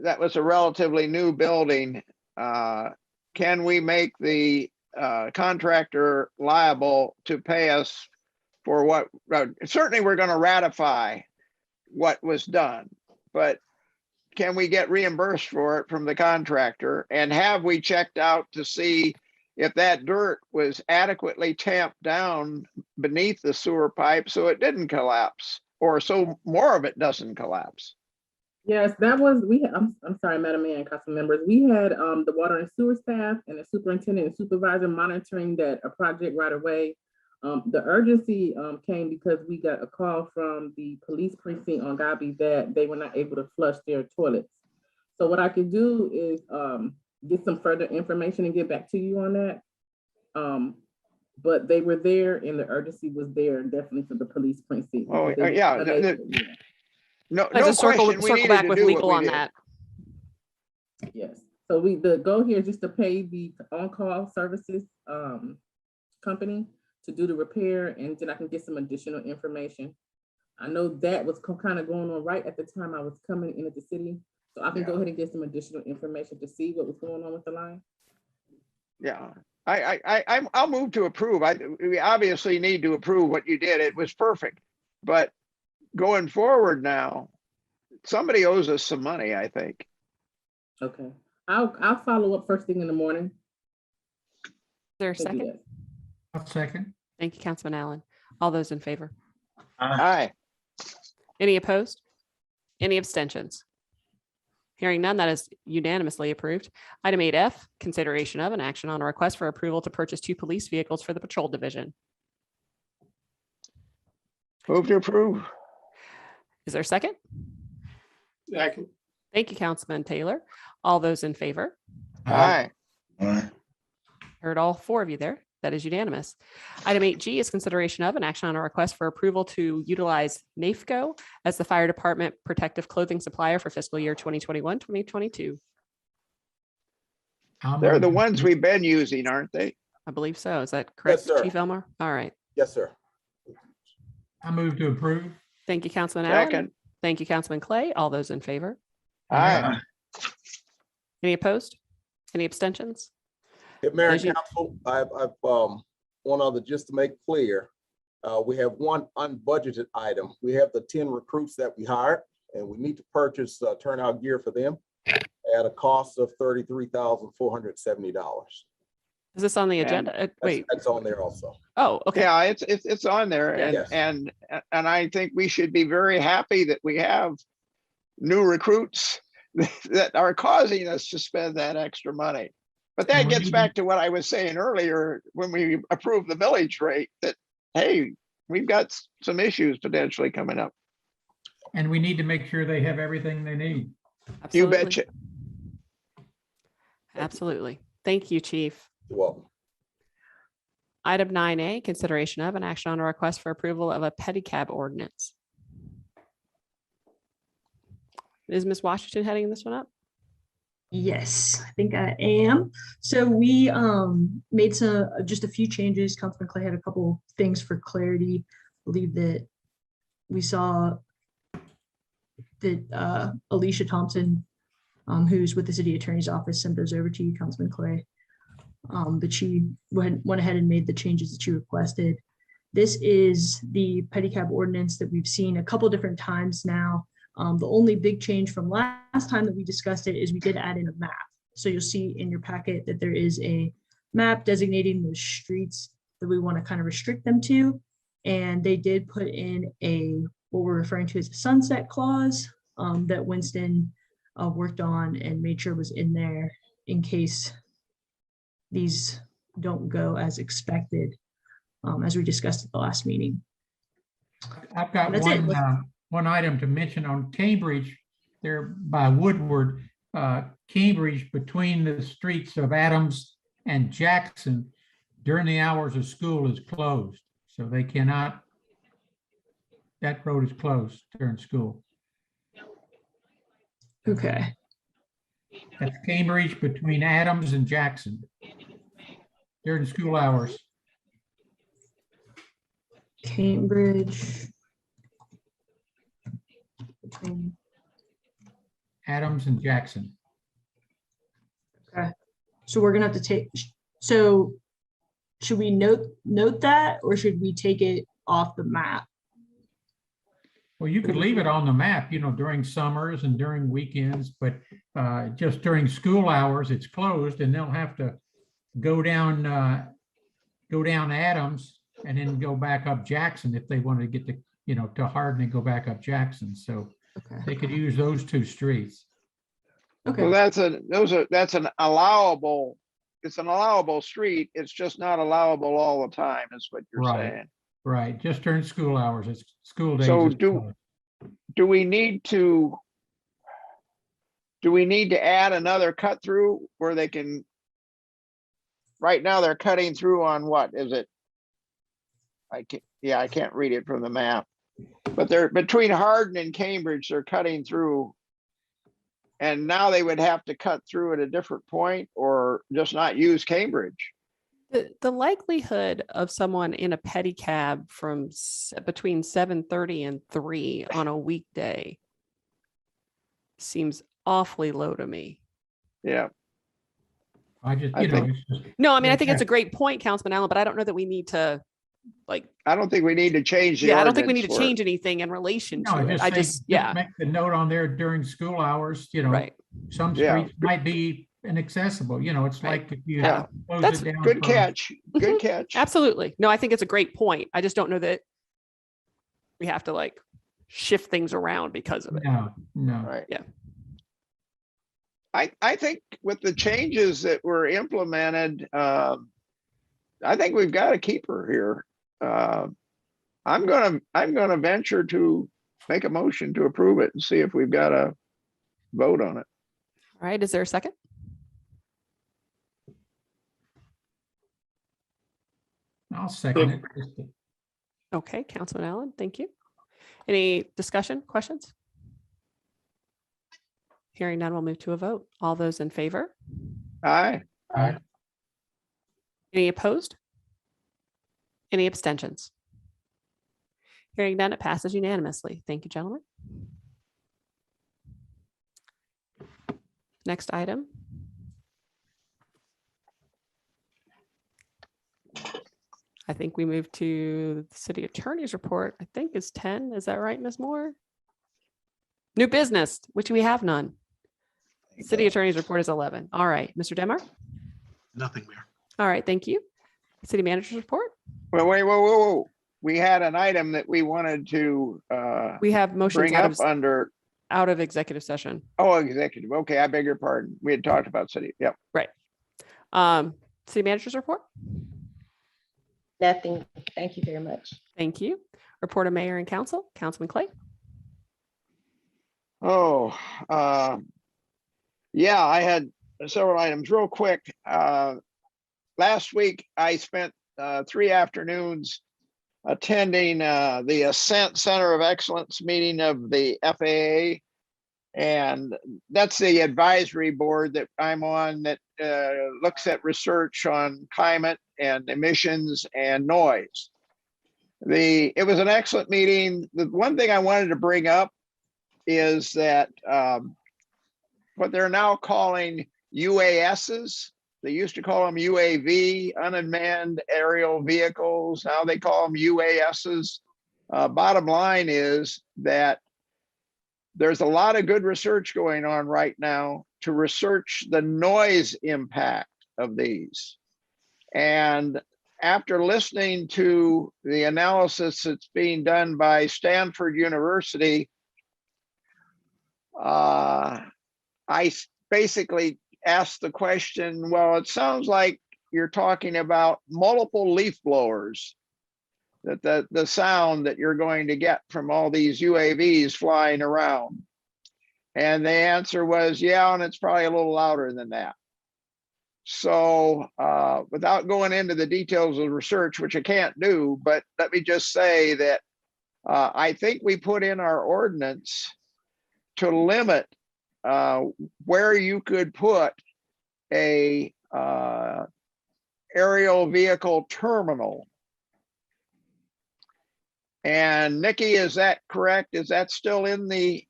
That was a relatively new building. Can we make the contractor liable to pay us for what? Certainly we're going to ratify what was done, but can we get reimbursed for it from the contractor? And have we checked out to see if that dirt was adequately tamped down beneath the sewer pipe so it didn't collapse, or so more of it doesn't collapse? Yes, that was, I'm sorry, Madam Mayor and council members. We had the water and sewer staff and the superintendent and supervisor monitoring that a project right away. The urgency came because we got a call from the police precinct on Godview that they were not able to flush their toilets. So what I could do is get some further information and get back to you on that. But they were there and the urgency was there definitely for the police precinct. Oh, They were yeah. unable- No, Let's no just circle question. We needed back to with do what legal we on did. that. Yes, so the goal here is just to pay the on-call services company to do the repair, and then I can get some additional information. I know that was kind of going on right at the time I was coming into the city, so I can go ahead and get some additional information to see what was going on with the line. Yeah, I'll move to approve. We obviously need to approve what you did. It was perfect. But going forward now, somebody owes us some money, I think. Okay, I'll follow up first thing in the morning. Is there a second? I'll second. Thank you, Councilman Allen. All those in favor? Aye. Any opposed? Any abstentions? Hearing none, that is unanimously approved. Item 8F, consideration of an action on a request for approval to purchase 2 police vehicles for the patrol division. Move to approve. Is there a second? Second. Thank you, Councilman Taylor. All those in favor? Aye. Heard all 4 of you there. That is unanimous. Item 8G is consideration of an action on a request for approval to utilize NAFCO as the fire department protective clothing supplier for fiscal year 2021-2022. They're the ones we've been using, aren't they? I believe so. Is that correct, sir. Chief Elmore? All right. Yes, sir. I move to approve. Thank you, Councilman Allen. Second. Thank you, Councilman Clay. All those in favor? Aye. Any opposed? Any abstentions? Mayor and As you- council, I've one other, just to make clear, we have one unbudgeted item. We have the 10 recruits that we hired, and we need to purchase turnout gear for them at a cost of $33,470. Is this on the agenda? Wait. That's on there also. Oh, okay. Yeah, it's on there, and Yes. and I think we should be very happy that we have new recruits that are causing us to spend that extra money. But that gets back to what I was saying earlier when we approved the millage rate, that, hey, we've got some issues potentially coming up. And we need to make sure they have everything they need. Absolutely. You betcha. Absolutely. Thank you, Chief. You're welcome. Item 9A, consideration of an action on a request for approval of a pedicab ordinance. Is Ms. Washington heading this one up? Yes, I think I am. So we made just a few changes. Councilman Clay had a couple things for clarity. I believe that we saw that Alicia Thompson, who's with the city attorney's office, sent those over to you, Councilman Clay. But she went ahead and made the changes that you requested. This is the pedicab ordinance that we've seen a couple different times now. The only big change from last time that we discussed it is we did add in a map. So you'll see in your packet that there is a map designating the streets that we want to kind of restrict them to. And they did put in what we're referring to as a sunset clause that Winston worked on and made sure was in there in case these don't go as expected, as we discussed at the last meeting. I've got That's it. one item to mention on Cambridge, there by Woodward, Cambridge, between the streets of Adams and Jackson during the hours of school is closed. So they cannot, that road is closed during school. Okay. That's Cambridge between Adams and Jackson during school hours. Cambridge. Between Adams and Jackson. Okay, so we're gonna have to take, so should we note that, or should we take it off the map? Well, you could leave it on the map, during summers and during weekends, but just during school hours, it's closed, and they'll have to go down Adams and then go back up Jackson if they want to get to Hardin and go back up Jackson. So Okay. They could use those two streets. Well, Okay. that's an allowable, it's an allowable street. It's just not allowable all the time, is what you're Right. saying. Right, just during school hours. It's school days. So is fine. do we need to add another cut through where they can? Right now they're cutting through on what is it? I can't read it from the map, but they're between Hardin and Cambridge, they're cutting through. And now they would have to cut through at a different point or just not use Cambridge. The likelihood of someone in a pedicab from between 7:30 and 3 on a weekday seems awfully low to me. Yeah. I just, I you know, think- it's just, No, I mean, I think it's a great point, Councilman Allen, but I don't know that we need to I don't think we need to change the yeah, I don't think we need to ordinance for it. change anything in relation no, to it. I just, yeah, make the note on there during school hours, you know. right. Some Yeah. streets might be inaccessible, you know, it's Right. like if you Yeah. close That's it down. Good for- catch. Good catch. Absolutely. No, I think it's a great point. I just don't know that we have to like shift things around because of it. No, no. Right. Yeah. I think with the changes that were implemented, I think we've got to keep her here. I'm gonna venture to make a motion to approve it and see if we've got a vote on it. All right. Is there a second? I'll second it. Just to- Okay, Councilman Allen, thank you. Any discussion, questions? Hearing none, we'll move to a vote. All those in favor? Aye. Aye. Any opposed? Any abstentions? Hearing none, it passes unanimously. Thank you, gentlemen. Next item. I think we move to the city attorney's report, I think is 10. Is that right, Ms. Moore? New business, which we have none. City attorney's report is 11. All right, Mr. Demar. Nothing, Mayor. All right, thank you. City manager's report. Well, wait, whoa. We had an item that we wanted to We have motions bring out up of under, executive session. oh, executive. Okay, I beg your pardon. We had talked about city. Yep. Right. City manager's report. Nothing. Thank you very much. Thank you. Report of mayor and council. Councilman Clay. Oh, yeah, I had several items real quick. Last week, I spent 3 afternoons attending the Ascent Center of Excellence meeting of the FAA. And that's the advisory board that I'm on that looks at research on climate and emissions and noise. It was an excellent meeting. The one thing I wanted to bring up is that what they're now calling UASs, they used to call them UAV, unmanned aerial vehicles. Now they call them UASs. Bottom line is that there's a lot of good research going on right now to research the noise impact of these. And after listening to the analysis that's being done by Stanford University, I basically asked the question, well, it sounds like you're talking about multiple leaf blowers, that the sound that you're going to get from all these UAVs flying around. And the answer was, yeah, and it's probably a little louder than that. So without going into the details of research, which I can't do, but let me just say that I think we put in our ordinance to limit where you could put a aerial vehicle terminal. And Nikki, is that correct? Is that still in the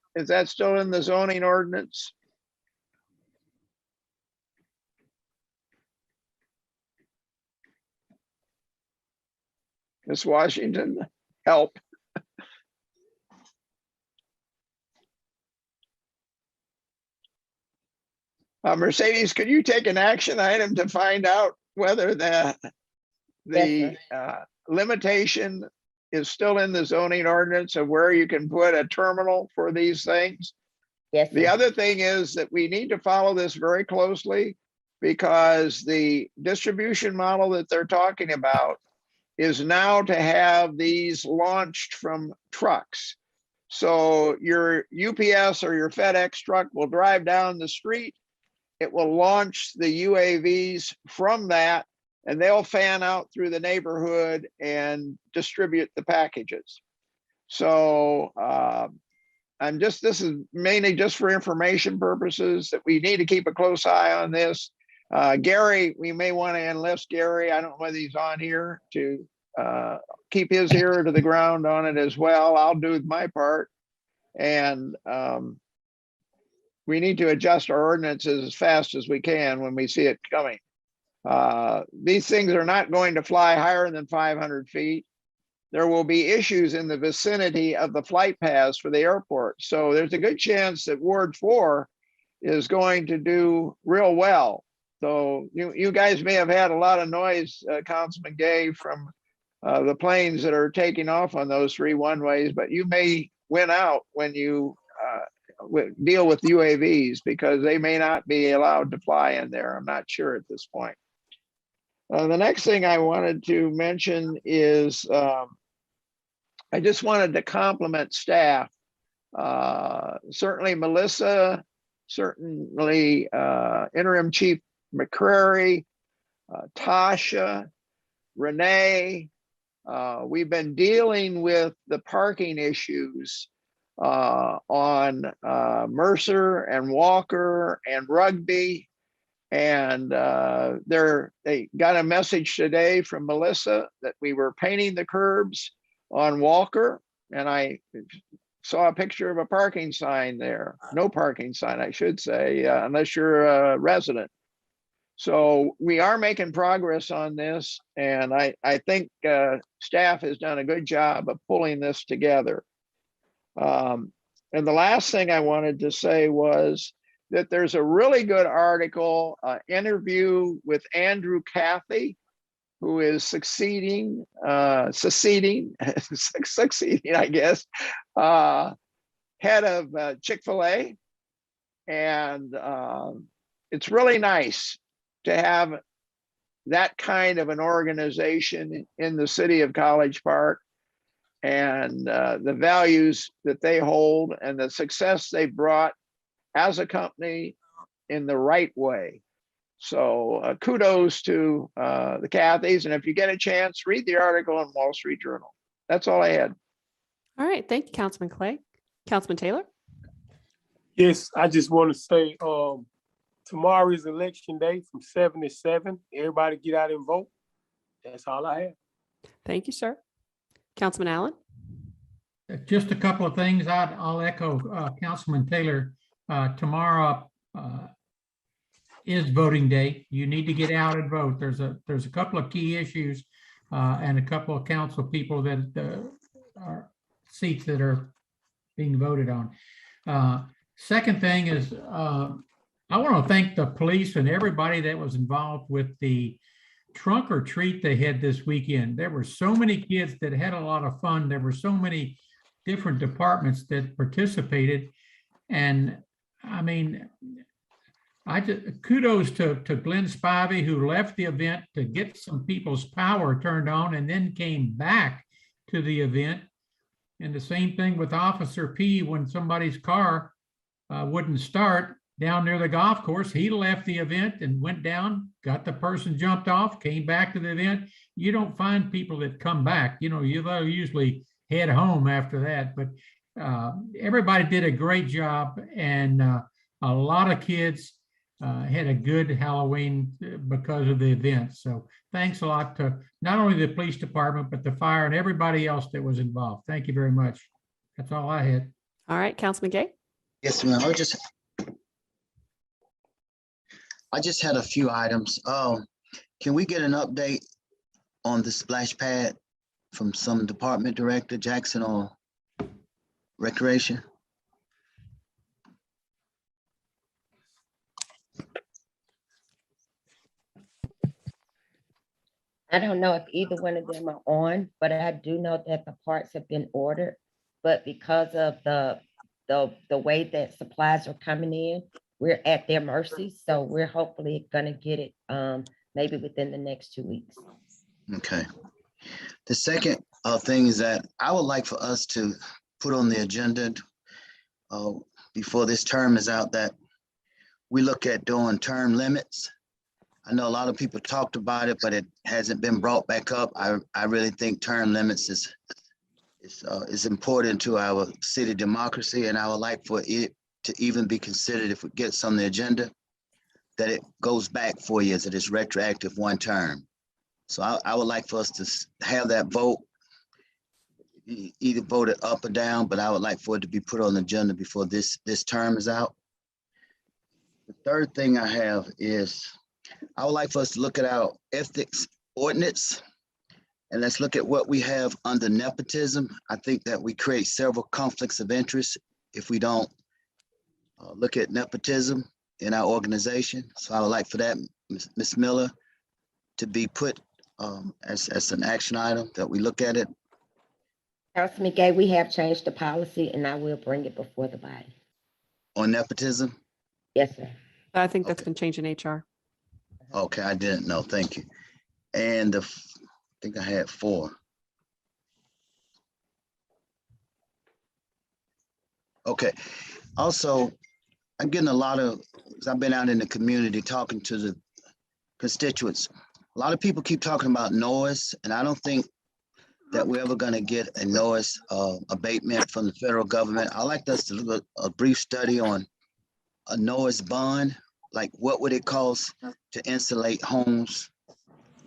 zoning ordinance? Ms. Washington, help. Mercedes, could you take an action item to find out whether the limitation is still in the zoning ordinance of where you can put a terminal for these things. Yes, The sir. other thing is that we need to follow this very closely because the distribution model that they're talking about is now to have these launched from trucks. So your UPS or your FedEx truck will drive down the street. It will launch the UAVs from that, and they'll fan out through the neighborhood and distribute the packages. So this is mainly just for information purposes that we need to keep a close eye on this. Gary, we may want to enlist Gary. I don't know whether he's on here to keep his ear to the ground on it as well. I'll do my part. And we need to adjust our ordinances as fast as we can when we see it coming. These things are not going to fly higher than 500 feet. There will be issues in the vicinity of the flight paths for the airport. So there's a good chance that Ward 4 is going to do real well. So you guys may have had a lot of noise, Councilman Gay, from the planes that are taking off on those 3 one-ways, but you may win out when you deal with UAVs because they may not be allowed to fly in there. I'm not sure at this point. The next thing I wanted to mention is I just wanted to compliment staff. Certainly Melissa, certainly Interim Chief McCrary, Tasha, Renee. We've been dealing with the parking issues on Mercer and Walker and Rugby. And they got a message today from Melissa that we were painting the curbs on Walker. And I saw a picture of a parking sign there. No parking sign, I should say, unless you're a resident. So we are making progress on this. And I think staff has done a good job of pulling this together. And the last thing I wanted to say was that there's a really good article, interview with Andrew Cathy, who is succeeding, I guess, head of Chick-fil-A. And it's really nice to have that kind of an organization in the city of College Park, and the values that they hold and the success they brought as a company in the right way. So kudos to the Cathys. And if you get a chance, read the article in Wall Street Journal. That's all I had. All right. Thank you, Councilman Clay. Councilman Taylor? Yes, I just want to say tomorrow is election day from 7 to 7. Everybody get out and vote. That's all I have. Thank you, sir. Councilman Allen? Just a couple of things. I'll echo Councilman Taylor. Tomorrow is voting day. You need to get out and vote. There's a couple of key issues and a couple of council people that are seats that are being voted on. Second thing is I want to thank the police and everybody that was involved with the trunk or treat they had this weekend. There were so many kids that had a lot of fun. There were so many different departments that participated. And I mean, kudos to Glenn Spivey, who left the event to get some people's power turned on and then came back to the event. And the same thing with Officer P, when somebody's car wouldn't start down near the golf course, he left the event and went down, got the person jumped off, came back to the event. You don't find people that come back. You know, they'll usually head home after that, but everybody did a great job, and a lot of kids had a good Halloween because of the event. So thanks a lot to not only the police department, but the fire and everybody else that was involved. Thank you very much. That's all I had. All right, Councilman Gay? Yes, ma'am. I just had a few items. Can we get an update on the splash pad from some department director, Jackson, or Recreation? I don't know if either one of them are on, but I do know that the parts have been ordered. But because of the way that supplies are coming in, we're at their mercy. So we're hopefully gonna get it maybe within the next 2 weeks. Okay. The second thing is that I would like for us to put on the agenda before this term is out, that we look at doing term limits. I know a lot of people talked about it, but it hasn't been brought back up. I really think term limits is important to our city democracy, and I would like for it to even be considered, if it gets on the agenda, that it goes back 4 years, that it's retroactive 1 term. So I would like for us to have that vote, either vote it up or down, but I would like for it to be put on the agenda before this term is out. The third thing I have is, I would like for us to look at our ethics ordinance, and let's look at what we have under nepotism. I think that we create several conflicts of interest if we don't look at nepotism in our organization. So I would like for that, Ms. Miller, to be put as an action item, that we look at it. Councilman Gay, we have changed the policy and I will bring it before the body. On nepotism? Yes, sir. I think that's been changed in HR. Okay, I didn't know, thank you. And I think I had 4. Okay, also, I'm getting a lot of, I've been out in the community talking to the constituents. A lot of people keep talking about noise, and I don't think that we're ever gonna get a noise abatement from the federal government. I'd like us to do a brief study on a noise bond. Like, what would it cost to insulate homes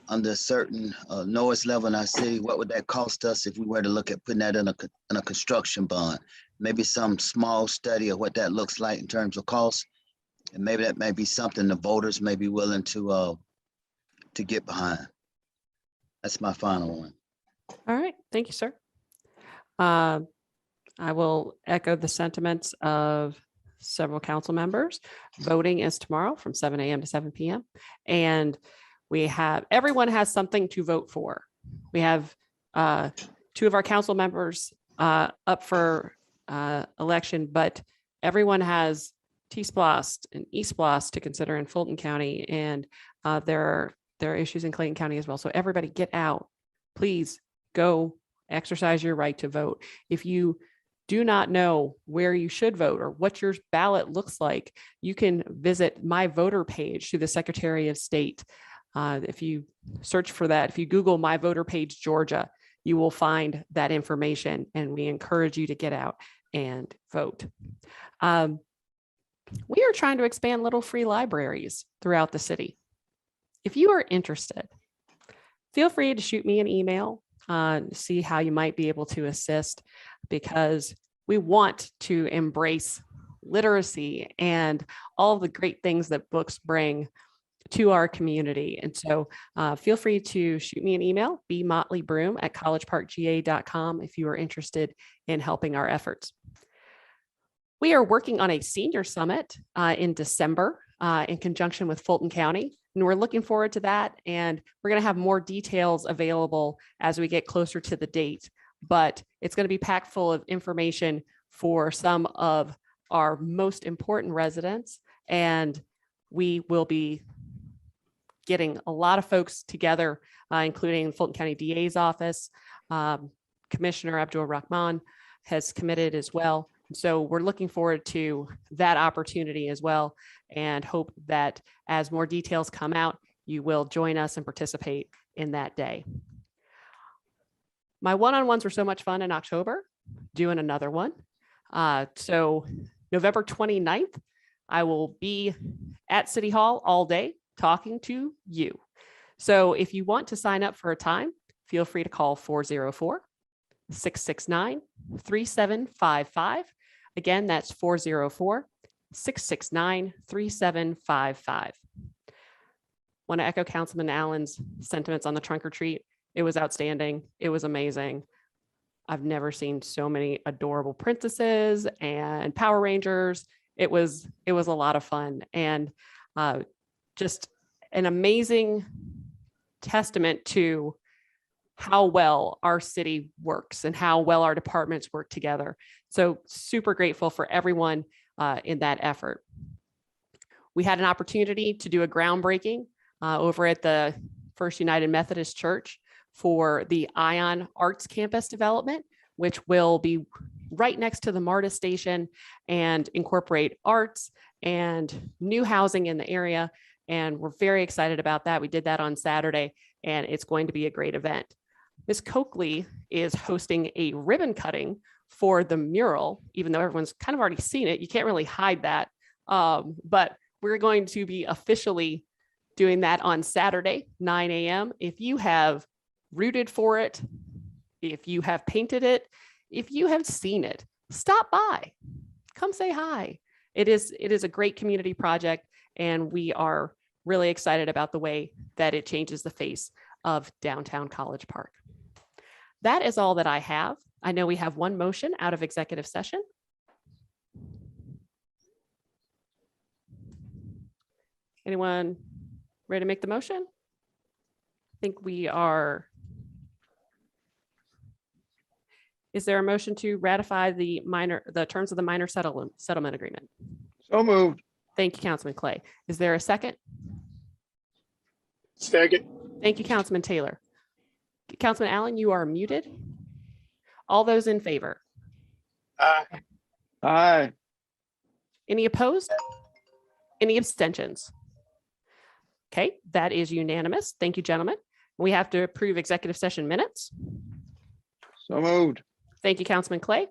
under a certain noise level in our city? What would that cost us if we were to look at putting that in a construction bond? Maybe some small study of what that looks like in terms of cost. And maybe that may be something the voters may be willing to get behind. That's my final one. All right, thank you, sir. I will echo the sentiments of several council members. Voting is tomorrow from 7 a.m. to 7 p.m. And everyone has something to vote for. We have 2 of our council members up for election, but everyone has T-SPLOST and E-SPLOST to consider in Fulton County, and there are issues in Clayton County as well. So everybody get out, please go exercise your right to vote. If you do not know where you should vote or what your ballot looks like, you can visit my voter page through the Secretary of State. If you search for that, if you Google my voter page, Georgia, you will find that information, and we encourage you to get out and vote. We are trying to expand little free libraries throughout the city. If you are interested, feel free to shoot me an email, see how you might be able to assist, because we want to embrace literacy and all the great things that books bring to our community. And so feel free to shoot me an email, bmotleybroom@collegeparkga.com, if you are interested in helping our efforts. We are working on a senior summit in December in conjunction with Fulton County, and we're looking forward to that. And we're going to have more details available as we get closer to the date, but it's going to be packed full of information for some of our most important residents. And we will be getting a lot of folks together, including Fulton County DA's office. Commissioner Abdul Rahman has committed as well. So we're looking forward to that opportunity as well, and hope that as more details come out, you will join us and participate in that day. My one-on-ones were so much fun in October, doing another one. So November 29th, I will be at City Hall all day talking to you. So if you want to sign up for a time, feel free to call 404-669-3755. Again, that's 404-669-3755. Want to echo Councilman Allen's sentiments on the trunk or treat. It was outstanding. It was amazing. I've never seen so many adorable princesses and Power Rangers. It was a lot of fun, and just an amazing testament to how well our city works and how well our departments work together. So super grateful for everyone in that effort. We had an opportunity to do a groundbreaking over at the First United Methodist Church for the Ion Arts Campus development, which will be right next to the MARTA station and incorporate arts and new housing in the area. And we're very excited about that. We did that on Saturday, and it's going to be a great event. Ms. Coakley is hosting a ribbon cutting for the mural, even though everyone's kind of already seen it. You can't really hide that. But we're going to be officially doing that on Saturday, 9 a.m. If you have rooted for it, if you have painted it, if you have seen it, stop by, come say hi. It is a great community project, and we are really excited about the way that it changes the face of downtown College Park. That is all that I have. I know we have one motion out of executive session. Anyone ready to make the motion? I think we are. Is there a motion to ratify the terms of the minor settlement agreement? So moved. Thank you, Councilman Clay. Is there a second? Second. Thank you, Councilman Taylor. Councilman Allen, you are muted. All those in favor? Aye. Aye. Any opposed? Any abstentions? Okay, that is unanimous. Thank you, gentlemen. We have to approve executive session minutes. So moved. Thank you, Councilman Clay.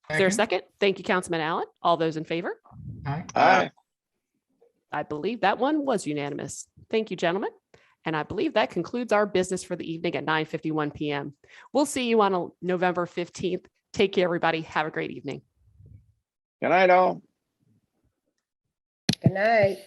Is there a second? Thank you, Councilman Allen. All those in favor? Aye. Aye. I believe that one was unanimous. Thank you, gentlemen. And I believe that concludes our business for the evening at 9:51 p.m. We'll see you on November 15th. Take care, everybody. Have a great evening. Good night, all. Good night.